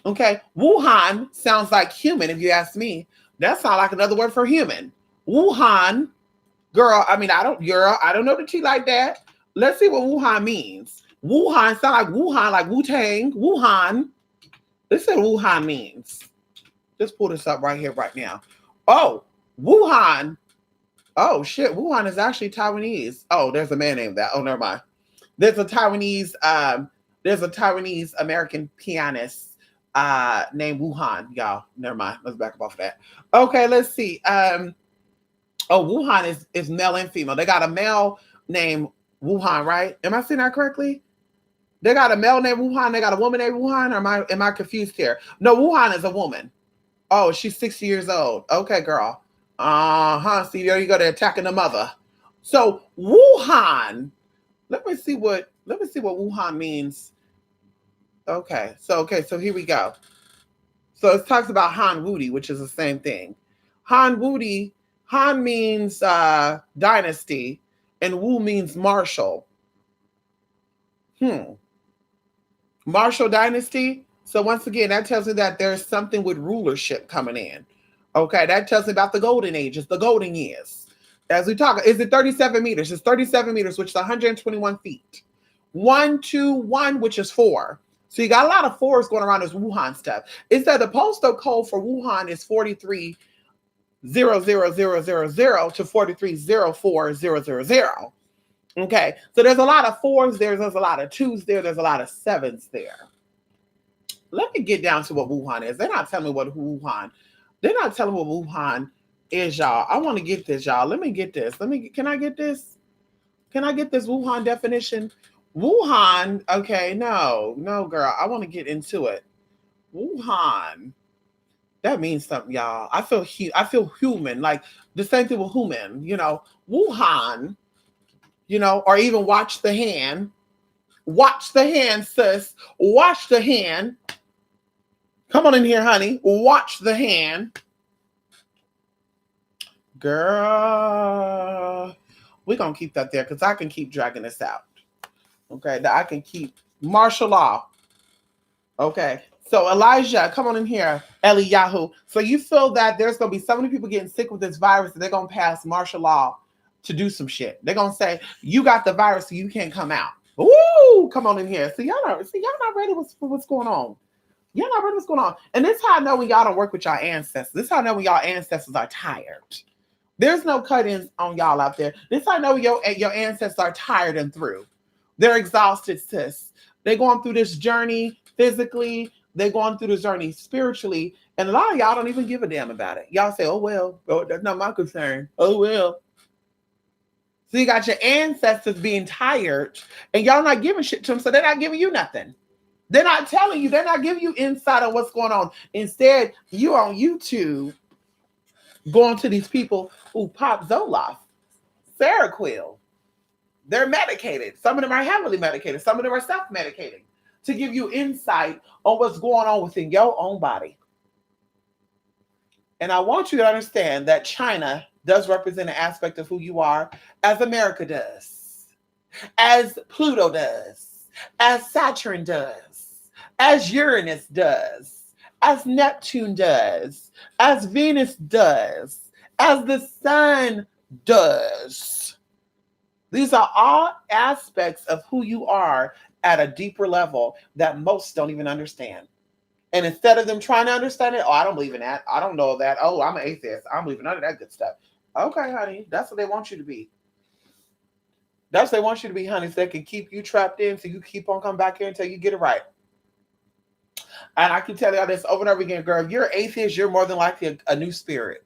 Okay. Wuhan sounds like human, if you ask me. That sounds like another word for human. Wuhan. Girl, I don't know the tea like that. Let's see what Wuhan means. Wuhan sounds like Wuhan, like Wu-Tang. Wuhan. Let's see what Wuhan means. Just pull this up right here, right now. Oh, Wuhan. Oh, shit. Wuhan is actually Taiwanese. Oh, there's a man named that. Oh, never mind. There's a Taiwanese American pianist named Wuhan. Y'all, never mind. Let's back up off of that. Okay, let's see. Wuhan is male and female. They got a male named Wuhan, right? Am I saying that correctly? They got a male named Wuhan. They got a woman named Wuhan. Or am I confused here? No, Wuhan is a woman. Oh, she's 60 years old. Okay, girl. See, there you go. They're attacking the mother. So Wuhan. Let me see what Wuhan means. Okay, so here we go. So it talks about Han Wudi, which is the same thing. Han Wudi. Han means dynasty, and Wu means martial. Martial dynasty. So once again, that tells me that there's something with rulership coming in. Okay, that tells me about the golden ages, the golden years. As we talk, is it 37 meters? It's 37 meters, which is 121 feet. 121, which is 4. So you got a lot of 4s going around this Wuhan stuff. It said the postal code for Wuhan is 43. 00000 to 4304000. Okay, so there's a lot of fours there, there's a lot of twos there, there's a lot of sevens there. Let me get down to what Wuhan is. They're not telling me what Wuhan. They're not telling me what Wuhan is, y'all. I want to get this, y'all. Let me get this. Can I get this? Can I get this Wuhan definition? Wuhan, okay, no, girl. I want to get into it. Wuhan. That means something, y'all. I feel human, like the same thing with human, Wuhan, or even watch the hand. Watch the hand, sis. Watch the hand. Come on in here, honey. Watch the hand. Girl, we're going to keep that there because I can keep dragging this out. Okay, that I can keep martial law. Okay, so Elijah, come on in here, Eliyahu. So you feel that there's going to be so many people getting sick with this virus that they're going to pass martial law to do some shit. They're going to say, you got the virus, so you can't come out. Ooh, come on in here. See, y'all not ready for what's going on. Y'all not ready what's going on. And this is how I know when y'all don't work with y'all ancestors. This is how I know when y'all ancestors are tired. There's no cut-ins on y'all out there. This is how I know your ancestors are tired and through. They're exhausted, sis. They're going through this journey physically. They're going through this journey spiritually. And a lot of y'all don't even give a damn about it. Y'all say, oh, well, that's not my concern. Oh, well. So you got your ancestors being tired and y'all not giving shit to them. So they're not giving you nothing. They're not telling you. They're not giving you insight on what's going on. Instead, you on YouTube going to these people who pop Zoloft, Seroquel. They're medicated. Some of them are heavily medicated. Some of them are self-medicating to give you insight on what's going on within your own body. And I want you to understand that China does represent an aspect of who you are, as America does, as Pluto does, as Saturn does, as Uranus does, as Neptune does, as Venus does, as the sun does. These are all aspects of who you are at a deeper level that most don't even understand. And instead of them trying to understand it, oh, I don't believe in that. I don't know that. Oh, I'm an atheist. I don't believe in none of that good stuff. Okay, honey, that's what they want you to be. That's what they want you to be, honey, so they can keep you trapped in so you keep on coming back here until you get it right. And I can tell you all this over and over again, girl, if you're atheist, you're more than likely a new spirit.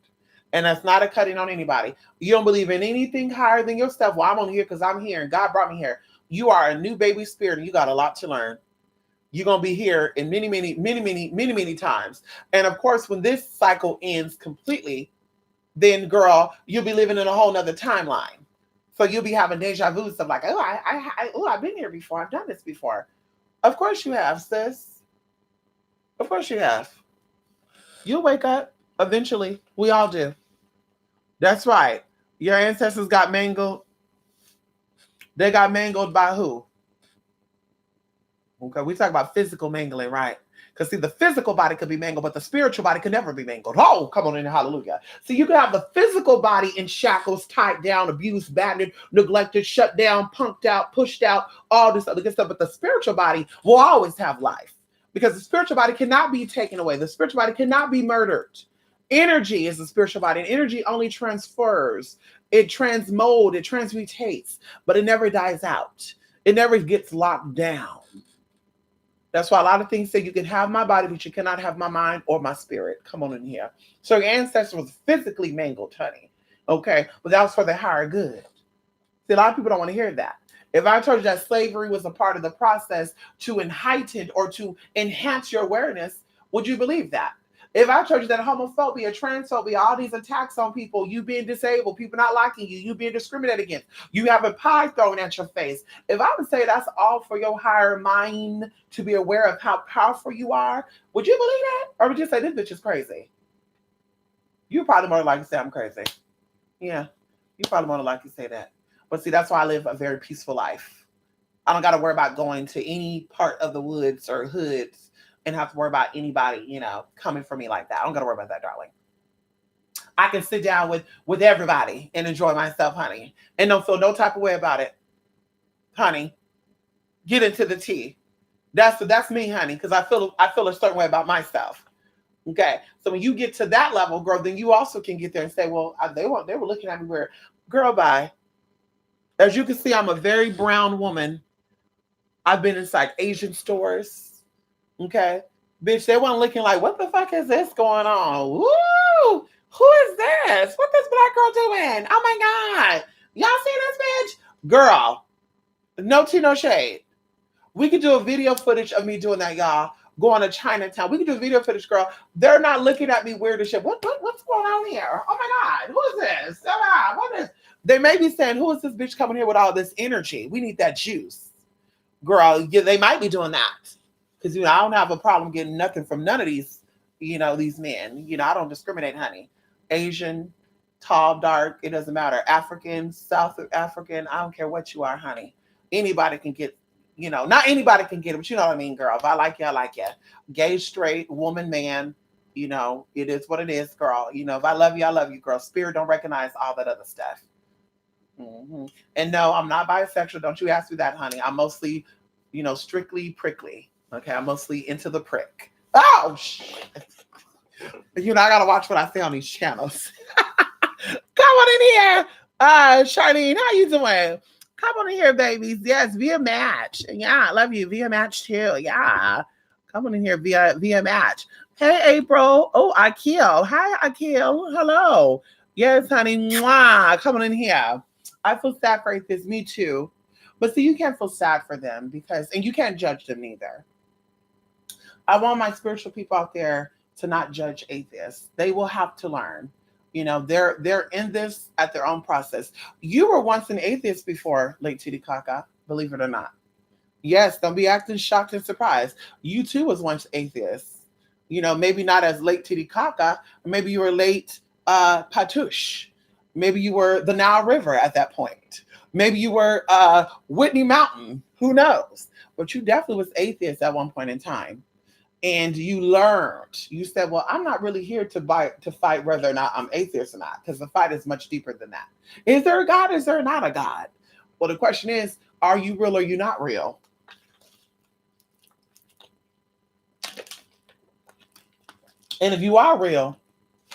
And that's not a cutting on anybody. You don't believe in anything higher than yourself. Well, I'm on here because I'm here and God brought me here. You are a new baby spirit and you got a lot to learn. You're going to be here in many times. And of course, when this cycle ends completely, then girl, you'll be living in a whole nother timeline. So you'll be having deja vu stuff like, I've been here before. I've done this before. Of course you have, sis. Of course you have. You'll wake up eventually. We all do. That's right. Your ancestors got mangled. They got mangled by who? Okay, we talk about physical mangling, right? Because see, the physical body could be mangled, but the spiritual body could never be mangled. Oh, come on in, hallelujah. So you can have the physical body in shackles, tied down, abused, battered, neglected, shut down, punked out, pushed out, all this other good stuff. But the spiritual body will always have life because the spiritual body cannot be taken away. The spiritual body cannot be murdered. Energy is the spiritual body, and energy only transfers. It transmolds, it transmutates, but it never dies out. It never gets locked down. That's why a lot of things say you can have my body, but you cannot have my mind or my spirit. Come on in here. So your ancestors was physically mangled, honey. Okay, but that was for the higher good. See, a lot of people don't want to hear that. If I told you that slavery was a part of the process to heighten or to enhance your awareness, would you believe that? If I told you that homophobia, transphobia, all these attacks on people, you being disabled, people not liking you, you being discriminated against, you having pie thrown at your face. If I would say that's all for your higher mind to be aware of how powerful you are, would you believe that? Or would you say this bitch is crazy? You probably more likely say I'm crazy. Yeah, you probably more likely say that. But see, that's why I live a very peaceful life. I don't got to worry about going to any part of the woods or hoods and have to worry about anybody, coming for me like that. I don't got to worry about that, darling. I can sit down with everybody and enjoy myself, honey, and don't feel no type of way about it, honey. Get into the tea. That's me, honey, because I feel a certain way about myself. Okay, so when you get to that level, girl, then you also can get there and say, well, they were looking at me weird, girl. Bye. As you can see, I'm a very brown woman. I've been inside Asian stores. Okay. Bitch, they weren't looking like, what the fuck is this going on? Woo! Who is this? What this black girl doing? Oh my God. Y'all see this bitch? Girl, no tea, no shade. We could do a video footage of me doing that, y'all. Going to Chinatown. We could do video footage, girl. They're not looking at me weird as shit. What's going on here? Oh my God. Who is this? What is They may be saying, who is this bitch coming here with all this energy? We need that juice. Girl, yeah, they might be doing that. Because I don't have a problem getting nothing from none of these, these men. I don't discriminate, honey. Asian, tall, dark, it doesn't matter. African, South African, I don't care what you are, honey. Anybody can get, not anybody can get it, but you know what I mean, girl. If I like you, I like you. Gay, straight, woman, man, it is what it is, girl. If I love you, girl. Spirit don't recognize all that other stuff. Mm-hmm. And no, I'm not bisexual. Don't you ask me that, honey. I'm mostly, strictly prickly. Okay, I'm mostly into the prick. Oh, shit. I gotta watch what I say on these channels. Come on in here, Charlene. How you doing? Come on in here, babies. Yes, via match. Yeah, I love you. Via match too. Yeah, come on in here via match. Hey, April. Oh, Akil. Hi, Akil. Hello. Yes, honey. Mwah. Come on in here. I feel sad for this. Me too. But see, you can't feel sad for them and you can't judge them neither. I want my spiritual people out there to not judge atheists. They will have to learn. They're in this at their own process. You were once an atheist before, Late Titicaca, believe it or not. Yes, don't be acting shocked and surprised. You too was once atheist. Maybe not as Late Titicaca, or maybe you were late Patush. Maybe you were the Nile River at that point. Maybe you were Whitney Mountain. Who knows? But you definitely was atheist at one point in time. And you learned. You said, well, I'm not really here to fight whether or not I'm atheist or not, because the fight is much deeper than that. Is there a God? Is there not a God? Well, the question is, are you real or are you not real? And if you are real,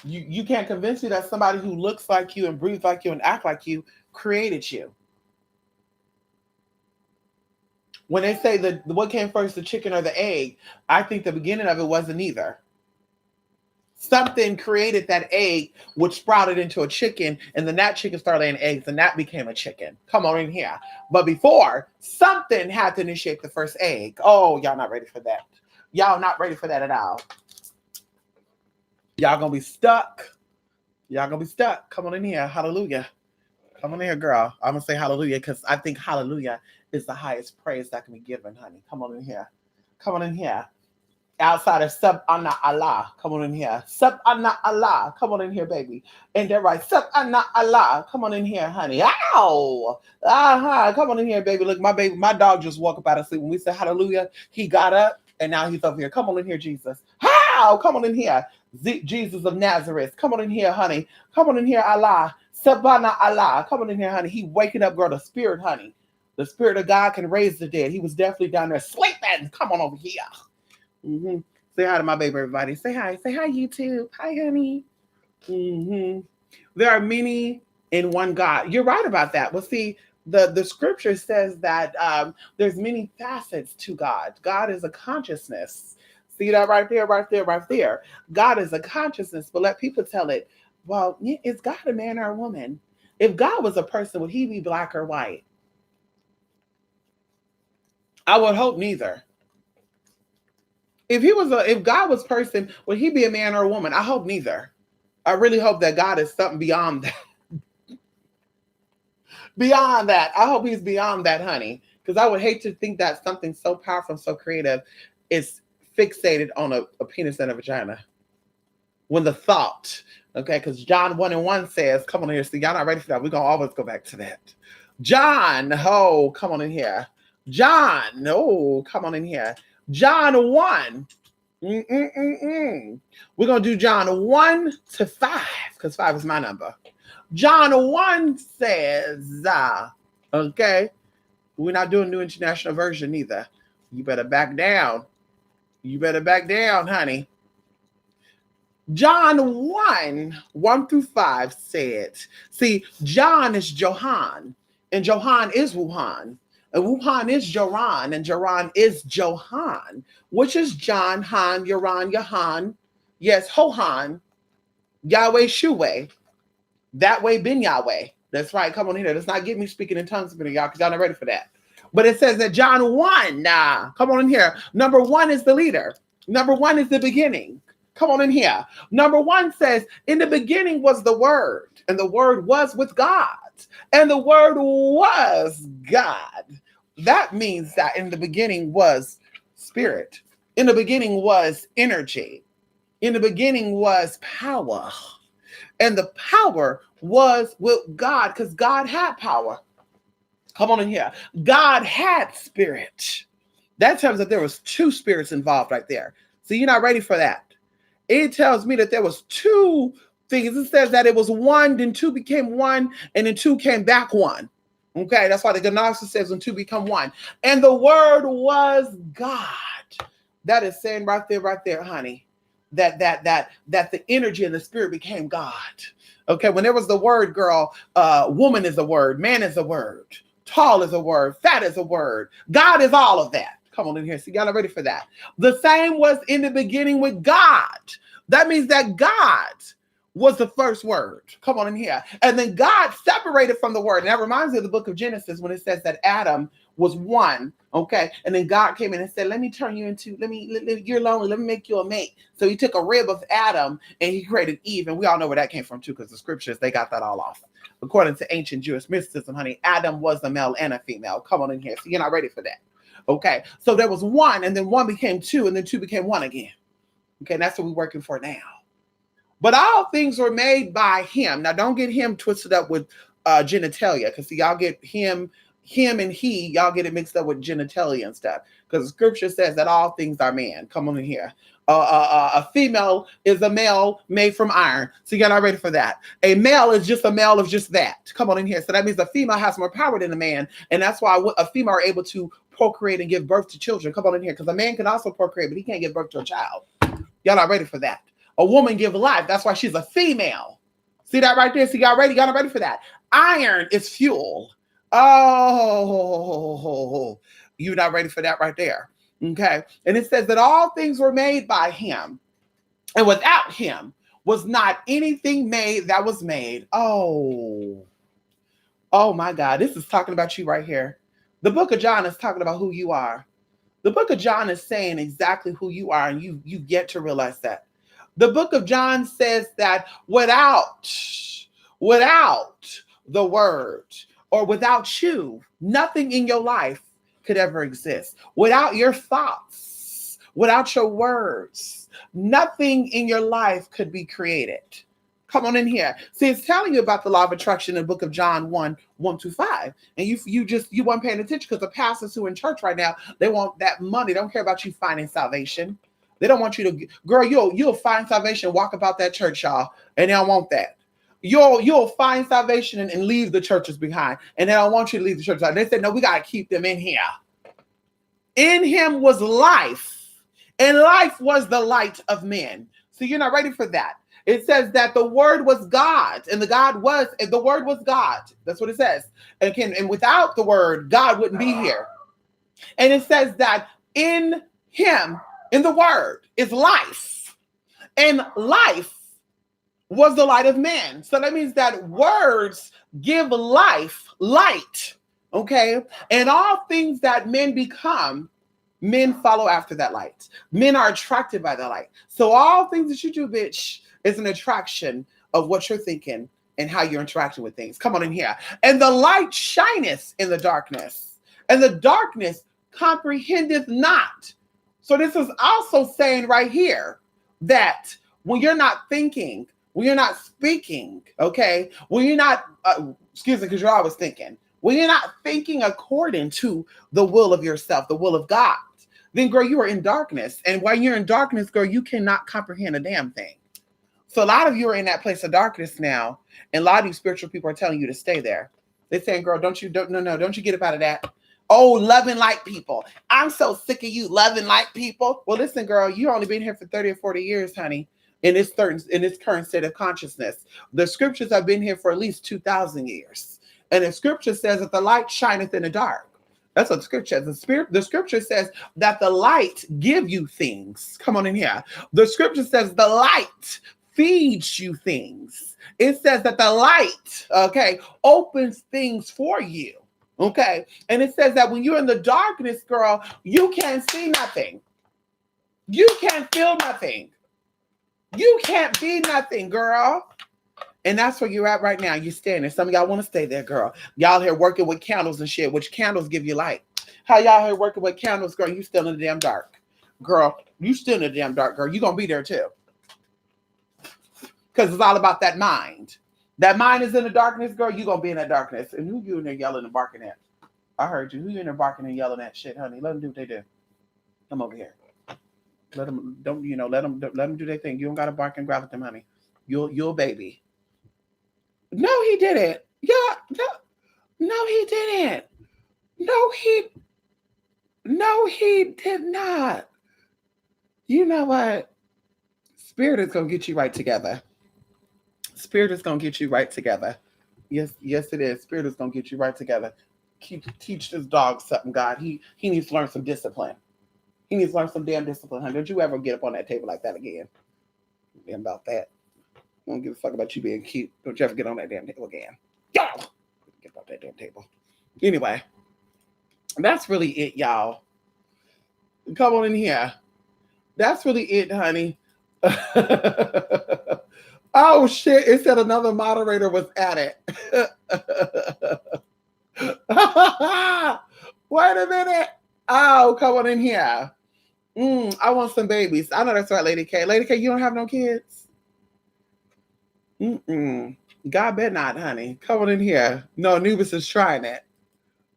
you can't convince me that somebody who looks like you and breathes like you and act like you created you. When they say that what came first, the chicken or the egg, I think the beginning of it wasn't either. Something created that egg, which sprouted into a chicken, and then that chicken started laying eggs, and that became a chicken. Come on in here. But before, something had to initiate the first egg. Oh, y'all not ready for that. Y'all not ready for that at all. Y'all gonna be stuck. Y'all gonna be stuck. Come on in here. Hallelujah. Come on in here, girl. I'm gonna say hallelujah because I think hallelujah is the highest praise that can be given, honey. Come on in here. Come on in here. Outside of Subhana Allah. Come on in here. Subhana Allah. Come on in here, baby. And they're right. Subhana Allah. Come on in here, honey. Ow. Come on in here, baby. Look, my dog just woke up out of sleep. When we said hallelujah, he got up and now he's over here. Come on in here, Jesus. How? Come on in here. Jesus of Nazareth. Come on in here, honey. Come on in here, Allah. Subhana Allah. Come on in here, honey. He waking up, girl. The spirit, honey. The spirit of God can raise the dead. He was definitely down there sleeping. Come on over here. Mm-hmm. Say hi to my baby, everybody. Say hi. Say hi, YouTube. Hi, honey. Mm-hmm. There are many in one God. You're right about that. Well, see, the scripture says that there's many facets to God. God is a consciousness. See that right there, right there, right there. God is a consciousness, but let people tell it. Well, is God a man or a woman? If God was a person, would he be black or white? I would hope neither. If God was person, would he be a man or a woman? I hope neither. I really hope that God is something beyond that. Beyond that. I hope he's beyond that, honey. Because I would hate to think that something so powerful and so creative is fixated on a penis and a vagina. When the thought, okay, because John 1:1 says, come on in here. See, y'all not ready for that. We're going to always go back to that. John, oh, come on in here. John, oh, come on in here. John 1. We're going to do John 1 to 5 because 5 is my number. John 1 says, okay, we're not doing New International Version either. You better back down. You better back down, honey. John 1 through 5 said, see, John is Johann. And Johan is Wuhan. And Wuhan is Joran, and Joran is Johan, which is John, Han, Yoran, Yahan. Yes, Hohan, Yahweh, Shuweh. That way, Ben Yahweh. That's right. Come on here. Let's not get me speaking in tongues, y'all, because y'all not ready for that. But it says that John 1, come on in here. Number 1 is the leader. Number 1 is the beginning. Come on in here. Number 1 says, in the beginning was the Word, and the Word was with God, and the Word was God. That means that in the beginning was spirit. In the beginning was energy. In the beginning was power. And the power was with God, because God had power. Come on in here. God had spirit. That tells that there was 2 spirits involved right there. So you're not ready for that. It tells me that there was 2 things. It says that it was 1, then 2 became 1, and then 2 came back 1. Okay, that's why the Gnosis says when 2 become 1. And the Word was God. That is saying right there, honey, that the energy and the spirit became God. Okay, when there was the word, girl, woman is a word, man is a word, tall is a word, fat is a word. God is all of that. Come on in here. See, y'all are ready for that. The same was in the beginning with God. That means that God was the first word. Come on in here. And then God separated from the word. And that reminds me of the book of Genesis when it says that Adam was one. Okay. And then God came in and said, let me turn you into, you're lonely. Let me make you a mate. So he took a rib of Adam and he created Eve. And we all know where that came from too, because the scriptures, they got that all off. According to ancient Jewish mysticism, honey, Adam was a male and a female. Come on in here. So you're not ready for that. Okay. So there was 1, and then 1 became 2, and then 2 became 1 again. Okay. And that's what we're working for now. But all things were made by him. Now, don't get him twisted up with genitalia, because y'all get him and he, y'all get it mixed up with genitalia and stuff. Because the scripture says that all things are man. Come on in here. A female is a male made from iron. So you're not ready for that. A male is just a male of just that. Come on in here. So that means the female has more power than a man. And that's why a female are able to procreate and give birth to children. Come on in here. Because a man can also procreate, but he can't give birth to a child. Y'all not ready for that. A woman give life. That's why she's a female. See that right there? See, y'all ready? Y'all not ready for that? Iron is fuel. Oh, you're not ready for that right there. Okay. And it says that all things were made by him, and without him was not anything made that was made. Oh my God. This is talking about you right here. The book of John is talking about who you are. The book of John is saying exactly who you are, and you get to realize that. The book of John says that without the word, or without you, nothing in your life could ever exist. Without your thoughts, without your words, nothing in your life could be created. Come on in here. See, it's telling you about the law of attraction in the book of John 1:1-5. And you weren't paying attention, because the pastors who are in church right now, they want that money. They don't care about you finding salvation. They don't want you to, girl, you'll find salvation, walk about that church, y'all, and they don't want that. You'll find salvation and leave the churches behind, and they don't want you to leave the church. They said, no, we got to keep them in here. In him was life, and life was the light of men. So you're not ready for that. It says that the word was God, and the word was God. That's what it says. And without the word, God wouldn't be here. And it says that in him, in the word, is life, and life was the light of men. So that means that words give life, light, okay? And all things that men become, men follow after that light. Men are attracted by the light. So all things that you do, bitch, is an attraction of what you're thinking and how you're interacting with things. Come on in here. And the light shineth in the darkness, and the darkness comprehendeth not. So this is also saying right here that when you're not thinking, when you're not speaking, okay, when you're not, excuse me, because you're always thinking, when you're not thinking according to the will of yourself, the will of God, then, girl, you are in darkness. And while you're in darkness, girl, you cannot comprehend a damn thing. So a lot of you are in that place of darkness now, and a lot of you spiritual people are telling you to stay there. They're saying, girl, don't you get up out of that. Oh, loving light people. I'm so sick of you loving light people. Well, listen, girl, you only been here for 30 or 40 years, honey, in this current state of consciousness. The scriptures have been here for at least 2,000 years. And the scripture says that the light shineth in the dark. That's what the scripture says. The scripture says that the light give you things. Come on in here. The scripture says the light feeds you things. It says that the light, okay, opens things for you. Okay. And it says that when you're in the darkness, girl, you can't see nothing. You can't feel nothing. You can't be nothing, girl. And that's where you're at right now. You're standing. Some of y'all want to stay there, girl. Y'all here working with candles and shit, which candles give you light. How y'all here working with candles, girl? You still in the damn dark. Girl, you still in the damn dark, girl. You going to be there too. Because it's all about that mind. That mind is in the darkness, girl. You going to be in that darkness. And who you in there yelling and barking at? I heard you. Who you in there barking and yelling at shit, honey? Let them do what they do. Come over here. Let them do their thing. You don't got to bark and growl at them, honey. You're a baby. No, he didn't. Yeah, no, he didn't. No, he did not. You know what? Spirit is gonna get you right together. Spirit is gonna get you right together. Yes, it is. Spirit is gonna get you right together. Teach this dog something, God. He needs to learn some discipline. He needs to learn some damn discipline, honey. Don't you ever get up on that table like that again. Damn about that. I don't give a fuck about you being cute. Don't you ever get on that damn table again. Y'all get off that damn table. Anyway, that's really it, y'all. Come on in here. That's really it, honey. Oh shit! It said another moderator was at it. Wait a minute. Oh, come on in here. I want some babies. I know that's right, Lady K. Lady K, you don't have no kids? God bet not, honey. Come on in here. No, Anubis is trying it.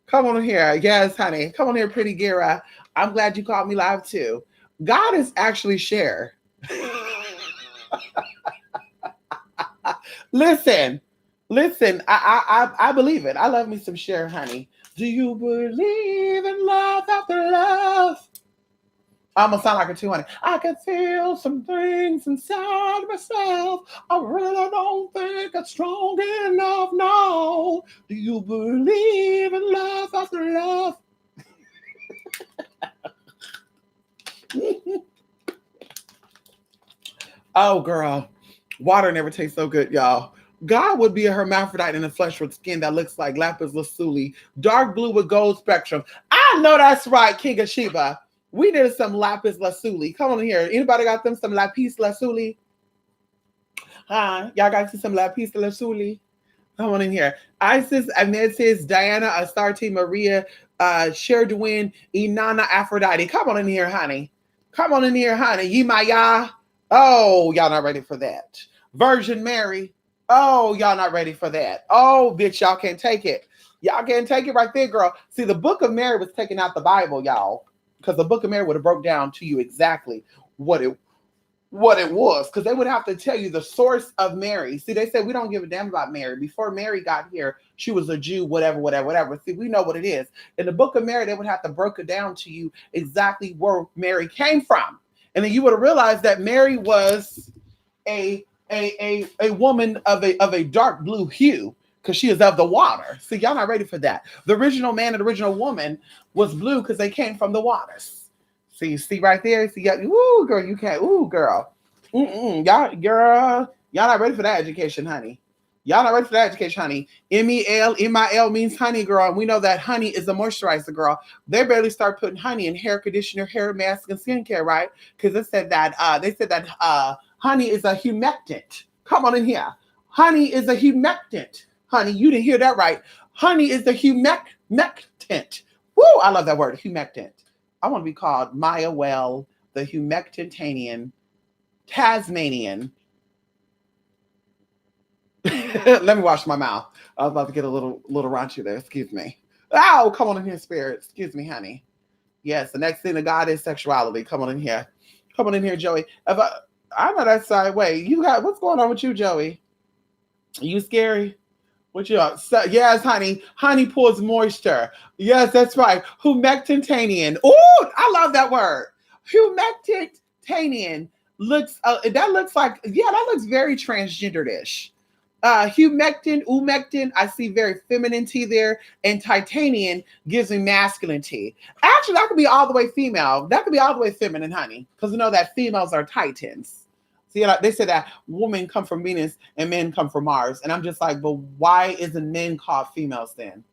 Come on in here. Yes, honey. Come on here, pretty Gira. I'm glad you called me live too. God is actually share. Listen. I believe it. I love me some share, honey. Do you believe in love after love? I'm gonna sound like a 200. I can feel some things inside myself. I really don't think it's strong enough. No. Do you believe in love after love? Oh, girl. Water never tastes so good, y'all. God would be a hermaphrodite in the flesh with skin that looks like lapis lazuli, dark blue with gold spectrum. I know that's right, King of Sheba. We did some lapis lazuli. Come on here. Anybody got them some lapis lazuli? Y'all got some lapis lazuli? Come on in here. Isis, Ametis, Diana, Astarte, Maria, Sherdwin, Inanna, Aphrodite. Come on in here, honey. Come on in here, honey. Yemaya. Oh, y'all not ready for that. Virgin Mary. Oh, y'all not ready for that. Oh, bitch, y'all can't take it. Y'all can't take it right there, girl. See, the book of Mary was taking out the Bible, y'all. Because the book of Mary would have broke down to you exactly what it was. Because they would have to tell you the source of Mary. See, they said we don't give a damn about Mary. Before Mary got here, she was a Jew, whatever. See, we know what it is. In the book of Mary, they would have to break it down to you exactly where Mary came from. And then you would have realized that Mary was a woman of a dark blue hue. Because she is of the water. See, y'all not ready for that. The original man and the original woman was blue because they came from the waters. See right there? See, ooh, girl, you can't. Ooh, girl. Y'all not ready for that education, honey. Y'all not ready for that education, honey. M-E-L means honey, girl. And we know that honey is a moisturizer, girl. They barely start putting honey in hair conditioner, hair mask, and skincare, right? Because they said that honey is a humectant. Come on in here. Honey is a humectant. Honey, you didn't hear that right. Honey is the humectant. Woo, I love that word, humectant. I want to be called Maya Well, the humectantanian, Tasmanian. Let me wash my mouth. I was about to get a little raunchy there. Excuse me. Oh, come on in here, spirit. Excuse me, honey. Yes, the next thing to God is sexuality. Come on in here. Come on in here, Joey. I know that side. Wait, what's going on with you, Joey? Are you scary? What you are? So, yes, honey. Honey pulls moisture. Yes, that's right. Humectantanian. Oh, I love that word. Humectantanian that looks very transgendered-ish. Humectant, I see very feminine tea there, and titanium gives me masculine tea. Actually, that could be all the way female. That could be all the way feminine, honey, because you know that females are titans. See, they say that women come from Venus and men come from Mars, and I'm just like, but why isn't men called females then?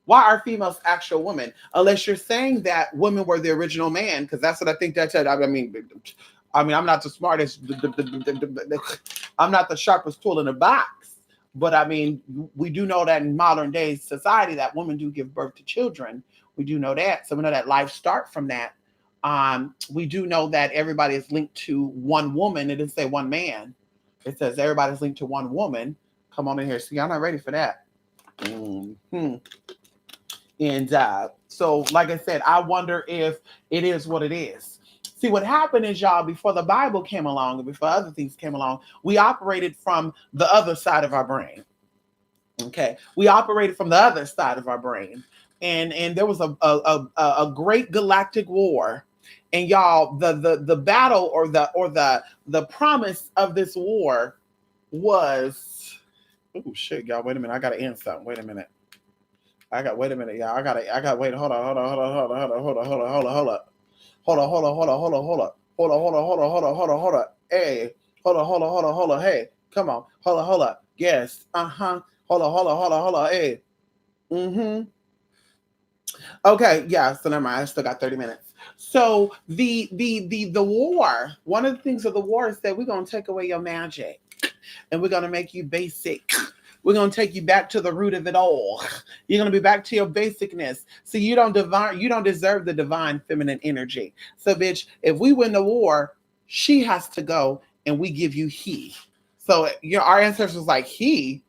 Why are females actual women? Unless you're saying that women were the original man, because that's what I think that said. I mean, I'm not the smartest, I'm not the sharpest tool in the box, but I mean, we do know that in modern day society that women do give birth to children. We do know that, so we know that life start from that. We do know that everybody is linked to one woman. It didn't say one man. It says everybody's linked to one woman. Come on in here. See, I'm not ready for that. Mm-hmm. And so, like I said, I wonder if it is what it is. See, what happened is, y'all, before the Bible came along and before other things came along, we operated from the other side of our brain. Okay, we operated from the other side of our brain, and there was a great galactic war, and y'all, the battle or the promise of this war was, oh shit, y'all, wait a minute, I gotta end something. Wait a minute. Wait a minute, y'all. Wait, hold on. Hey, hold on. Hey, come on. Hold on. Yes. Hold on. Hey. Mm-hmm. Okay, yeah, so never mind. I still got 30 minutes. So the war, one of the things of the war is that we're gonna take away your magic and we're gonna make you basic. We're going to take you back to the root of it all. You're going to be back to your basicness. So you don't deserve the divine feminine energy. So bitch, if we win the war, she has to go and we give you he. So our ancestors was like, he?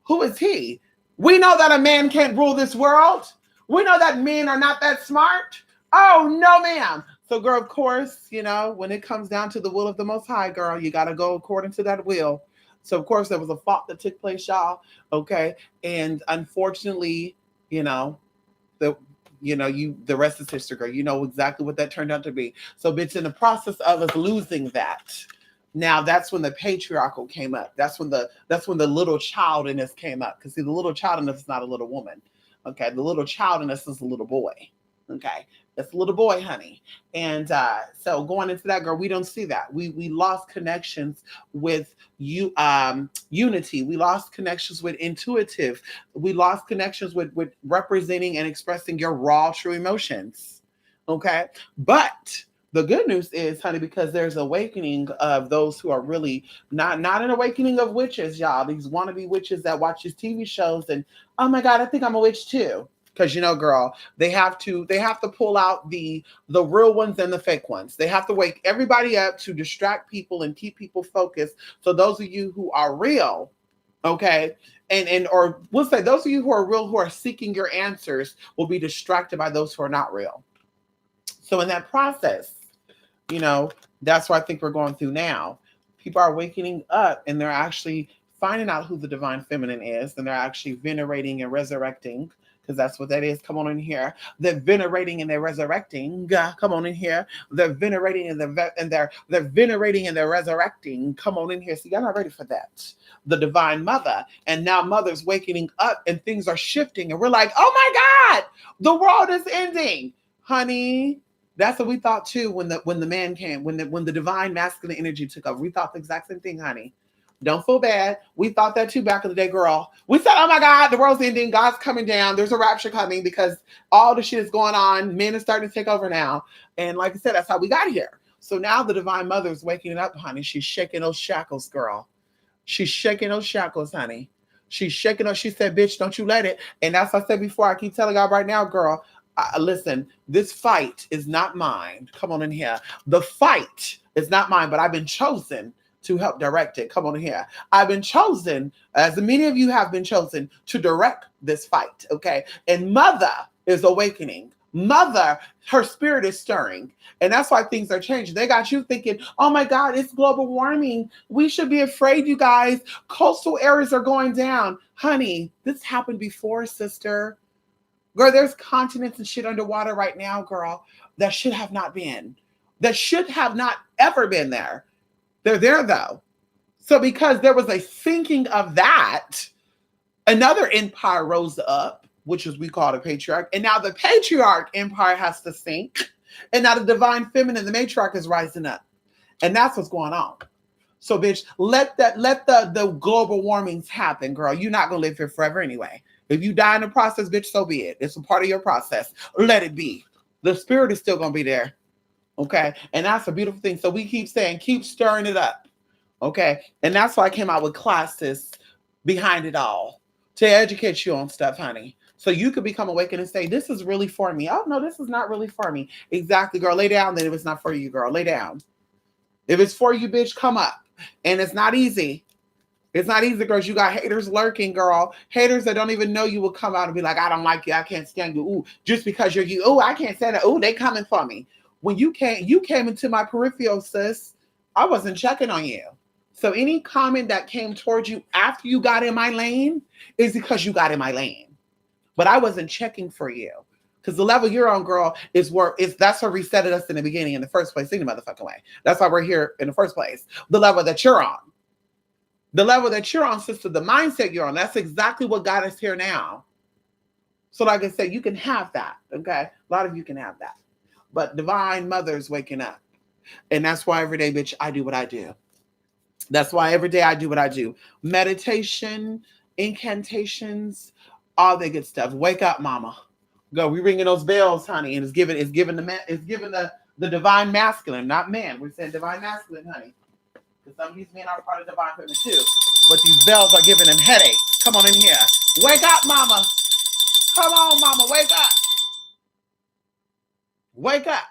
Who is he? We know that a man can't rule this world. We know that men are not that smart. Oh, no, ma'am. So girl, of course, when it comes down to the will of the Most High, girl, you got to go according to that will. So of course there was a fault that took place, y'all. Okay, and unfortunately, the rest is history, girl. You know exactly what that turned out to be. So it's in the process of us losing that. Now that's when the patriarchal came up. That's when the little child in us came up. Because see, the little child in us is not a little woman. Okay, the little child in us is a little boy. Okay, it's a little boy, honey. And so going into that, girl, we don't see that. We lost connections with unity. We lost connections with intuitive. We lost connections with representing and expressing your raw, true emotions. Okay, but the good news is, honey, because there's awakening of those who are really not an awakening of witches, y'all. These wannabe witches that watch these TV shows and, oh my God, I think I'm a witch too. Because girl, they have to pull out the real ones and the fake ones. They have to wake everybody up to distract people and keep people focused. So those of you who are real, okay, or we'll say those of you who are real, who are seeking your answers, will be distracted by those who are not real. So in that process, that's what I think we're going through now. People are waking up and they're actually finding out who the divine feminine is, and they're actually venerating and resurrecting. Because that's what that is. Come on in here. They're venerating and they're resurrecting. Come on in here. They're venerating and they're venerating and they're resurrecting. Come on in here. See, y'all not ready for that. The divine mother. And now mother's waking up and things are shifting. And we're like, oh my God, the world is ending. Honey, that's what we thought too when the man came, when the divine masculine energy took over. We thought the exact same thing, honey. Don't feel bad. We thought that too back in the day, girl. We said, oh my God, the world's ending. God's coming down. There's a rapture coming because all the shit is going on. Men are starting to take over now. And like I said, that's how we got here. So now the divine mother is waking up, honey. She's shaking those shackles, girl. She's shaking those shackles, honey. She's shaking those. She said, bitch, don't you let it. And as I said before, I keep telling y'all right now, girl, listen, this fight is not mine. Come on in here. The fight is not mine, but I've been chosen to help direct it. Come on here. I've been chosen, as many of you have been chosen, to direct this fight. Okay. And mother is awakening. Mother, her spirit is stirring. And that's why things are changing. They got you thinking, oh my God, it's global warming. We should be afraid, you guys. Coastal areas are going down. Honey, this happened before, sister. Girl, there's continents and shit underwater right now, girl, that should have not been. That should have not ever been there. They're there though. So because there was a sinking of that, another empire rose up, which is we call the patriarch. And now the patriarch empire has to sink. And now the divine feminine, the matriarch, is rising up. And that's what's going on. So, bitch, let the global warmings happen, girl. You're not gonna live here forever anyway. If you die in the process, bitch, so be it. It's a part of your process. Let it be. The spirit is still gonna be there. Okay. And that's a beautiful thing. So we keep saying, keep stirring it up. Okay. And that's why I came out with classes behind it all to educate you on stuff, honey. So you could become awakened and say, this is really for me. Oh, no, this is not really for me. Exactly, girl. Lay down then if it's not for you, girl. Lay down. If it's for you, bitch, come up. And it's not easy. It's not easy, girls. You got haters lurking, girl. Haters that don't even know you will come out and be like, I don't like you. I can't stand you. Ooh, just because you're you. Ooh, I can't stand it. Ooh, they coming for me. When you came into my peripheral, sis. I wasn't checking on you. So any comment that came towards you after you got in my lane is because you got in my lane. But I wasn't checking for you. Because the level you're on, girl, that's what resetted us in the beginning in the first place, in the motherfucking way. That's why we're here in the first place. The level that you're on. The level that you're on, sister, the mindset you're on, that's exactly what got us here now. So like I said, you can have that, okay? A lot of you can have that. But divine mother's waking up. And that's why every day, bitch, I do what I do. That's why every day I do what I do. Meditation, incantations, all the good stuff. Wake up, mama. Go. We ringing those bells, honey, and it's giving the divine masculine, not man. We're saying divine masculine, honey. Because some of these men are part of divine feminine too. But these bells are giving them headaches. Come on in here. Wake up, mama. Come on, mama. Wake up. Wake up.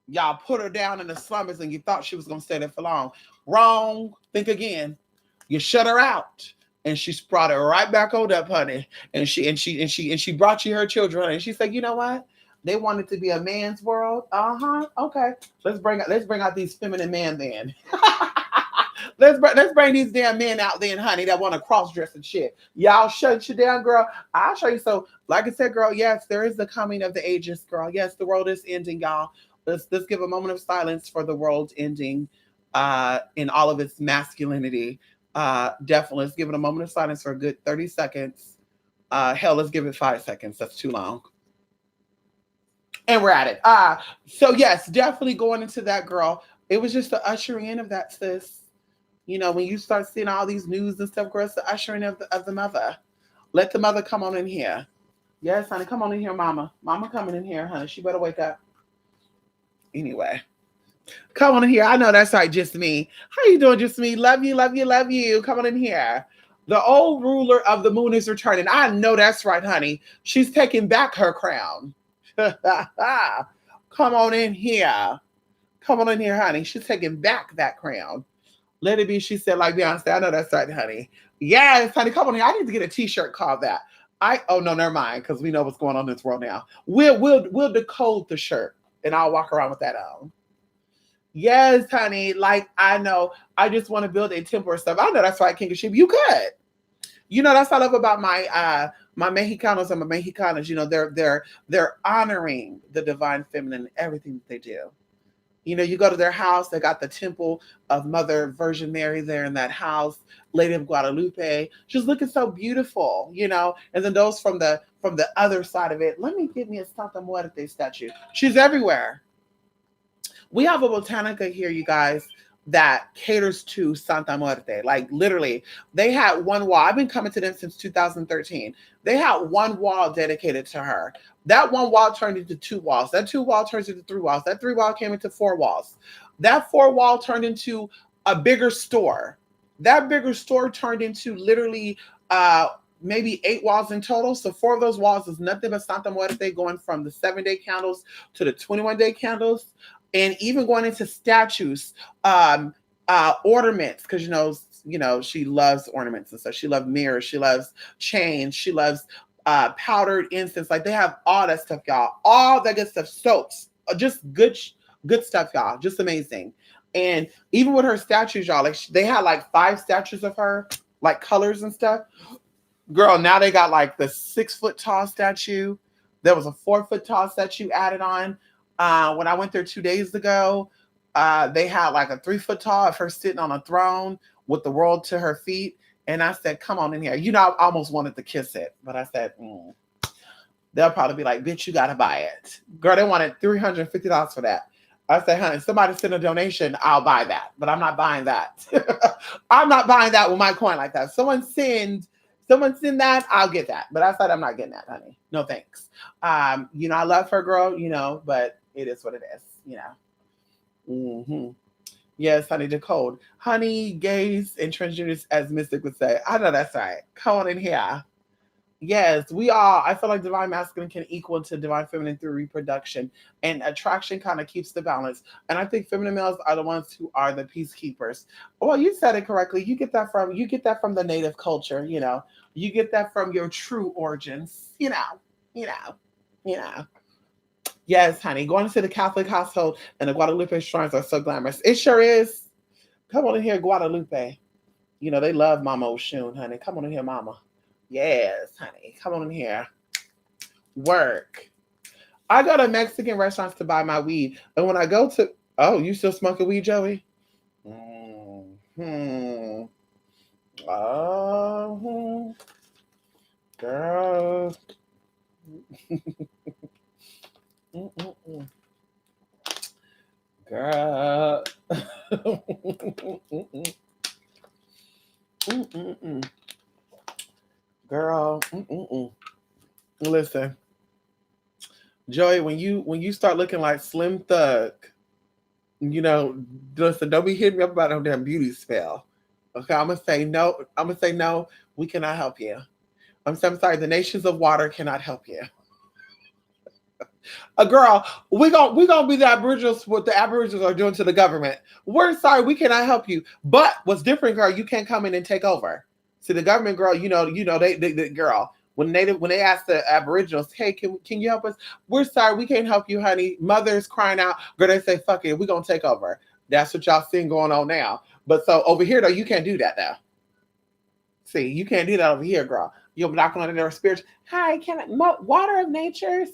Y'all put her down in the slumbers and you thought she was going to stay there for long. Wrong. Think again. You shut her out. And she brought her right back on up, honey. And she brought you her children. And she said, you know what? They want it to be a man's world. Uh-huh. Okay. Let's bring out these feminine men then. let's bring these damn men out then, honey, that want to cross dress and shit. Y'all shut you down, girl. I'll show you. So, like I said, girl, yes, there is the coming of the ages, girl. Yes, the world is ending, y'all. Let's give a moment of silence for the world ending in all of its masculinity. Definitely, let's give it a moment of silence for a good 30 seconds. Hell, let's give it 5 seconds. That's too long. And we're at it. So yes, definitely going into that, girl. It was just the ushering in of that, sis. You know, when you start seeing all these news and stuff, girl, it's the ushering of the mother. Let the mother come on in here. Yes, honey, come on in here, mama. Mama coming in here, honey. She better wake up. Anyway, come on in here. I know that's right, just me. How you doing, just me? Love you, love you, love you. Come on in here. The old ruler of the moon is returning. I know that's right, honey. She's taking back her crown. Come on in here. Come on in here, honey. She's taking back that crown. Let it be, she said, like Beyonce. I know that's right, honey. Yes, honey. Come on here. I need to get a t-shirt called that. Oh no, never mind, because we know what's going on in this world now. We'll decode the shirt. And I'll walk around with that on. Yes, honey. Like, I know. I just want to build a temple or stuff. I know that's right, King of Sheba. You could. You know, that's what I love about my my Mexicanos and my Mexicanas. You know, they're honoring the divine feminine in everything that they do. You know, you go to their house, they got the temple of Mother Virgin Mary there in that house, Lady of Guadalupe. She's looking so beautiful, you know. And then those from the other side of it, let me give me a Santa Muerte statue. She's everywhere. We have a botanica here, you guys, that caters to Santa Muerte. Like literally, they had one wall. I've been coming to them since 2013. They had one wall dedicated to her. That one wall turned into 2 walls. That 2 wall turns into 3 walls. That 3 wall came into 4 walls. That 4 wall turned into a bigger store. That bigger store turned into literally maybe 8 walls in total. So 4 of those walls is nothing but Santa Muerte, going from the 7-day candles to the 21-day candles, and even going into statues, ornaments, because you know she loves ornaments and stuff. She loves mirrors. She loves chains. She loves powdered incense. Like they have all that stuff, y'all. All that good stuff. Soaps, just good stuff, y'all. Just amazing. And even with her statues, y'all, like they had like 5 statues of her, like colors and stuff. Girl, now they got like the 6-foot tall statue. There was a 4-foot tall statue added on when I went there 2 days ago. They had like a 3 foot tall of her sitting on a throne with the world to her feet. And I said, come on in here. You know, I almost wanted to kiss it, but I said, they'll probably be like, bitch, you got to buy it. Girl, they wanted $350 for that. I said, honey, somebody send a donation, I'll buy that. But I'm not buying that. I'm not buying that with my coin like that. Someone send that, I'll get that. But I said, I'm not getting that, honey. No thanks. You know, I love her, girl, you know, but it is what it is, you know. Hmm. Yes, honey, decode. Honey, gays, and transgenders, as Mystic would say. I know that's right. Come on in here. Yes, we all. I feel like divine masculine can equal to divine feminine through reproduction, and attraction kind of keeps the balance. And I think feminine males are the ones who are the peacekeepers. Well, you said it correctly. You get that from the native culture. You know, you get that from your true origins. You know, you know. Yes, honey. Going to the Catholic household and the Guadalupe shrines are so glamorous. It sure is. Come on in here, Guadalupe. You know, they love Mama Oshun, honey. Come on in here, Mama. Yes, honey. Come on in here. Work. I go to Mexican restaurants to buy my weed. And when I go to, oh, you still smoking weed, Joey? Hmm. Oh, girl. Mm-mm-mm. Girl. Mm-mm-mm. Mm-mm-mm. Girl. Mm-mm-mm. Listen, Joey, when you start looking like Slim Thug, you know, listen, don't be hitting me up about no damn beauty spell. Okay, I'm gonna say no. I'm gonna say no. We cannot help you. I'm sorry. The nations of water cannot help you. A girl, we gonna be the Aboriginals. What the Aboriginals are doing to the government. We're sorry. We cannot help you. But what's different, girl? You can't come in and take over. See, the government, girl. They girl. When they ask the Aboriginals, hey, can you help us? We're sorry, we can't help you, honey. Mother's crying out. Girl, they say, fuck it, we're gonna take over. That's what y'all seeing going on now. But so over here though, you can't do that now. See, you can't do that over here, girl. You're knocking on their spirits. Hi, water of natures,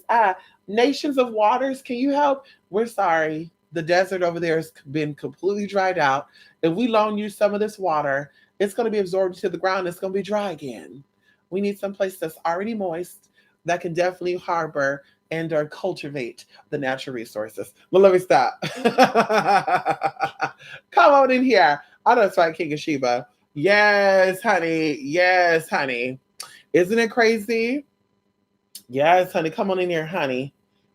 nations of waters, can you help? We're sorry. The desert over there has been completely dried out. If we loan you some of this water, it's going to be absorbed into the ground. It's going to be dry again. We need some place that's already moist that can definitely harbor and or cultivate the natural resources. But let me stop. Come on in here. I know it's right, King of Sheba. Yes, honey. Yes, honey. Isn't it crazy? Yes, honey. Come on in here, honey.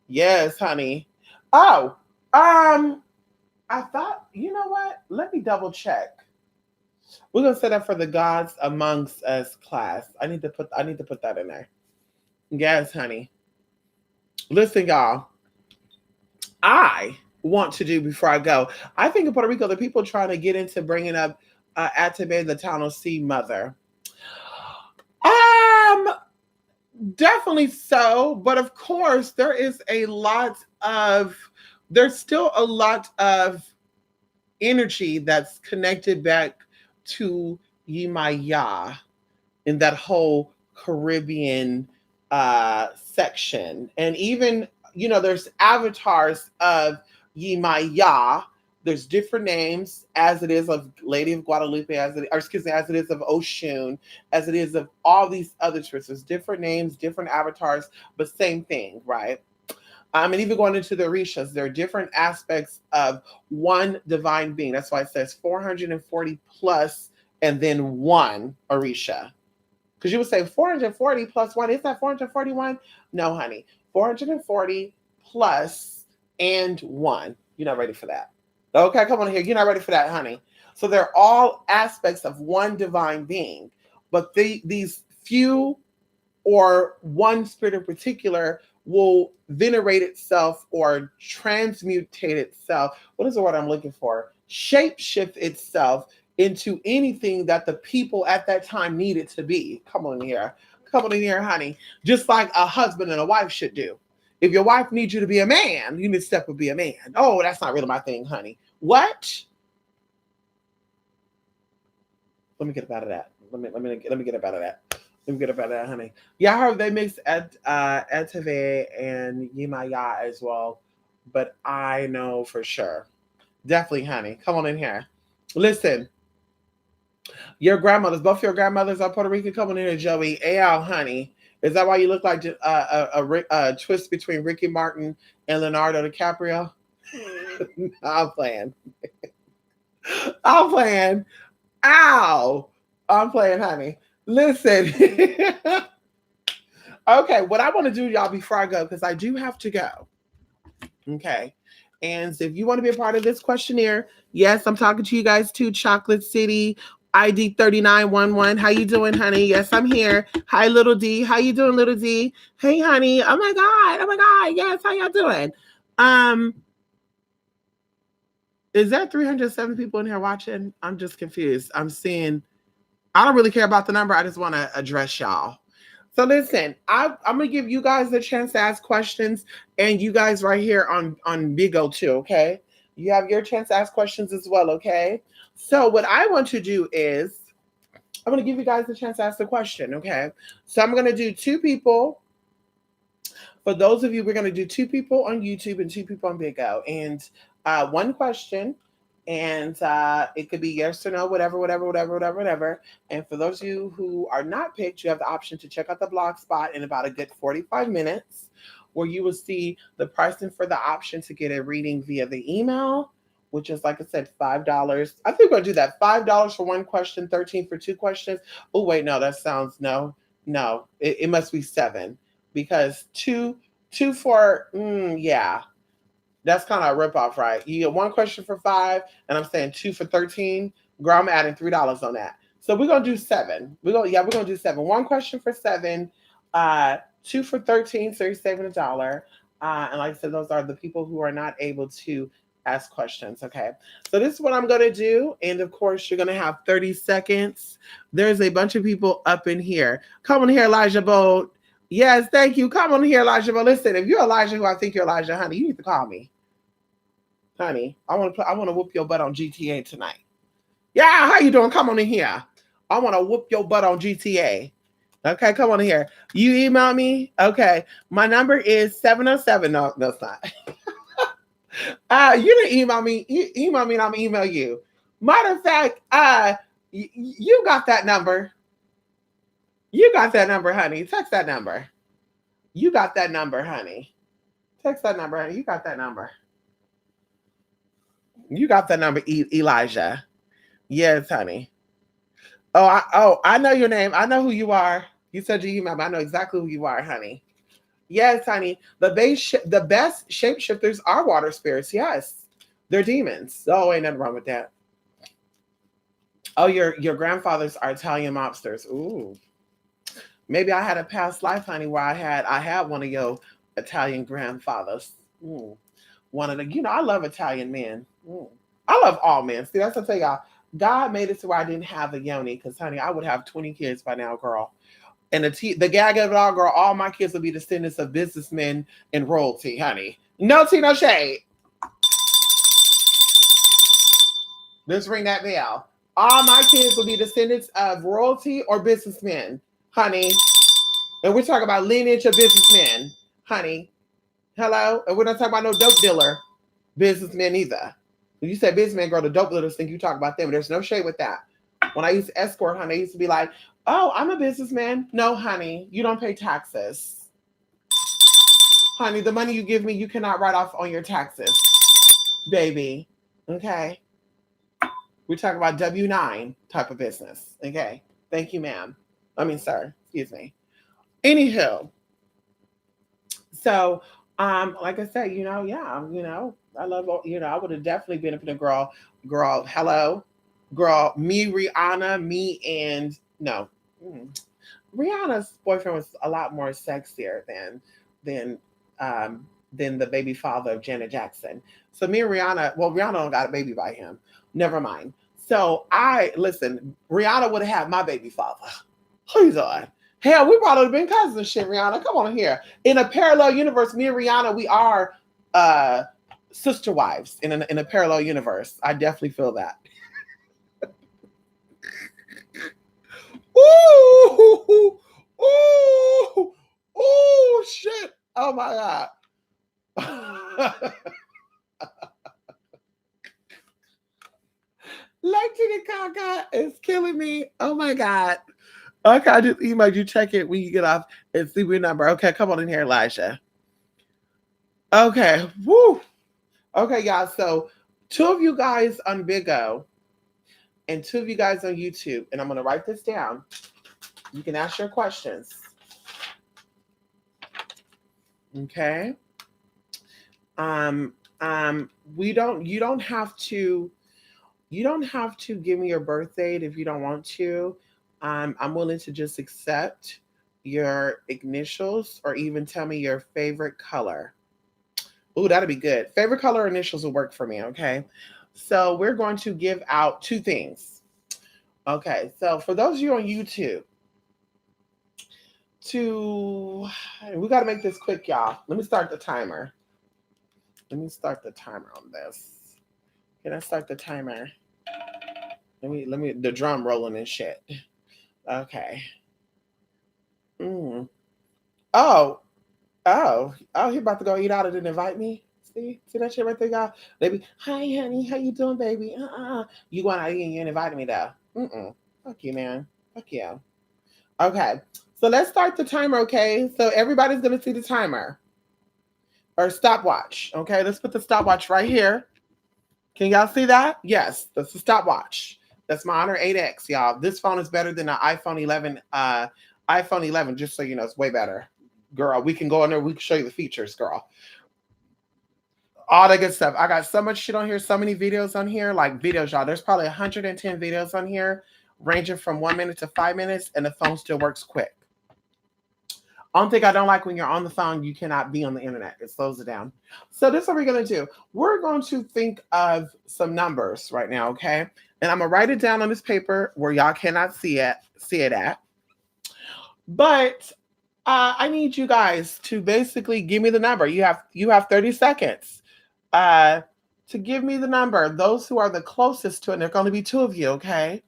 Yes, honey. Oh, I thought, you know what? Let me double check. We're gonna set up for the gods amongst us class. I need to put that in there. Yes, honey. Listen, y'all. I want to do before I go. I think in Puerto Rico, the people trying to get into bringing up Atebe, the town of Sea Mother. Um, Definitely so, but of course there's still a lot of energy that's connected back to Yimaya in that whole Caribbean section. And even, there's avatars of Yimaya. There's different names, as it is of Lady of Guadalupe, as it is of Oshun, as it is of all these other spirits. There's different names, different avatars, but same thing, right? And even going into the Orishas, there are different aspects of one divine being. That's why it says 440 plus and then one Orisha. Because you would say 440 plus one. Is that 441? No, honey. 440 plus and one. You're not ready for that. Okay, come on here. You're not ready for that, honey. So they're all aspects of one divine being. But these few or one spirit in particular will venerate itself or transmutate itself. What is the word I'm looking for? Shapeshift itself into anything that the people at that time needed to be. Come on in here. Come on in here, honey. Just like a husband and a wife should do. If your wife needs you to be a man, you need to step up and be a man. Oh, that's not really my thing, honey. What? Let me get up out of that. Let me get up out of that. Let me get up out of that, honey. Yeah, I heard they mix Eteve and Yimaya as well, but I know for sure Definitely, honey. Come on in here. Listen, your grandmothers, both your grandmothers are Puerto Rican. Come on in here, Joey. Al, honey. Is that why you look like a twist between Ricky Martin and Leonardo DiCaprio? I'm playing. I'm playing. Ow. I'm playing, honey. Listen. Okay, what I want to do, y'all, before I go, because I do have to go. Okay. And if you want to be a part of this questionnaire, yes, I'm talking to you guys too. Chocolate City, ID 3911. How you doing, honey? Yes, I'm here. Hi, little D. How you doing, little D? Hey, honey. Oh my God. Oh my God. Yes, how y'all doing? Um, is that 307 people in here watching? I'm just confused. I'm seeing, I don't really care about the number. I just want to address y'all. So listen, I'm gonna give you guys the chance to ask questions, and you guys right here on Bigo too. Okay, you have your chance to ask questions as well. Okay, so what I want to do is I'm gonna give you guys the chance to ask the question. Okay, so I'm gonna do two people. For those of you, we're gonna do two people on YouTube and two people on Bigo, and one question. And it could be yes or no, whatever, whatever, whatever, whatever, whatever. And for those of you who are not picked, you have the option to check out the blog spot in about a good 45 minutes, where you will see the pricing for the option to get a reading via the email, which is, like I said, $5. I think we're gonna do that. $5 for one question, 13 for two questions. Oh, wait, no, that sounds no. It must be seven, because two for yeah. That's kind of a ripoff, right? You get one question for $5, and I'm saying two for 13. Girl, I'm adding $3 on that. So we're gonna do seven. We're gonna do seven. One question for $7, two for 13, so you're saving $1. And like I said, those are the people who are not able to ask questions. Okay. So this is what I'm gonna do. And of course, you're gonna have 30 seconds. There's a bunch of people up in here. Come on here, Elijah Bolt. Yes, thank you. Come on here, Elijah. But listen, if you're Elijah, who I think you're Elijah, honey, you need to call me. Honey, I want to whoop your butt on GTA tonight. Yeah, how you doing? Come on in here. I want to whoop your butt on GTA. Okay, come on in here. You email me? Okay. My number is 707. No, it's not. You didn't email me. You email me and I'm gonna email you. Matter of fact, you got that number. You got that number, honey. Text that number. You got that number, honey. Text that number, honey. You got that number. You got that number, Elijah. Yes, honey. I know your name. I know who you are. You said your email, but I know exactly who you are, honey. Yes, honey. The best shapeshifters are water spirits. Yes, they're demons. Oh, ain't nothing wrong with that. Oh, your grandfathers are Italian mobsters. Ooh, maybe I had a past life, honey, where I had one of your Italian grandfathers. Ooh. One of the, I love Italian men. Ooh. I love all men. See, that's what I tell y'all. God made it to where I didn't have a yoni, because honey, I would have 20 kids by now, girl. And the gag of it all, girl, all my kids will be descendants of businessmen and royalty, honey. No tea, no shade. Let's ring that bell. All my kids will be descendants of royalty or businessmen, honey. And we're talking about lineage of businessmen, honey. Hello? And we're not talking about no dope dealer businessmen either. When you say businessman, girl, the dope dealers think you talk about them. There's no shade with that. When I used to escort, honey, I used to be like, oh, I'm a businessman. No, honey, you don't pay taxes. Honey, the money you give me, you cannot write off on your taxes, baby. Okay? We're talking about W-9 type of business. Okay? Thank you, ma'am. I mean, sir. Excuse me. Anywho, so, like I said, I love, I would have definitely been a girl, hello, girl, me, Rihanna, me, and no, Rihanna's boyfriend was a lot more sexier than than the baby father of Janet Jackson. So me and Rihanna, well, Rihanna don't got a baby by him. Never mind. So Rihanna would have had my baby father. Who's on? Hell, we probably have been cousins and shit, Rihanna. Come on here. In a parallel universe, me and Rihanna, we are sister wives in a parallel universe. I definitely feel that. Ooh, ooh, ooh, shit. Oh my God. Kaka. It's killing me. Oh my God. Okay, I just emailed you. Check it when you get off and see your number. Okay, come on in here, Elijah. Okay. Woo. Okay, y'all. So 2 of you guys on Bigo and 2 of you guys on YouTube. And I'm gonna write this down. You can ask your questions. Okay. Um, you don't have to give me your birth date if you don't want to. I'm willing to just accept your initials or even tell me your favorite color. Ooh, that'll be good. Favorite color initials will work for me, okay? So we're going to give out 2 things. Okay, so for those of you on YouTube, we got to make this quick, y'all. Let me start the timer. Let me start the timer on this. Can I start the timer? The drum rolling and shit. Okay. He about to go eat out and didn't invite me. See that shit right there, y'all? Baby, hi honey, how you doing, baby? You going out and you invited me though. Fuck you, man. Fuck you. Okay. So let's start the timer, okay? So everybody's gonna see the timer. Or stopwatch. Okay, let's put the stopwatch right here. Can y'all see that? Yes, that's the stopwatch. That's my Honor 8X, y'all. This phone is better than the iPhone 11. iPhone 11, just so you know, it's way better. Girl, we can go in there. We can show you the features, girl. All that good stuff. I got so much shit on here, so many videos on here, like videos, y'all. There's probably 110 videos on here, ranging from 1 minute to 5 minutes, and the phone still works quick. Only thing I don't like when you're on the phone, you cannot be on the internet. It slows it down. So this is what we're going to do. We're going to think of some numbers right now, okay? And I'm going to write it down on this paper where y'all cannot see it at. But I need you guys to basically give me the number. You have 30 seconds to give me the number. Those who are the closest to it, and there are going to be 2 of you, okay?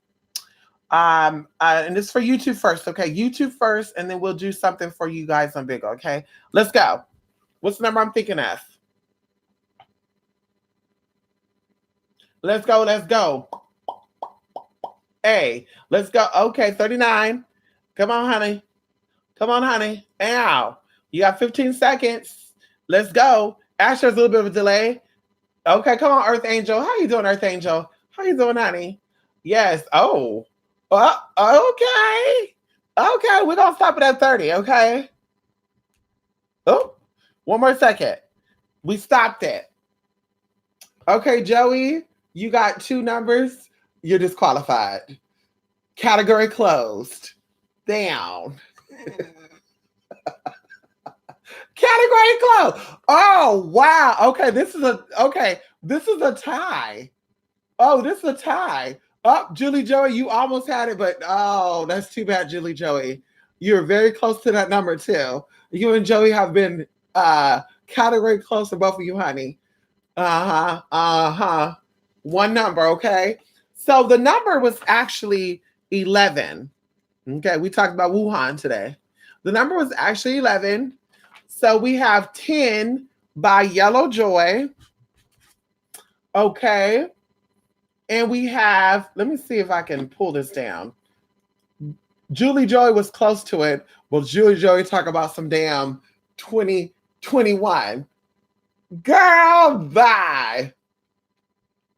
And this is for YouTube first, okay? YouTube first, and then we'll do something for you guys on Bigo, okay? Let's go. What's the number I'm thinking of? Let's go. Hey, let's go. Okay, 39. Come on, honey. Ow. You got 15 seconds. Let's go. Asher's a little bit of a delay. Okay, come on, Earth Angel. How you doing, Earth Angel? How you doing, honey? Yes. Oh. Okay. Okay, we're going to stop it at 30, okay? Oh, 1 more second. We stopped it. Okay, Joey, you got 2 numbers. You're disqualified. Category closed. Down. Category closed. Oh, wow. Okay, this is a tie. Oh, this is a tie. Oh, Julie Joey, you almost had it, but oh, that's too bad, Julie Joey. You're very close to that number too. You and Joey have been category close to both of you, honey. One number, okay? So the number was actually 11. Okay, we talked about Wuhan today. The number was actually 11. So we have 10 by Yellow Joy. Okay. And we have, let me see if I can pull this down. Julie Joy was close to it. Well, Julie Joy talk about some damn 2021. Girl, bye.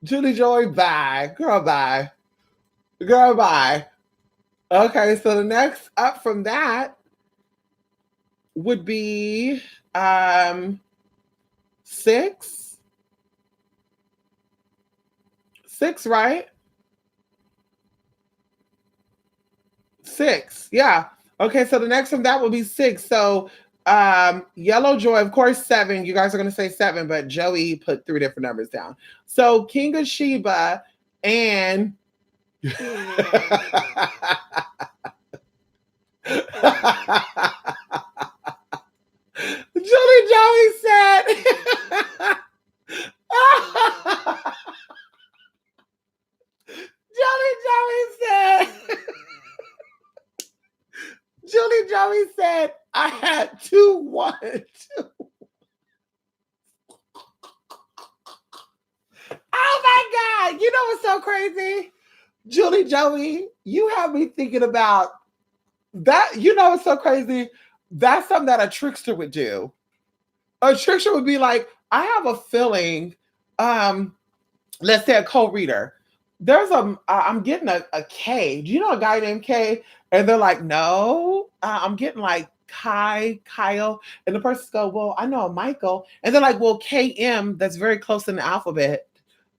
Julie Joy, bye. Girl, bye. Girl, bye. Okay, so the next up from that would be 6. 6, right? 6, yeah. Okay, so the next one that will be 6. So Yellow Joy, of course, 7. You guys are going to say 7, but Joey put 3 different numbers down. So King of Sheba and Julie Joey said Julie Joey said I had 2, 1, 2. Oh my God. You know what's so crazy? Julie Joey, you have me thinking about that. You know, it's so crazy. That's something that a trickster would do. A trickster would be like, I have a feeling, um, let's say a co-reader. There's I'm getting a K. Do you know a guy named K? And they're like, no, I'm getting like Kyle. And the person's go, well, I know a Michael. And they're like, well, KM, that's very close in the alphabet.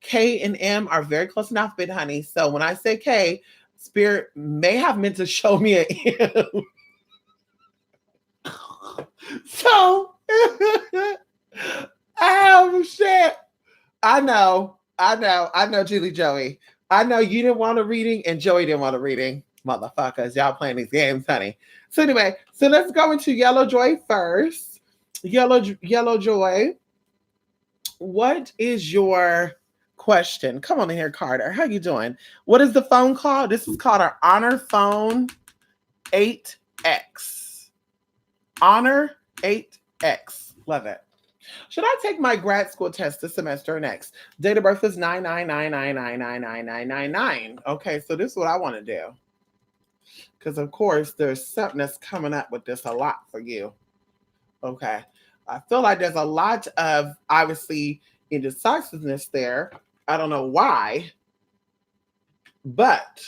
K and M are very close in the alphabet, honey. So when I say K, Spirit may have meant to show me an M. So, oh shit. I know, Julie Joey. I know you didn't want a reading and Joey didn't want a reading. Motherfuckers, y'all playing these games, honey. So anyway, so let's go into Yellow Joy first. Yellow Joy, what is your question? Come on in here, Carter. How you doing? What is the phone called? This is called our Honor Phone 8X. Honor 8X. Love it. Should I take my grad school test this semester or next? Date of birth is 999999999. Okay, so this is what I want to do. Because of course there's something that's coming up with this a lot for you. Okay. I feel like there's a lot of obviously indecisiveness there. I don't know why, but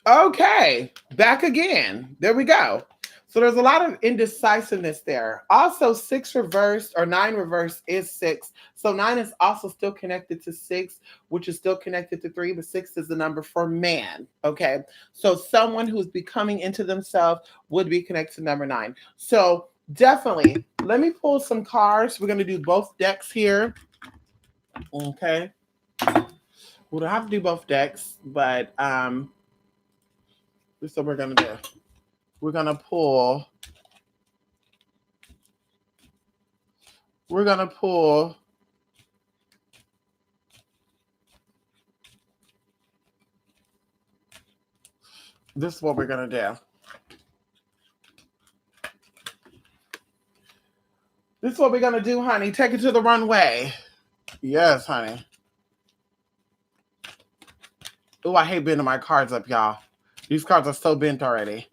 okay, back again. There we go. So there's a lot of indecisiveness there. Also, 6 reversed or 9 reversed is 6. So 9 is also still connected to 6, which is still connected to 3, but 6 is the number for man. Okay. So someone who's becoming into themselves would be connected to number 9. So definitely, let me pull some cards. We're going to do both decks here. Okay. We don't have to do both decks, but this is what we're going to do. We're going to pull this is what we're going to do. This is what we're going to do, honey. Take it to the runway. Yes, honey. Oh, I hate bending my cards up, y'all. These cards are so bent already.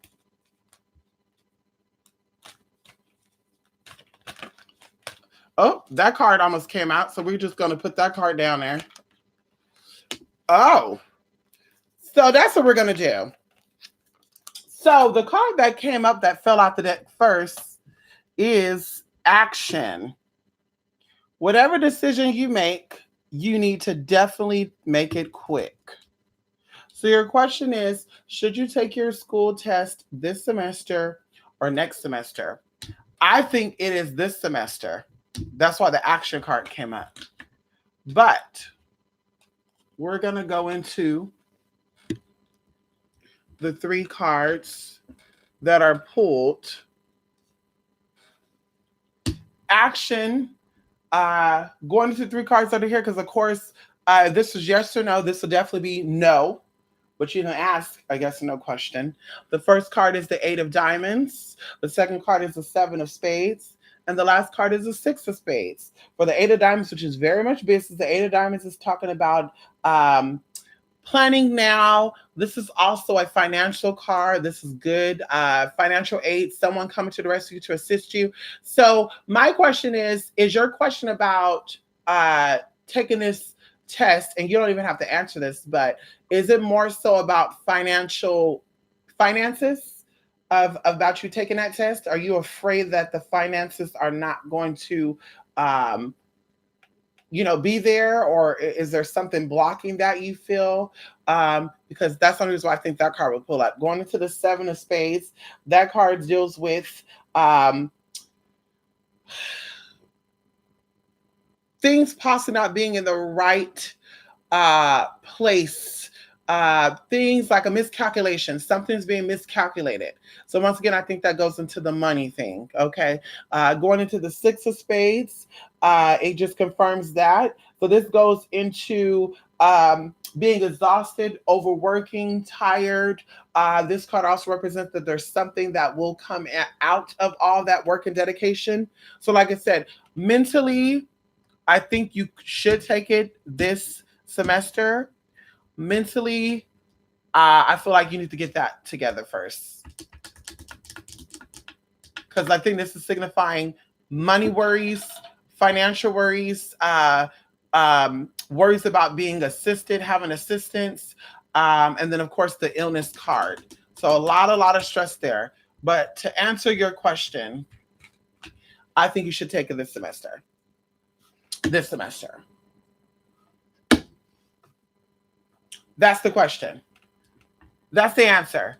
Oh, that card almost came out, so we're just going to put that card down there. Oh, so that's what we're going to do. So the card that came up that fell out the deck first is action. Whatever decision you make, you need to definitely make it quick. So your question is, should you take your school test this semester or next semester? I think it is this semester. That's why the action card came up. But we're going to go into the 3 cards that are pulled. Action, going into 3 cards under here, because of course, this is yes or no. This will definitely be no, but you can ask, I guess, no question. The first card is the 8 of diamonds. The second card is the 7 of spades. And the last card is the 6 of spades. For the 8 of diamonds, which is very much business, the 8 of diamonds is talking about planning now. This is also a financial card. This is good. Financial aid, someone coming to the rescue to assist you. So my question is your question about taking this test, and you don't even have to answer this, but is it more so about finances? About you taking that test? Are you afraid that the finances are not going to be there, or is there something blocking that you feel? Because that's the reason why I think that card will pull up. Going into the 7 of spades, that card deals with things possibly not being in the right place. Things like a miscalculation, something's being miscalculated. So once again, I think that goes into the money thing. Okay. Going into the 6 of spades, it just confirms that. So this goes into being exhausted, overworking, tired. This card also represents that there's something that will come out of all that work and dedication. So, like I said, mentally, I think you should take it this semester. Mentally, I feel like you need to get that together first. Because I think this is signifying money worries, financial worries, worries about being assisted, having assistance, and then of course the illness card. So a lot of stress there. But to answer your question, I think you should take it this semester. This semester. That's the question. That's the answer.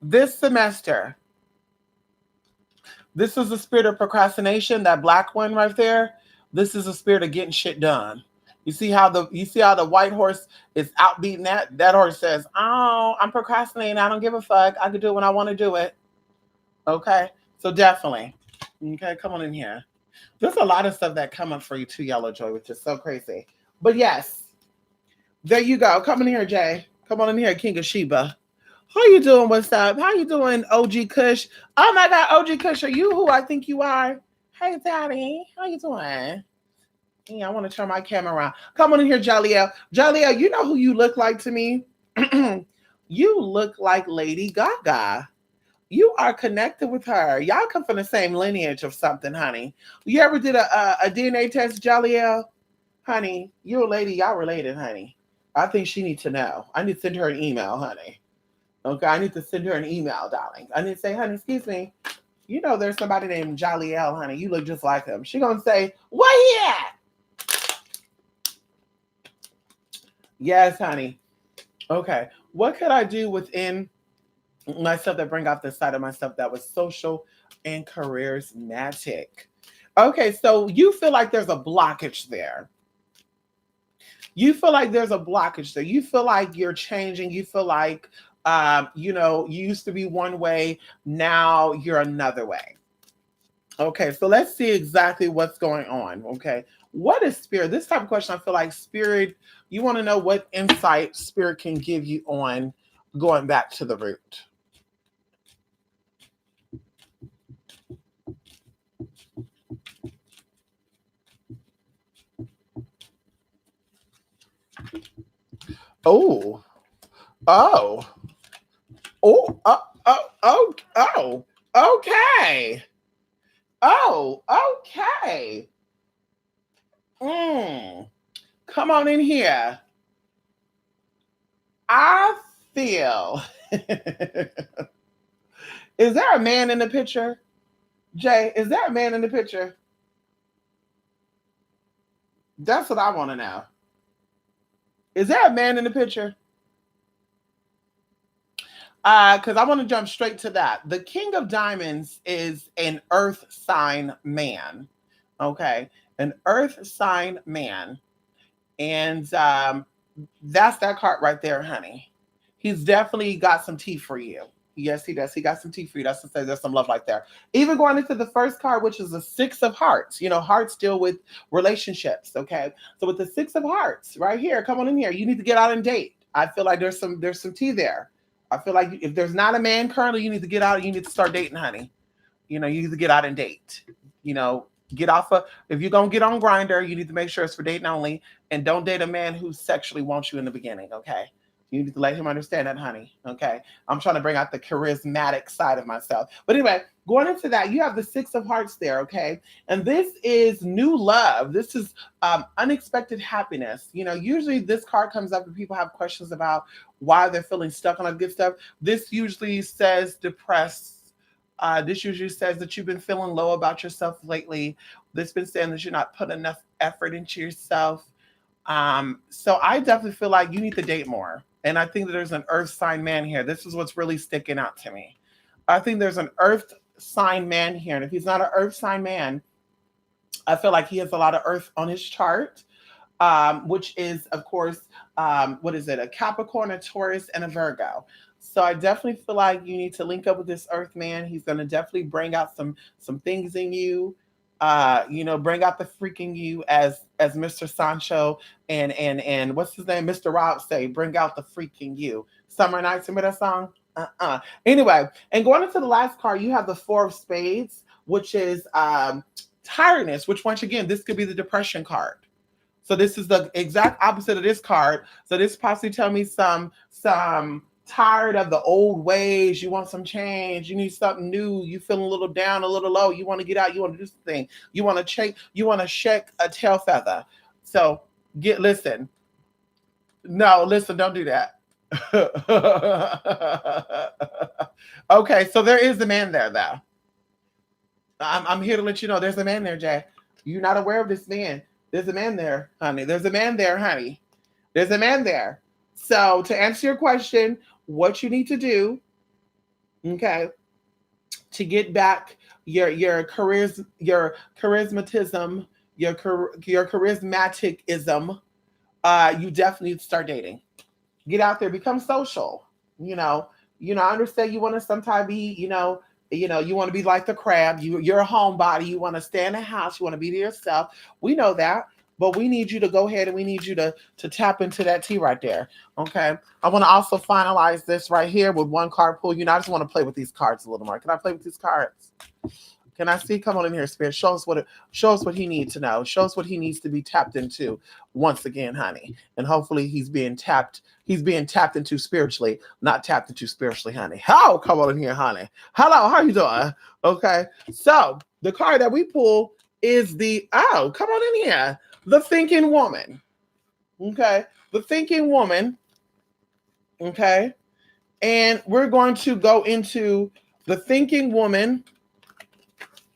This semester. This is the spirit of procrastination, that black one right there. This is the spirit of getting shit done. You see how the white horse is outbeating that horse says, "Oh, I'm procrastinating. I don't give a fuck. I can do it when I want to do it." Okay? So definitely. Okay, come on in here. There's a lot of stuff that come up for you too, Yellow Joy, which is so crazy. But yes, there you go. Come in here, Jay. Come on in here, King of Sheba. How you doing? What's up? How you doing, OG Kush? Oh my God, OG Kush, are you who I think you are? Hey, Daddy, how you doing? Yeah, I want to turn my camera around. Come on in here, Jaliel. Jaliel, you know who you look like to me? You look like Lady Gaga. You are connected with her. Y'all come from the same lineage of something, honey. You ever did a DNA test, Jaliel? Honey, you a lady, y'all related, honey. I think she needs to know. I need to send her an email, honey. Okay, I need to send her an email, darling. I need to say, honey, excuse me. You know there's somebody named Jolly L, honey. You look just like him. She gonna say, where he at? Yes, honey. Okay. What could I do within myself that bring out the side of myself that was social and charismatic? Okay, so you feel like there's a blockage there. You feel like there's a blockage there. You feel like you're changing. You feel like, you used to be one way, now you're another way. Okay, so let's see exactly what's going on. Okay, what is spirit? This type of question, I feel like spirit, you want to know what insight spirit can give you on going back to the root. Oh, oh, oh, okay. Oh, okay. Mm. Come on in here. I feel. Is there a man in the picture? Jay, is there a man in the picture? That's what I want to know. Is there a man in the picture? Because I want to jump straight to that. The King of Diamonds is an earth sign man. Okay. An earth sign man. And that's that card right there, honey. He's definitely got some tea for you. Yes, he does. He got some tea for you. That's to say there's some love right there. Even going into the first card, which is the Six of Hearts. You know, hearts deal with relationships. Okay. So with the Six of Hearts right here, come on in here. You need to get out and date. I feel like there's some tea there. I feel like if there's not a man currently, you need to get out. You need to start dating, honey. You need to get out and date. Get off of, if you're gonna get on Grindr, you need to make sure it's for dating only, and don't date a man who sexually wants you in the beginning. Okay, you need to let him understand that, honey. Okay, I'm trying to bring out the charismatic side of myself. But anyway, going into that, you have the Six of Hearts there. Okay, and this is new love. This is unexpected happiness. Usually this card comes up and people have questions about why they're feeling stuck on a good stuff. This usually says depressed. This usually says that you've been feeling low about yourself lately. This been saying that you're not putting enough effort into yourself. So I definitely feel like you need to date more. And I think that there's an earth sign man here. This is what's really sticking out to me. I think there's an earth sign man here. And if he's not an earth sign man, I feel like he has a lot of earth on his chart, which is, of course, what is it? A Capricorn, a Taurus, and a Virgo. So I definitely feel like you need to link up with this Earth man. He's going to definitely bring out some things in you. Bring out the freaking you, as Mr. Sancho and what's his name, Mr. Rob say, bring out the freaking you. Summer Nights, remember that song? Anyway, and going into the last card, you have the Four of Spades, which is tiredness, which once again, this could be the depression card. So this is the exact opposite of this card. So this possibly tell me some tired of the old ways. You want some change. You need something new. You feeling a little down, a little low. You want to get out. You want to do something. You want to check. You want to shake a tail feather. So listen. No, listen. Don't do that. Okay, so there is a man there, though. I'm here to let you know there's a man there, Jay. You're not aware of this man. There's a man there, honey. There's a man there, honey. There's a man there. So to answer your question, what you need to do, okay, to get back your charismatism, your charismaticism, you definitely need to start dating. Get out there, become social. I understand you want to sometimes be, you want to be like the crab. You're a homebody. You want to stay in the house. You want to be to yourself. We know that, but we need you to go ahead and we need you to tap into that tea right there. Okay. I want to also finalize this right here with one card pull. I just want to play with these cards a little more. Can I play with these cards? Can I see? Come on in here, Spirit. Show us what he needs to know. Show us what he needs to be tapped into once again, honey. And hopefully he's being tapped into spiritually, not tapped into spiritually, honey. How? Come on in here, honey. Hello, how you doing? Okay. So the card that we pull is come on in here. The Thinking Woman. Okay. The Thinking Woman. Okay. And we're going to go into the Thinking Woman.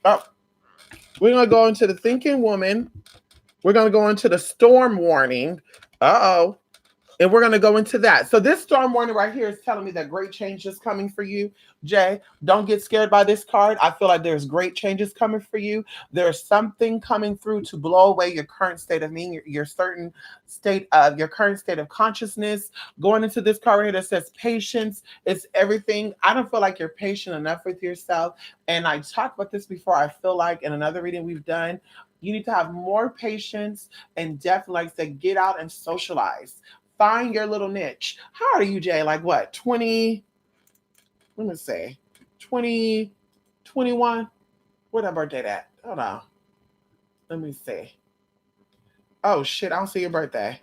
Oh, we're going to go into the Thinking Woman. We're going to go into the Storm Warning. Uh-oh. And we're going to go into that. So this storm warning right here is telling me that great change is coming for you, Jay. Don't get scared by this card. I feel like there's great changes coming for you. There's something coming through to blow away your current state of being, your current state of consciousness. Going into this card right here that says patience. It's everything. I don't feel like you're patient enough with yourself. And I talked about this before. I feel like in another reading we've done, you need to have more patience and definitely, like I said, get out and socialize. Find your little niche. How old are you, Jay? Like what? 20? Let me say 20, 21. Where that birthday at? Hold on. Let me see. Oh shit, I don't see your birthday.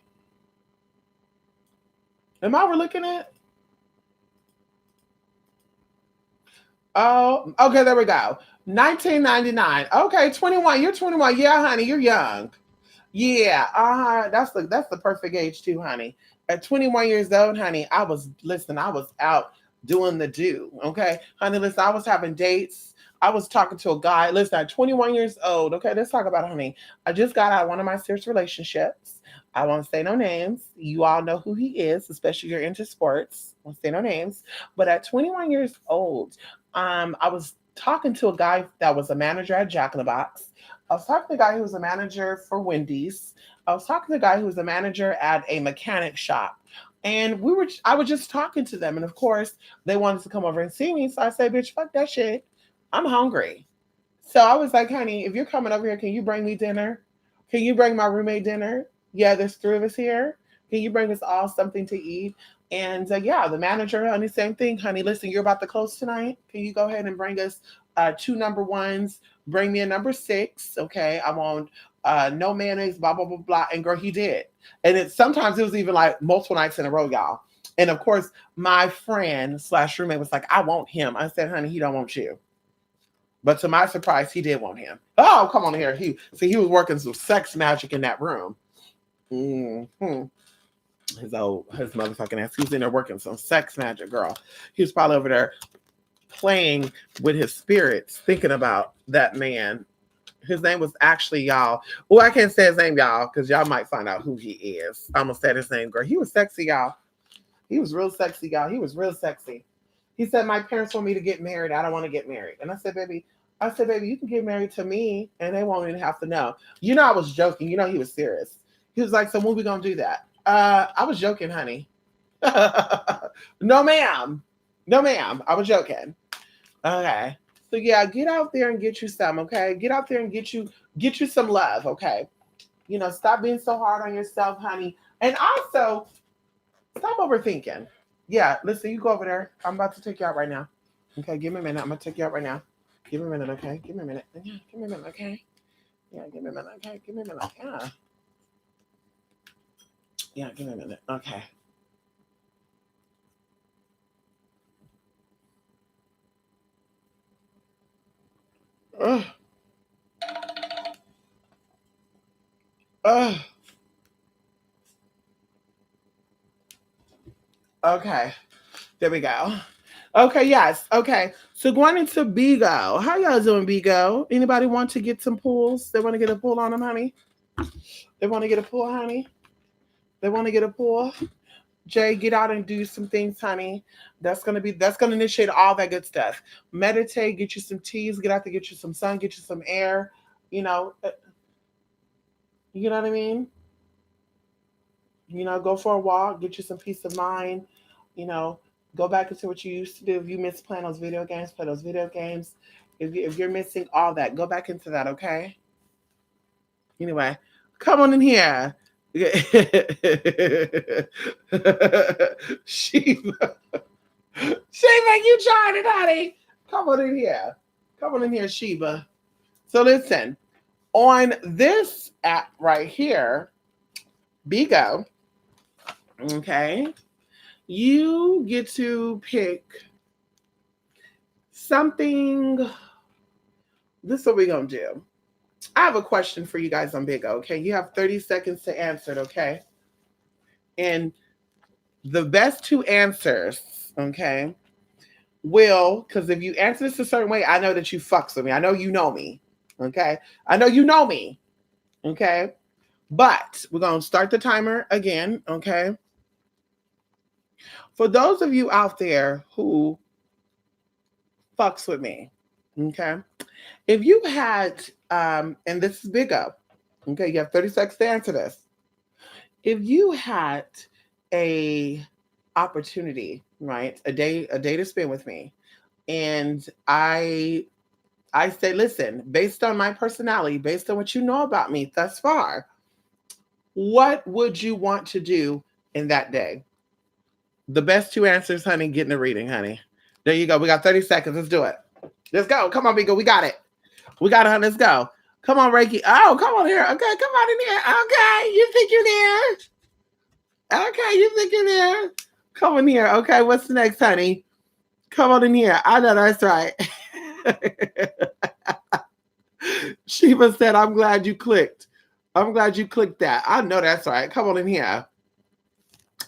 Am I overlooking it? Oh, okay, there we go. 1999. Okay, 21. You're 21. Yeah, honey, you're young. Yeah, that's the perfect age too, honey. At 21 years old, honey, I was out doing the do. Okay, honey, listen, I was having dates. I was talking to a guy. Listen, at 21 years old. Okay, let's talk about it, honey. I just got out of one of my serious relationships. I won't say no names. You all know who he is, especially if you're into sports. I won't say no names. But at 21 years old, I was talking to a guy that was a manager at Jack in the Box. I was talking to a guy who was a manager for Wendy's. I was talking to a guy who was a manager at a mechanic shop. And I was just talking to them. And of course, they wanted to come over and see me. So I said, bitch, fuck that shit. I'm hungry. So I was like, honey, if you're coming over here, can you bring me dinner? Can you bring my roommate dinner? Yeah, there's 3 of us here. Can you bring us all something to eat? And yeah, the manager, honey, same thing. Honey, listen, you're about to close tonight. Can you go ahead and bring us 2 number ones? Bring me a number 6. Okay, I want no mayonnaise, blah, blah, blah, blah. And girl, he did. And sometimes it was even like multiple nights in a row, y'all. And of course, my friend / roommate was like, I want him. I said, honey, he don't want you. But to my surprise, he did want him. Oh, come on here. He was working some sex magic in that room. Mm-hmm. His motherfucking ass. He was in there working some sex magic, girl. He was probably over there playing with his spirits, thinking about that man. His name was actually, y'all. Oh, I can't say his name, y'all, because y'all might find out who he is. I'm gonna say his name, girl. He was sexy, y'all. He was real sexy, y'all. He was real sexy. He said, my parents want me to get married. I don't want to get married. And I said, baby, you can get married to me and they won't even have to know. I was joking. He was serious. He was like, so when we gonna do that? I was joking, honey. No, ma'am. I was joking. Okay. So yeah, get out there and get you some, okay? Get out there and get you some love, okay? Stop being so hard on yourself, honey. And also, stop overthinking. Yeah, listen, you go over there. I'm about to take you out right now. Okay, give me a minute. I'm gonna take you out right now. Give me a minute, okay? Give me a minute. Yeah, give me a minute, okay? Yeah, give me a minute, okay? Give me a minute. Yeah. Yeah, give me a minute. Okay. Ugh. Ugh. Okay. There we go. Okay, yes. Okay. So going into Bigo. How y'all doing, Bigo? Anybody want to get some pulls? They want to get a pull on them, honey? They want to get a pull, honey? They want to get a pull? Jay, get out and do some things, honey. That's gonna initiate all that good stuff. Meditate, get you some teas, get out there, get you some sun, get you some air. You know, uh, you know what I mean. Go for a walk, get you some peace of mind. You know, go back into what you used to do. If you miss playing those video games, play those video games. If you're missing all that, go back into that. Okay. Anyway, come on in here. Shiva. Sheba, you trying it, honey. Come on in here. Come on in here, Sheba. So listen, on this app right here, Bigo, okay, you get to pick something. This is what we're going to do. I have a question for you guys on Bigo, okay? You have 30 seconds to answer it, okay? And the best two answers, okay, because if you answer this a certain way, I know that you fucks with me. I know you know me. Okay. I know you know me. Okay. But we're going to start the timer again. Okay. For those of you out there who fucks with me. Okay. If you had, and this is big up. Okay. You have 30 seconds to answer this. If you had a opportunity, right? A day to spend with me. And I say, listen, based on my personality, based on what you know about me thus far, what would you want to do in that day? The best two answers, honey, get in the reading, honey. There you go. We got 30 seconds. Let's do it. Let's go. Come on, Bigo. We got it. We got it, honey. Let's go. Come on, Reiki. Oh, come on here. Okay, come on in here. Okay, you think you're there? Okay, you think you're there? Come in here. Okay, what's the next, honey? Come on in here. I know that's right. Shiva said, I'm glad you clicked. I'm glad you clicked that. I know that's right. Come on in here.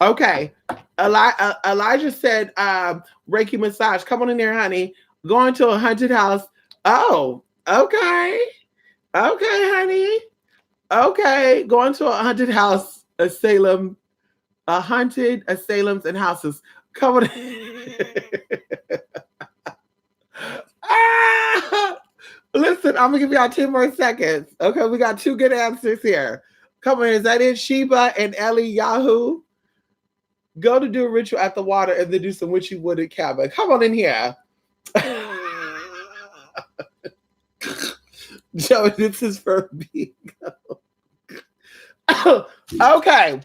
Okay. Elijah said, Reiki massage. Come on in there, honey. Going to a haunted house. Oh, okay. Okay, honey. Okay. Going to a haunted house, a haunted asylums and houses. Come on. Listen, I'm gonna give y'all 10 more seconds. Okay, we got two good answers here. Come on, is that it? Sheba and Ellie Yahoo. Go to do a ritual at the water and then do some witchy wooded cabin. Come on in here. Joe, this is for Bigo. Okay.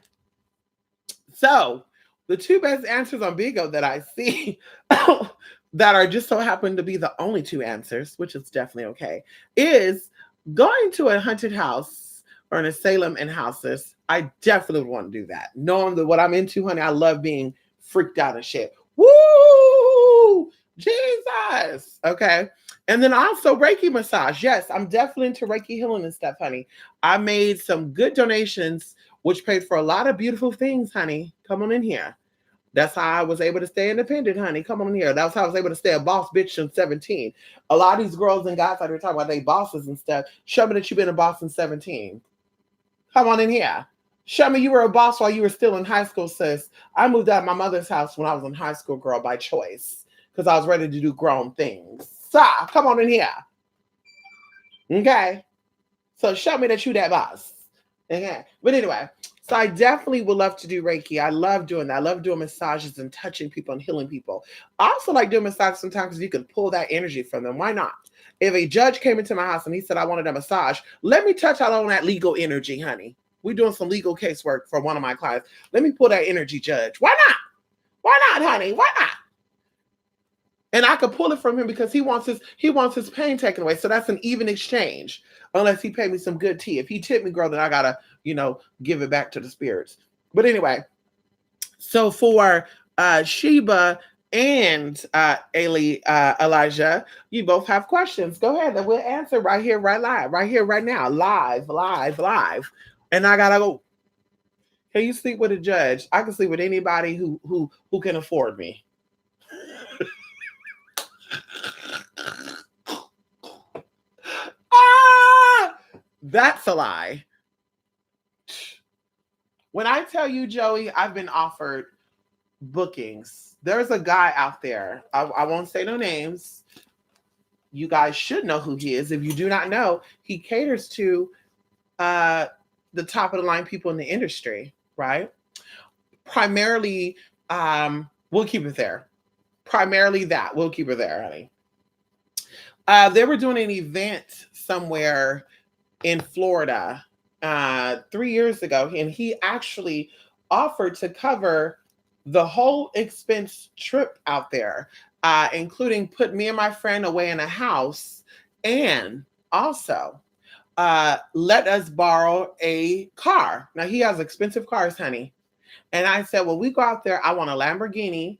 So the two best answers on Bigo that I see that are just so happen to be the only two answers, which is definitely okay, is going to a haunted house or an asylum and houses. I definitely want to do that. Knowing that what I'm into, honey, I love being freaked out and shit. Woo! Jesus. Okay. And then also Reiki massage. Yes, I'm definitely into Reiki healing and stuff, honey. I made some good donations, which paid for a lot of beautiful things, honey. Come on in here. That's how I was able to stay independent, honey. Come on here. That's how I was able to stay a boss bitch since 17. A lot of these girls and guys out here talking about they bosses and stuff. Show me that you've been a boss since 17. Come on in here. Show me you were a boss while you were still in high school, sis. I moved out of my mother's house when I was in high school, girl, by choice. Because I was ready to do grown things. So, come on in here. Okay? So show me that you that boss. Okay? But anyway, So I definitely would love to do Reiki. I love doing that. I love doing massages and touching people and healing people. I also like doing massages sometimes because you can pull that energy from them. Why not? If a judge came into my house and he said, I wanted a massage, let me touch out on that legal energy, honey. We're doing some legal casework for one of my clients. Let me pull that energy, judge. Why not? Why not, honey? Why not? And I could pull it from him because he wants his pain taken away. So that's an even exchange. Unless he paid me some good tea. If he tipped me, girl, then I gotta, give it back to the spirits. But anyway, so for Sheba and Elijah, you both have questions. Go ahead and we'll answer right here, right live, right here, right now, live. And I gotta go. Can you sleep with a judge? I can sleep with anybody who can afford me. That's a lie. When I tell you, Joey, I've been offered bookings. There's a guy out there. I won't say no names. You guys should know who he is. If you do not know, he caters to the top of the line people in the industry, right? Primarily, we'll keep it there. Primarily that. We'll keep it there, honey. They were doing an event somewhere in Florida 3 years ago, and he actually offered to cover the whole expense trip out there, including put me and my friend away in a house, and also let us borrow a car. Now, he has expensive cars, honey. And I said, well, we go out there, I want a Lamborghini,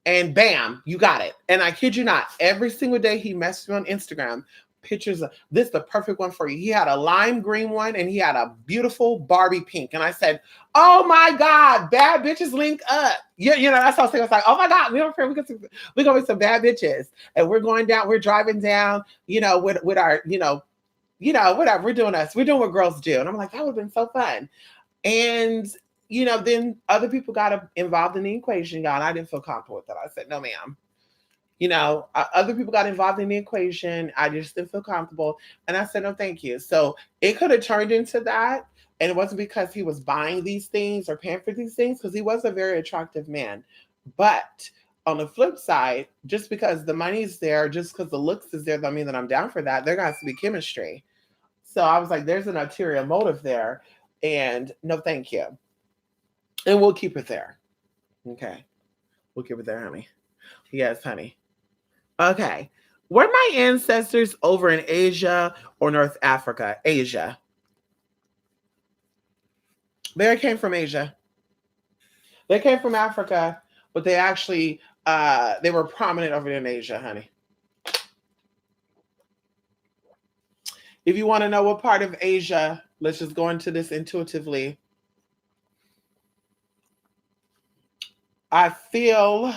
and bam, you got it. And I kid you not, every single day he messaged me on Instagram, pictures of this is the perfect one for you. He had a lime green one and he had a beautiful Barbie pink. And I said, oh my God, bad bitches link up. That's how I was saying. I was like, oh my God, we're gonna be some bad bitches. And we're going down, we're driving down, with our, whatever, we're doing what girls do. And I'm like, that would have been so fun. And then other people got involved in the equation, y'all. And I didn't feel comfortable with that. I said, no, ma'am. Other people got involved in the equation. I just didn't feel comfortable. And I said, no, thank you. So it could have turned into that. And it wasn't because he was buying these things or paying for these things, because he was a very attractive man. But on the flip side, just because the money's there, just because the looks is there, doesn't mean that I'm down for that. There has to be chemistry. So I was like, there's an ulterior motive there. And no, thank you. And we'll keep it there. Okay. We'll keep it there, honey. Yes, honey. Okay. Were my ancestors over in Asia or North Africa? Asia. They came from Asia. They came from Africa, but they actually, they were prominent over in Asia, honey. If you want to know what part of Asia, let's just go into this intuitively. I feel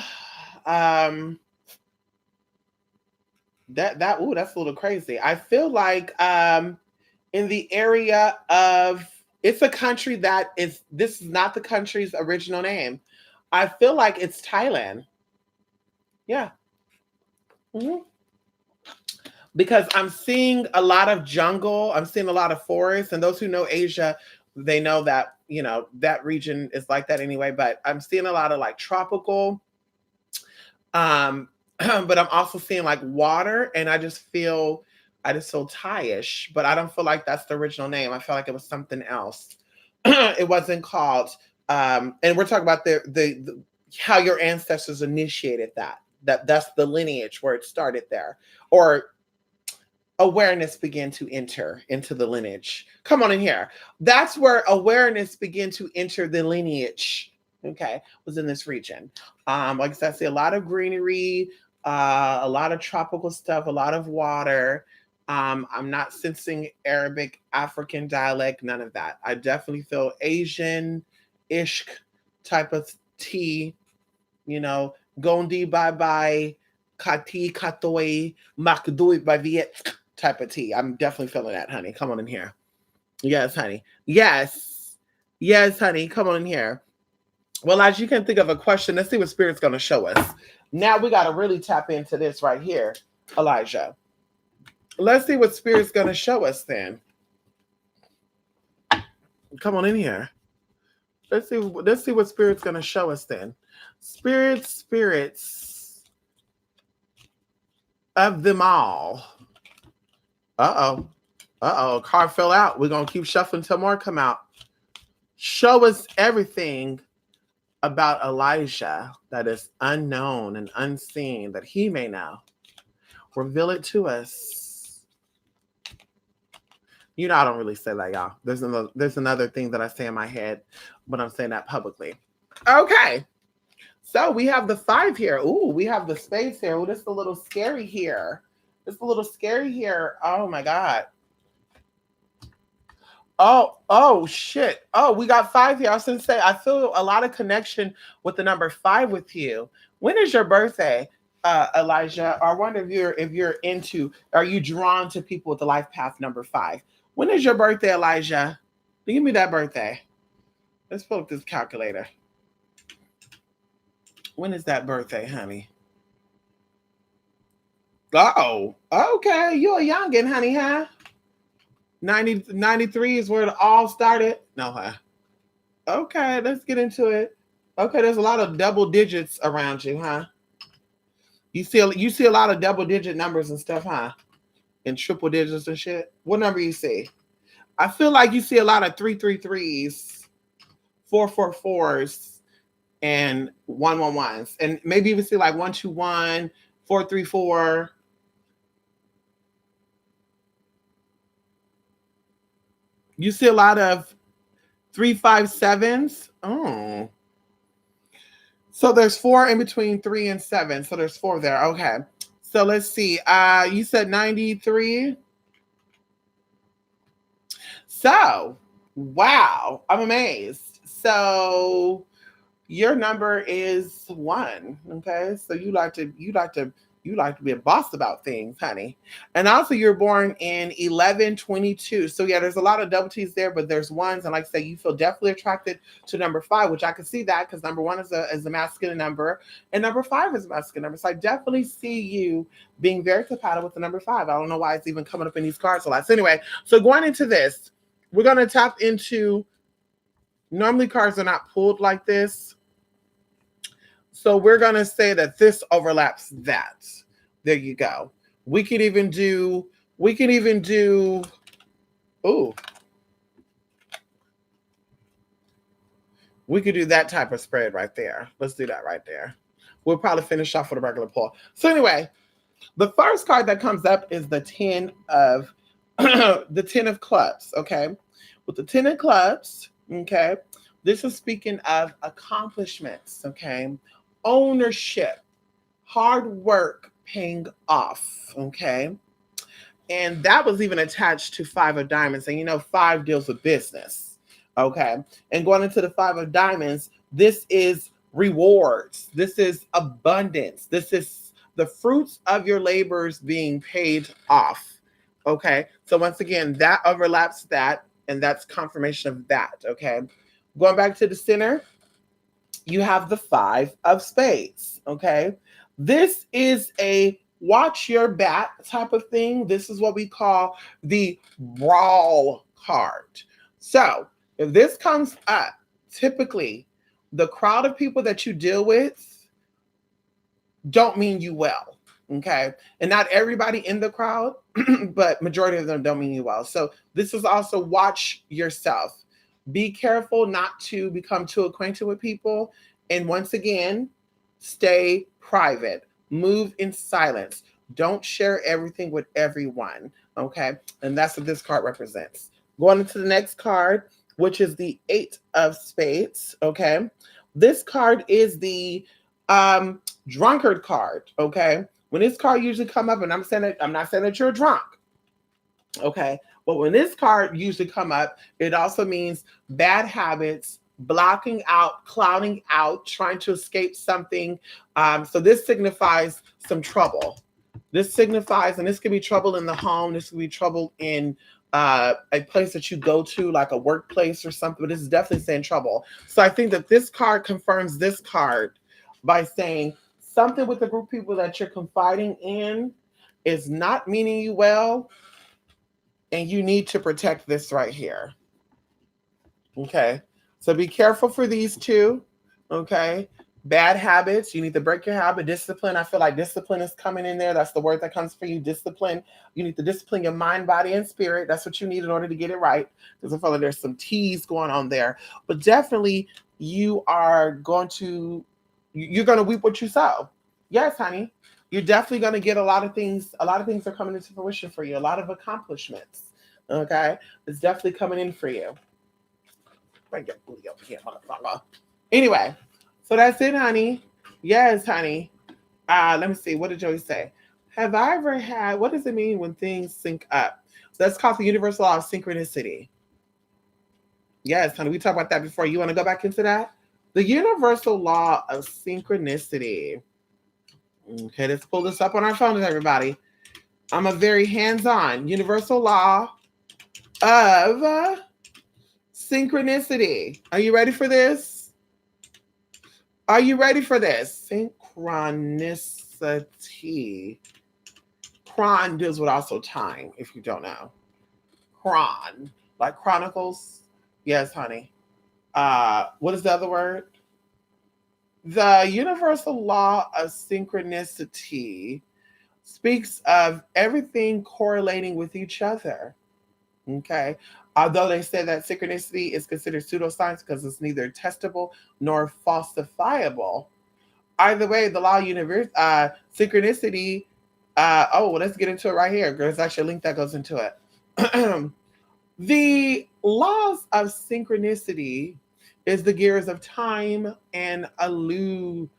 that's a little crazy. I feel like in the area of, it's a country this is not the country's original name. I feel like it's Thailand. Yeah. Mm-hmm. Because I'm seeing a lot of jungle, I'm seeing a lot of forest, and those who know Asia, they know that, that region is like that anyway, but I'm seeing a lot of like tropical, but I'm also seeing like water, and I just feel Thai-ish, but I don't feel like that's the original name. I feel like it was something else. It wasn't called, and we're talking about the how your ancestors initiated that's the lineage where it started there, or awareness began to enter into the lineage. Come on in here. That's where awareness began to enter the lineage. Okay, was in this region. Like I said, I see a lot of greenery, a lot of tropical stuff, a lot of water. I'm not sensing Arabic, African dialect, none of that. I definitely feel Asian-ish type of tea, Gondi bye bye, Kati Katoi, Makdui by Viet type of tea. I'm definitely feeling that, honey. Come on in here. Yes, honey. Yes. Yes, honey. Come on in here. Well, as you can think of a question, let's see what Spirit's going to show us. Now we got to really tap into this right here, Elijah. Let's see what Spirit's going to show us then. Come on in here. Let's see what Spirit's gonna show us then. Spirits of them all. Uh-oh. Uh-oh. Card fell out. We're gonna keep shuffling till more come out. Show us everything about Elijah that is unknown and unseen that he may know. Reveal it to us. You know, I don't really say that, y'all. There's another thing that I say in my head, but I'm saying that publicly. Okay. So we have the 5 here. Ooh, we have the spades here. Ooh, this is a little scary here. Oh my God. Oh, shit. Oh, we got 5 here. I was going to say, I feel a lot of connection with the number 5 with you. When is your birthday, Elijah? I wonder if you're into, are you drawn to people with the life path number 5? When is your birthday, Elijah? Give me that birthday. Let's pull up this calculator. When is that birthday, honey? Oh, okay. You're a youngin', honey, huh? 93 is where it all started. No, huh? Okay, let's get into it. Okay, there's a lot of double digits around you, huh? You see a lot of double digit numbers and stuff, huh? And triple digits and shit. What number you see? I feel like you see a lot of 333s, 444s, and 111s, and maybe even see like 121, 434. You see a lot of 357s. Oh. So there's 4 in between 3 and 7. So there's 4 there. Okay. So let's see. You said 93. So, wow. I'm amazed. So your number is 1. Okay. So you like to be a boss about things, honey. And also you're born in 1122. So yeah, there's a lot of double T's there, but there's ones. And like I say, you feel definitely attracted to number 5, which I can see that because number 1 is a masculine number and number 5 is a masculine number. So I definitely see you being very compatible with the number 5. I don't know why it's even coming up in these cards a lot. So anyway, so going into this, we're going to tap into, normally cards are not pulled like this. So we're going to say that this overlaps that. There you go. We could even do, ooh. We could do that type of spread right there. Let's do that right there. We'll probably finish off with a regular pull. So anyway, the first card that comes up is the 10 of the 10 of clubs, okay? With the 10 of clubs, okay, this is speaking of accomplishments, okay? Ownership, hard work paying off, okay? And that was even attached to 5 of diamonds. And you know, 5 deals with business, okay? And going into the 5 of diamonds, this is rewards. This is abundance. This is the fruits of your labors being paid off, okay? So once again, that overlaps that, and that's confirmation of that, okay? Going back to the center, you have the 5 of spades, okay? This is a watch your back type of thing. This is what we call the brawl card. So if this comes up, typically the crowd of people that you deal with don't mean you well, okay? And not everybody in the crowd, but majority of them don't mean you well. So this is also watch yourself. Be careful not to become too acquainted with people. And once again, stay private. Move in silence. Don't share everything with everyone, okay? And that's what this card represents. Going into the next card, which is the 8 of spades, okay? This card is the drunkard card, okay? When this card usually come up, and I'm not saying that you're drunk, okay? But when this card usually come up, it also means bad habits, blocking out, clouding out, trying to escape something. So this signifies some trouble. This signifies, and this could be trouble in the home. This could be trouble in a place that you go to, like a workplace or something. But this is definitely saying trouble. So I think that this card confirms this card by saying something with the group of people that you're confiding in is not meaning you well, and you need to protect this right here. Okay. So be careful for these two. Okay. Bad habits. You need to break your habit. Discipline. I feel like discipline is coming in there. That's the word that comes for you. Discipline. You need to discipline your mind, body, and spirit. That's what you need in order to get it right. Because I feel like there's some T's going on there. But definitely you are going to you're going to reap what you sow. Yes, honey. You're definitely going to get a lot of things. A lot of things are coming into fruition for you. A lot of accomplishments. Okay. It's definitely coming in for you. Bring your booty over here, motherfucker. Anyway, so that's it, honey. Yes, honey. Let me see. What did Joey say? Have I ever had? What does it mean when things sync up? So that's called the universal law of synchronicity. Yes, honey. We talked about that before. You want to go back into that? The universal law of synchronicity. Okay, let's pull this up on our phones, everybody. I'm a very hands-on universal law of synchronicity. Are you ready for this? Are you ready for this? Synchronicity. Chron deals with also time, if you don't know. Chron, like chronicles. Yes, honey. What is the other word? The universal law of synchronicity speaks of everything correlating with each other. Okay. Although they say that synchronicity is considered pseudoscience because it's neither testable nor falsifiable. Either way, the law of synchronicity. Well, let's get into it right here. There's actually a link that goes into it. The laws of synchronicity is the gears of time and illusion.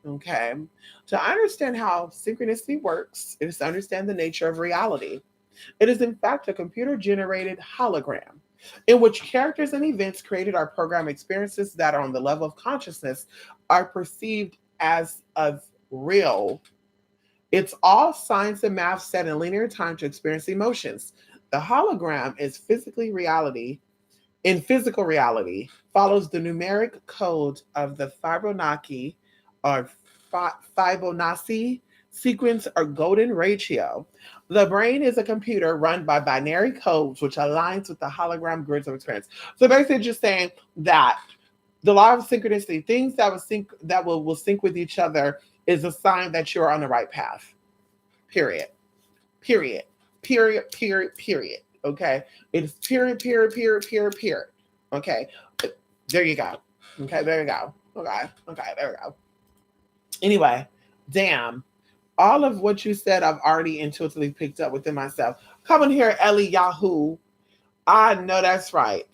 Okay. To understand how synchronicity works, it is to understand the nature of reality. It is, in fact, a computer generated hologram in which characters and events created are program experiences that are on the level of consciousness are perceived as of real. It's all science and math set in linear time to experience emotions. The hologram is physically reality. In physical reality, follows the numeric code of the Fibonacci or Fibonacci sequence or golden ratio. The brain is a computer run by binary codes, which aligns with the hologram grids of experience. So basically, just saying that the law of synchronicity, things that will sync with each other, is a sign that you're on the right path. Period. Period. Period. Period. Period. Okay. It's period. Period. Period. Period. Period. Okay. There you go. Okay. There you go. Okay. Okay. There we go. Anyway, damn. All of what you said, I've already intuitively picked up within myself. Come on here, Ellie Yahoo. I know that's right.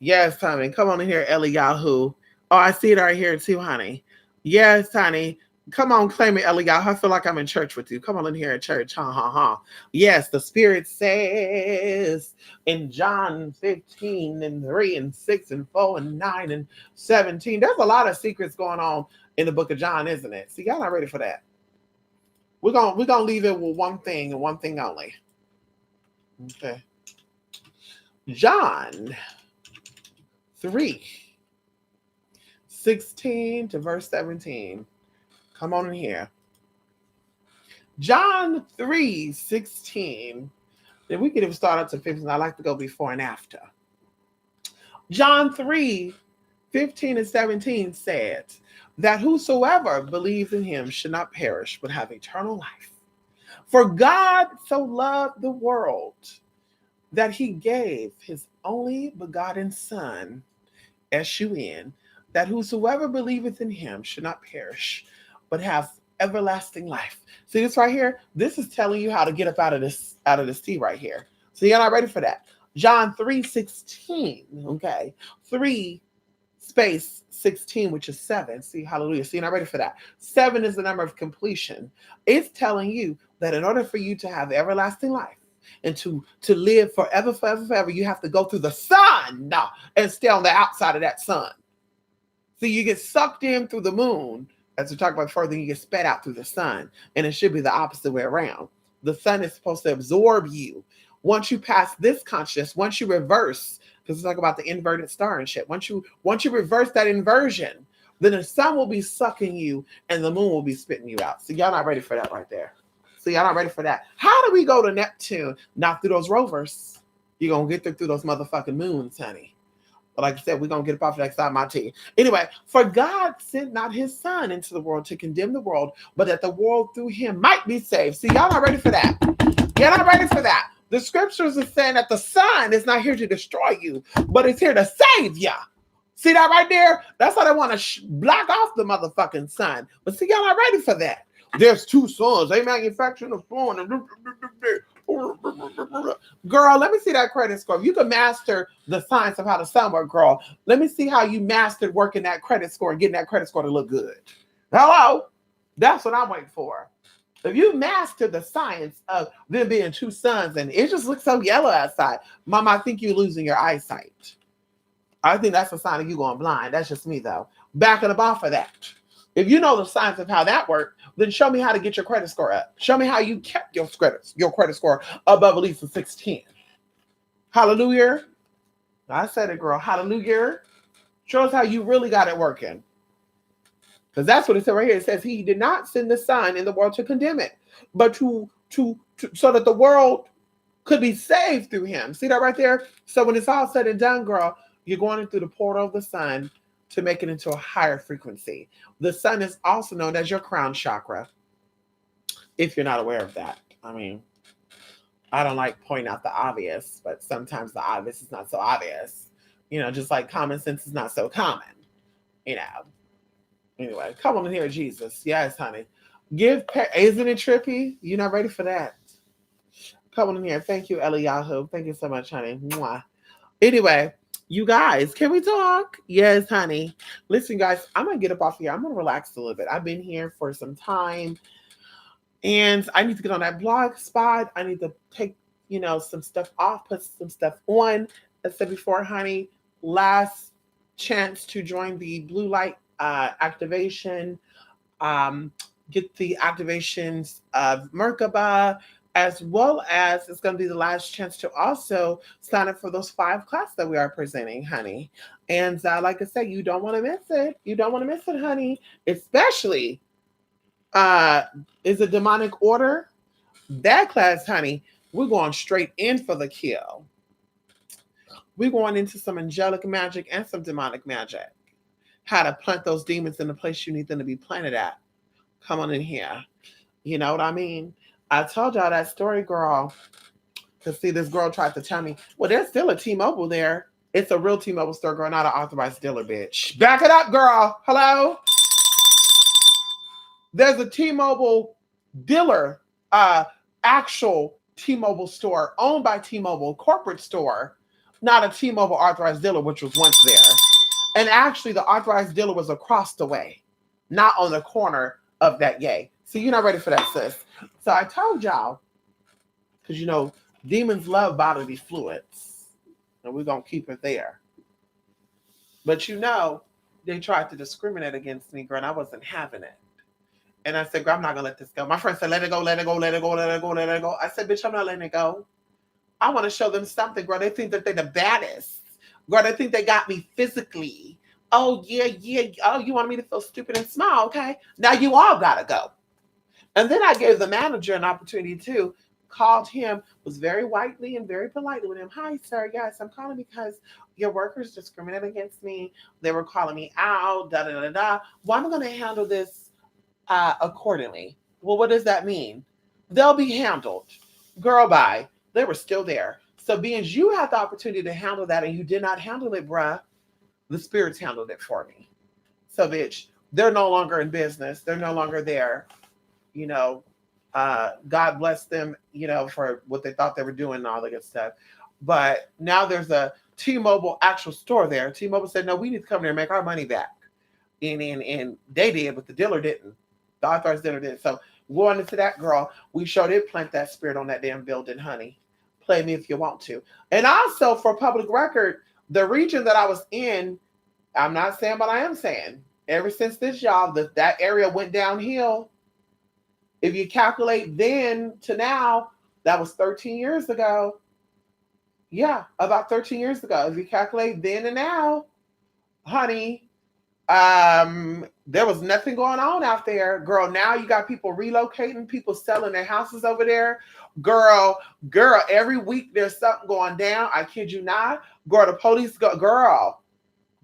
Yes, honey. Come on in here, Ellie Yahoo. Oh, I see it right here too, honey. Yes, honey. Come on, claim it, Ellie Yahoo. I feel like I'm in church with you. Come on in here at church. Ha, ha, ha. Yes, the Spirit says in John 15 and 3 and 6 and 4 and 9 and 17. There's a lot of secrets going on in the book of John, isn't it? See, y'all not ready for that. We're gonna leave it with one thing and one thing only. Okay. John 3:16 to verse 17. Come on in here. John 3:16. Then we could even start up to 15. I like to go before and after. John 3:15 and 17 said that whosoever believes in him should not perish, but have eternal life. For God so loved the world that he gave his only begotten Son, S-U-N, that whosoever believeth in him should not perish, but have everlasting life. See this right here? This is telling you how to get up out of this tea right here. So you're not ready for that. John 3:16. Okay. 3:16, which is 7. See, hallelujah. So you're not ready for that. 7 is the number of completion. It's telling you that in order for you to have everlasting life and to live forever, forever, forever, you have to go through the sun and stay on the outside of that sun. So you get sucked in through the moon, as we talked about before, then you get sped out through the sun. And it should be the opposite way around. The sun is supposed to absorb you. Once you pass this consciousness, once you reverse, because it's like about the inverted star and shit. Once you reverse that inversion, then the sun will be sucking you and the moon will be spitting you out. So y'all not ready for that right there. So y'all not ready for that. How do we go to Neptune? Not through those rovers. You're going to get through those motherfucking moons, honey. But like I said, we're going to get up off next time, my tea. Anyway, for God sent not his son into the world to condemn the world, but that the world through him might be saved. See, y'all not ready for that. You're not ready for that. The scriptures are saying that the son is not here to destroy you, but it's here to save you. See that right there? That's why they want to block off the motherfucking sun. But see, y'all not ready for that. There's two suns. They manufacturing the sun. Girl, let me see that credit score. If you can master the science of how the sun works, girl, let me see how you mastered working that credit score and getting that credit score to look good. Hello? That's what I'm waiting for. If you master the science of there being two suns and it just looks so yellow outside, Mama, I think you're losing your eyesight. I think that's a sign of you going blind. That's just me, though. Backing up off of that. If you know the science of how that worked, then show me how to get your credit score up. Show me how you kept your credit score above at least a 610. Hallelujah. I said it, girl. Hallelujah. Show us how you really got it working. Because that's what it said right here. It says he did not send the son in the world to condemn it, but to so that the world could be saved through him. See that right there? So when it's all said and done, girl, you're going in through the portal of the sun to make it into a higher frequency. The sun is also known as your crown chakra, if you're not aware of that. I mean, I don't like pointing out the obvious, but sometimes the obvious is not so obvious. You know, just like common sense is not so common. You know. Anyway, come on in here, Jesus. Yes, honey. Isn't it trippy? You're not ready for that. Come on in here. Thank you, Eliyahu. Thank you so much, honey. Mwah. Anyway, you guys, can we talk? Yes, honey. Listen, guys, I'm going to get up off here. I'm going to relax a little bit. I've been here for some time, and I need to get on that blog spot. I need to take, some stuff off, put some stuff on. As I said before, honey, last chance to join the blue light activation, get the activations of Merkaba, as well as it's going to be the last chance to also sign up for those 5 classes that we are presenting, honey. And like I said, you don't want to miss it. You don't want to miss it, honey. Especially, is a demonic order? That class, honey, we're going straight in for the kill. We're going into some angelic magic and some demonic magic. How to plant those demons in the place you need them to be planted at. Come on in here. You know what I mean? I told y'all that story, girl. Because see, this girl tried to tell me, well, there's still a T-Mobile there. It's a real T-Mobile store, girl, not an authorized dealer, bitch. Back it up, girl. Hello? There's a T-Mobile dealer, actual T-Mobile store owned by T-Mobile, corporate store, not a T-Mobile authorized dealer, which was once there. And actually, the authorized dealer was across the way, not on the corner of that yay. So you're not ready for that, sis. So I told y'all, because, demons love bodily fluids, and we're going to keep it there. But, they tried to discriminate against me, girl, and I wasn't having it. And I said, girl, I'm not going to let this go. My friend said, let it go, let it go, let it go, let it go, let it go. I said, bitch, I'm not letting it go. I want to show them something, girl. They think that they're the baddest. Girl, they think they got me physically. Oh, yeah. Oh, you want me to feel stupid and small, okay? Now you all got to go. And then I gave the manager an opportunity too. Called him, was very whitely and very politely with him. Hi, sir. Yes, I'm calling because your workers discriminated against me. They were calling me out, da-da-da-da. Well, I'm going to handle this accordingly. Well, what does that mean? They'll be handled. Girl, bye. They were still there. So being you had the opportunity to handle that and you did not handle it, bruh, the spirits handled it for me. So, bitch, they're no longer in business. They're no longer there. God bless them, for what they thought they were doing and all that good stuff. But now there's a T-Mobile actual store there. T-Mobile said, no, we need to come there and make our money back. And they did, but the dealer didn't. The authorized dealer didn't. So going into that, girl, we sure did plant that spirit on that damn building, honey. Play me if you want to. And also, for public record, the region that I was in, I'm not saying, but I am saying, ever since this, y'all, that area went downhill. If you calculate then to now, that was 13 years ago. Yeah, about 13 years ago. If you calculate then to now, honey, there was nothing going on out there. Girl, now you got people relocating, people selling their houses over there. Girl, every week there's something going down. I kid you not. Girl, the police go, girl,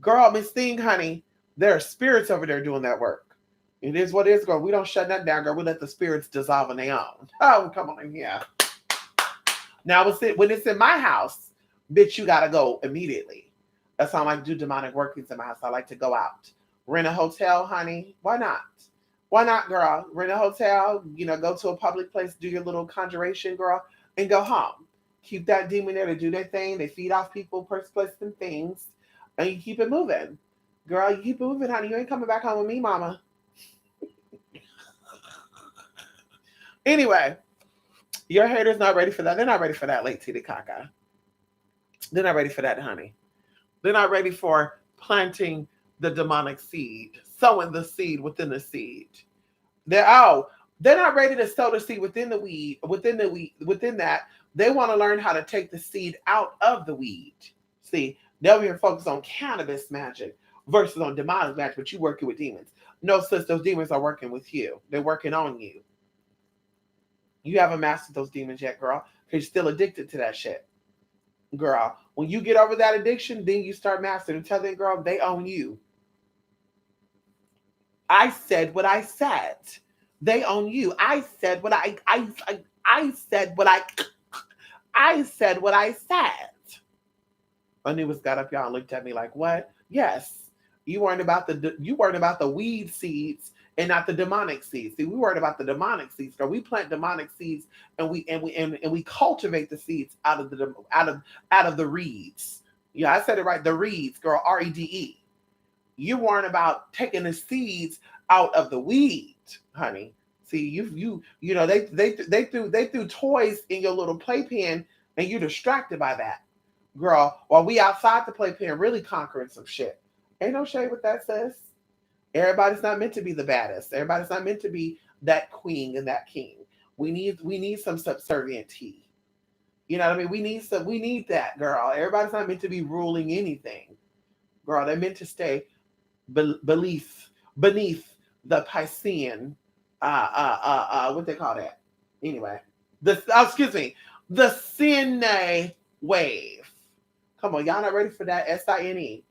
Girl, Miss Thing, honey, there are spirits over there doing that work. It is what it is, girl. We don't shut that down, girl. We let the spirits dissolve on their own. Oh, come on in here. Now, when it's in my house, bitch, you gotta go immediately. That's how I like to do demonic workings in my house. I like to go out. Rent a hotel, honey. Why not? Why not, girl? Rent a hotel, go to a public place, do your little conjuration, girl, and go home. Keep that demon there to do their thing. They feed off people, places, and things, and you keep it moving. Girl, you keep it moving, honey. You ain't coming back home with me, mama. Anyway, your haters not ready for that. They're not ready for that, late Titi Kaka. They're not ready for that, honey. They're not ready for planting the demonic seed, sowing the seed within the seed. They're not ready to sow the seed within the weed, within that. They want to learn how to take the seed out of the weed. See, they'll be focused on cannabis magic versus on demonic magic, but you working with demons. No, sis, those demons are working with you. They're working on you. You haven't mastered those demons yet, girl, because you're still addicted to that shit. Girl, when you get over that addiction, then you start mastering. Tell them, girl, they own you. I said what I said. They own you. I said what I said what I said what I said. Anubis got up, y'all, and looked at me like, what? Yes. You worried about the weed seeds and not the demonic seeds. See, we worried about the demonic seeds. So we plant demonic seeds and we cultivate the seeds out of the reeds. Yeah, I said it right. The reeds, girl, REDE. You weren't about taking the seeds out of the weed, honey. See, they threw toys in your little playpen and you're distracted by that. Girl, while we outside the playpen really conquering some shit. Ain't no shade with that, sis. Everybody's not meant to be the baddest. Everybody's not meant to be that queen and that king. We need some subservient tea. You know what I mean? We need that, girl. Everybody's not meant to be ruling anything. Girl, they're meant to stay beneath the Piscean, what they call that? Anyway, the Sine wave. Come on, y'all not ready for that? SINE.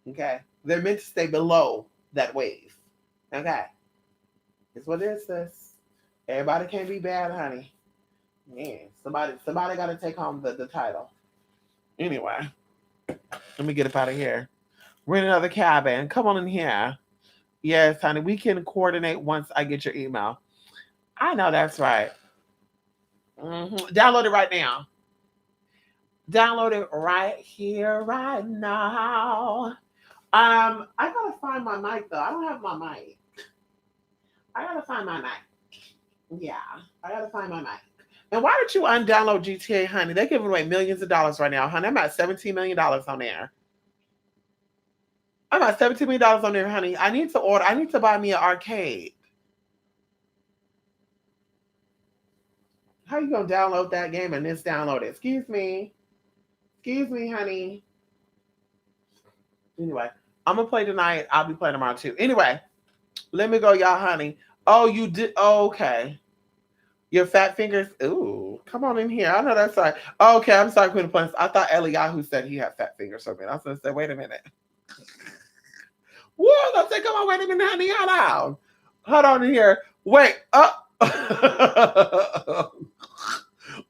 Okay, they're meant to stay below that wave. Okay, it's what it is, sis. Everybody can't be bad, honey. Yeah, somebody got to take home the title. Anyway, let me get up out of here. We're in another cabin. Come on in here. Yes, honey, we can coordinate once I get your email. I know that's right. Download it right now. Download it right here, right now. I gotta find my mic though. I don't have my mic. I gotta find my mic. Yeah, I gotta find my mic. And why don't you undownload GTA, honey? They're giving away millions of dollars right now, honey. I'm at $17 million on there. I'm at $17 million on there, honey. I need to buy me an arcade. How you gonna download that game and just download it? Excuse me, honey. Anyway, I'm gonna play tonight. I'll be playing tomorrow too. Anyway, let me go, y'all, honey. Oh, you did? Oh, okay. Your fat fingers. Ooh, come on in here. I know that's right. Oh, okay, I'm sorry, Queen of Plants. I thought Eliyahu said he had fat fingers. So I was gonna say, wait a minute. Whoa, I said, come on, wait a minute, honey. Hold on in here. Wait.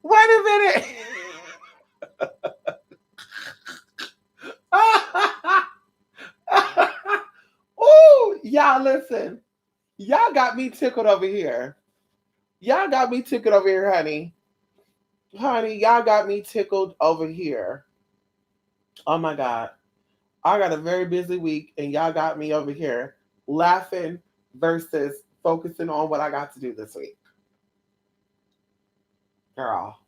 Wait a minute. Ooh, y'all listen. Y'all got me tickled over here. Honey. Honey, y'all got me tickled over here. Oh my God. I got a very busy week and y'all got me over here laughing versus focusing on what I got to do this week. Girl.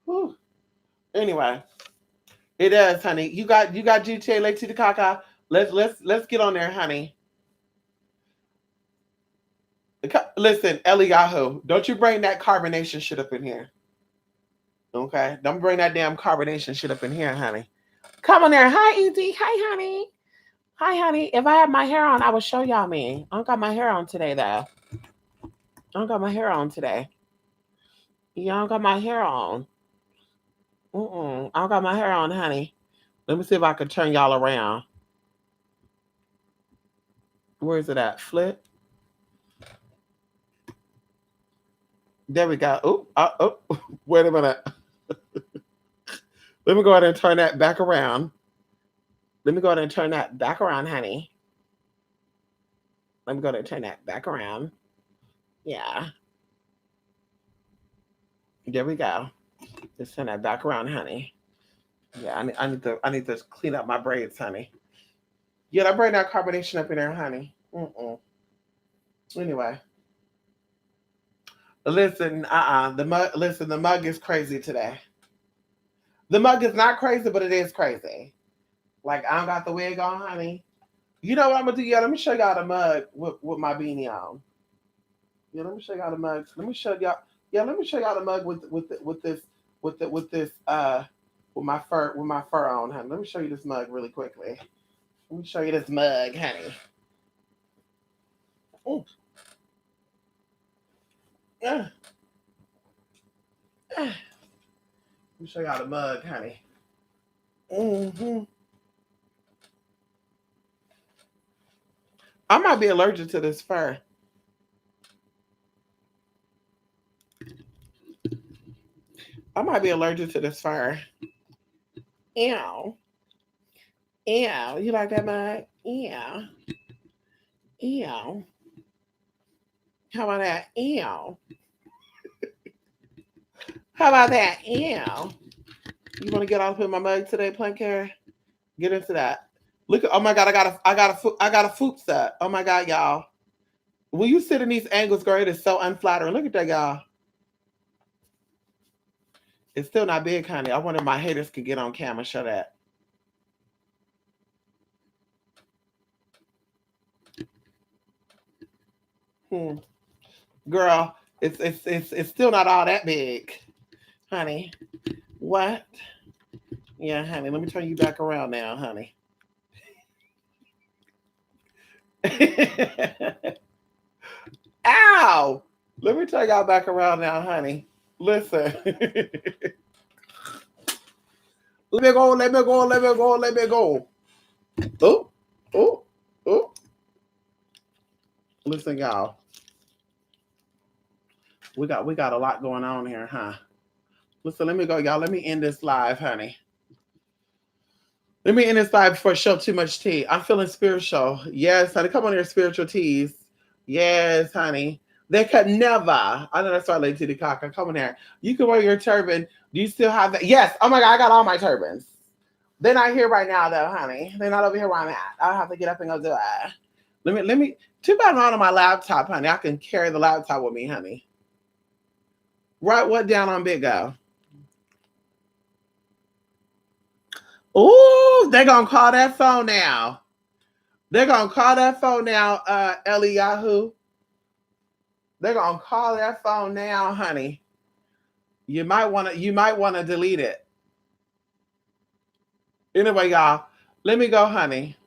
Whew. Anyway, it is, honey. You got GTA Lake to the Kaka. Let's get on there, honey. Listen, Eliyahu, don't you bring that carbonation shit up in here. Okay? Don't bring that damn carbonation shit up in here, honey. Come on there. Hi, Easy. Hi, honey. Hi, honey. If I had my hair on, I would show y'all me. I don't got my hair on today, though. I don't got my hair on today. Yeah, I don't got my hair on. I don't got my hair on, honey. Let me see if I can turn y'all around. Where is it at? Flip. There we go. Oh, wait a minute. Let me go ahead and turn that back around. Let me go ahead and turn that back around, honey. Let me go ahead and turn that back around. Yeah. There we go. Just turn that back around, honey. Yeah, I need to clean up my braids, honey. Yeah, that braid that carbonation up in there, honey. Mm-mm. Anyway, listen, the mug. Listen, the mug is crazy today. The mug is not crazy, but it is crazy. Like I don't got the wig on, honey. You know what I'm gonna do? Yeah, let me show y'all the mug with my beanie on. Yeah, let me show y'all the mug. Let me show y'all. Yeah, let me show y'all the mug with my fur on, honey. Let me show you this mug really quickly. Let me show you this mug, honey. Ooh, uh, Let me show y'all the mug, honey. Hmm. I might be allergic to this fur. I might be allergic to this fur. Ew. Ew. You like that mug? Ew. Ew. How about that? Ew. How about that? Ew. You want to get off with my mug today, Plank Hair? Get into that. Look! Oh my God! I got a foop set. Oh my God, y'all! When you sit in these angles, girl, it is so unflattering. Look at that, y'all. It's still not big, honey. I wonder if my haters could get on camera. Show that. Hmm. Girl, it's still not all that big, honey. What? Yeah, honey. Let me turn you back around now, honey. Ow! Let me turn y'all back around now, honey. Listen. Let me go, let me go, let me go, let me go. Oh, oh, oh. Listen, y'all. We got a lot going on here, huh? Listen, let me go, y'all. Let me end this live, honey. Let me end this live before I show too much tea. I'm feeling spiritual. Yes, honey. Come on here, spiritual teas. Yes, honey. They could never. I know that's why Lady the Cocker. Come on here. You can wear your turban. Do you still have that? Yes. Oh my God, I got all my turbans. They're not here right now, though, honey. They're not over here where I'm at. I'll have to get up and go do it. Let me. Too bad I'm not on my laptop, honey. I can carry the laptop with me, honey. Write what down on Big Go? Ooh, they're gonna call that phone now. They're gonna call that phone now, Eliyahu. They're gonna call that phone now, honey. You might wanna delete it. Anyway, y'all, let me go, honey.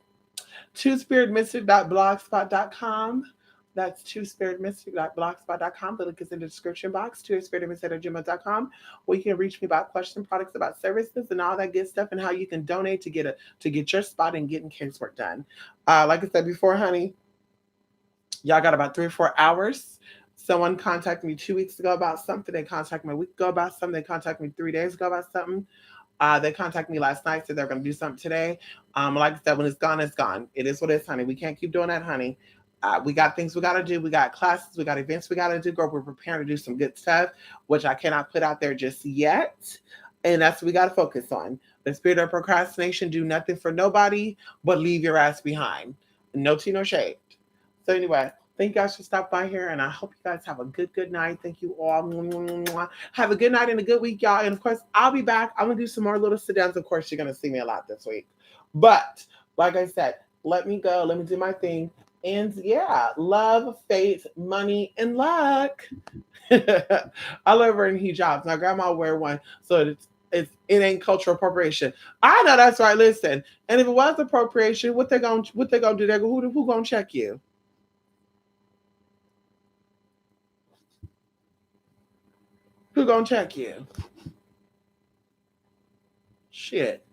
twospiritmystic.blogspot.com. That's twospiritmystic.blogspot.com. The link is in the description box. twospiritmystic.gmail.com, where you can reach me about questions, products, about services, and all that good stuff, and how you can donate to get your spot and getting casework done. Like I said before, honey, y'all got about 3 or 4 hours. Someone contacted me 2 weeks ago about something. They contacted me a week ago about something. They contacted me 3 days ago about something. They contacted me last night, said they're going to do something today. Like I said, when it's gone, it's gone. It is what it is, honey. We can't keep doing that, honey. We got things we got to do. We got classes. We got events we got to do. Girl, we're preparing to do some good stuff, which I cannot put out there just yet. And that's what we got to focus on. The spirit of procrastination, do nothing for nobody, but leave your ass behind. No tea, no shade. So anyway, thank you guys for stopping by here, and I hope you guys have a good night. Thank you all. Have a good night and a good week, y'all. And of course, I'll be back. I'm gonna do some more little sit downs. Of course, you're gonna see me a lot this week. But like I said, let me go. Let me do my thing. And yeah, love, faith, money, and luck. I love wearing hijabs. My grandma wear one, so it ain't cultural appropriation. I know that's right. Listen, and if it was appropriation, what they gonna do? Who gonna check you? Who gonna check you? Shit.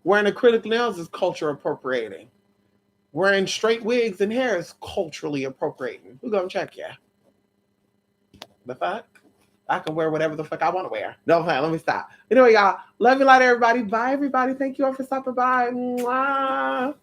Wearing acrylic nails is culture appropriating. wearing straight wigs and hair is culturally appropriating. Who gonna check you? The fuck? I can wear whatever the fuck I want to wear. No, fine. Let me stop. Anyway, y'all. Love you a lot, everybody. Bye, everybody. Thank you all for stopping by. Mwah.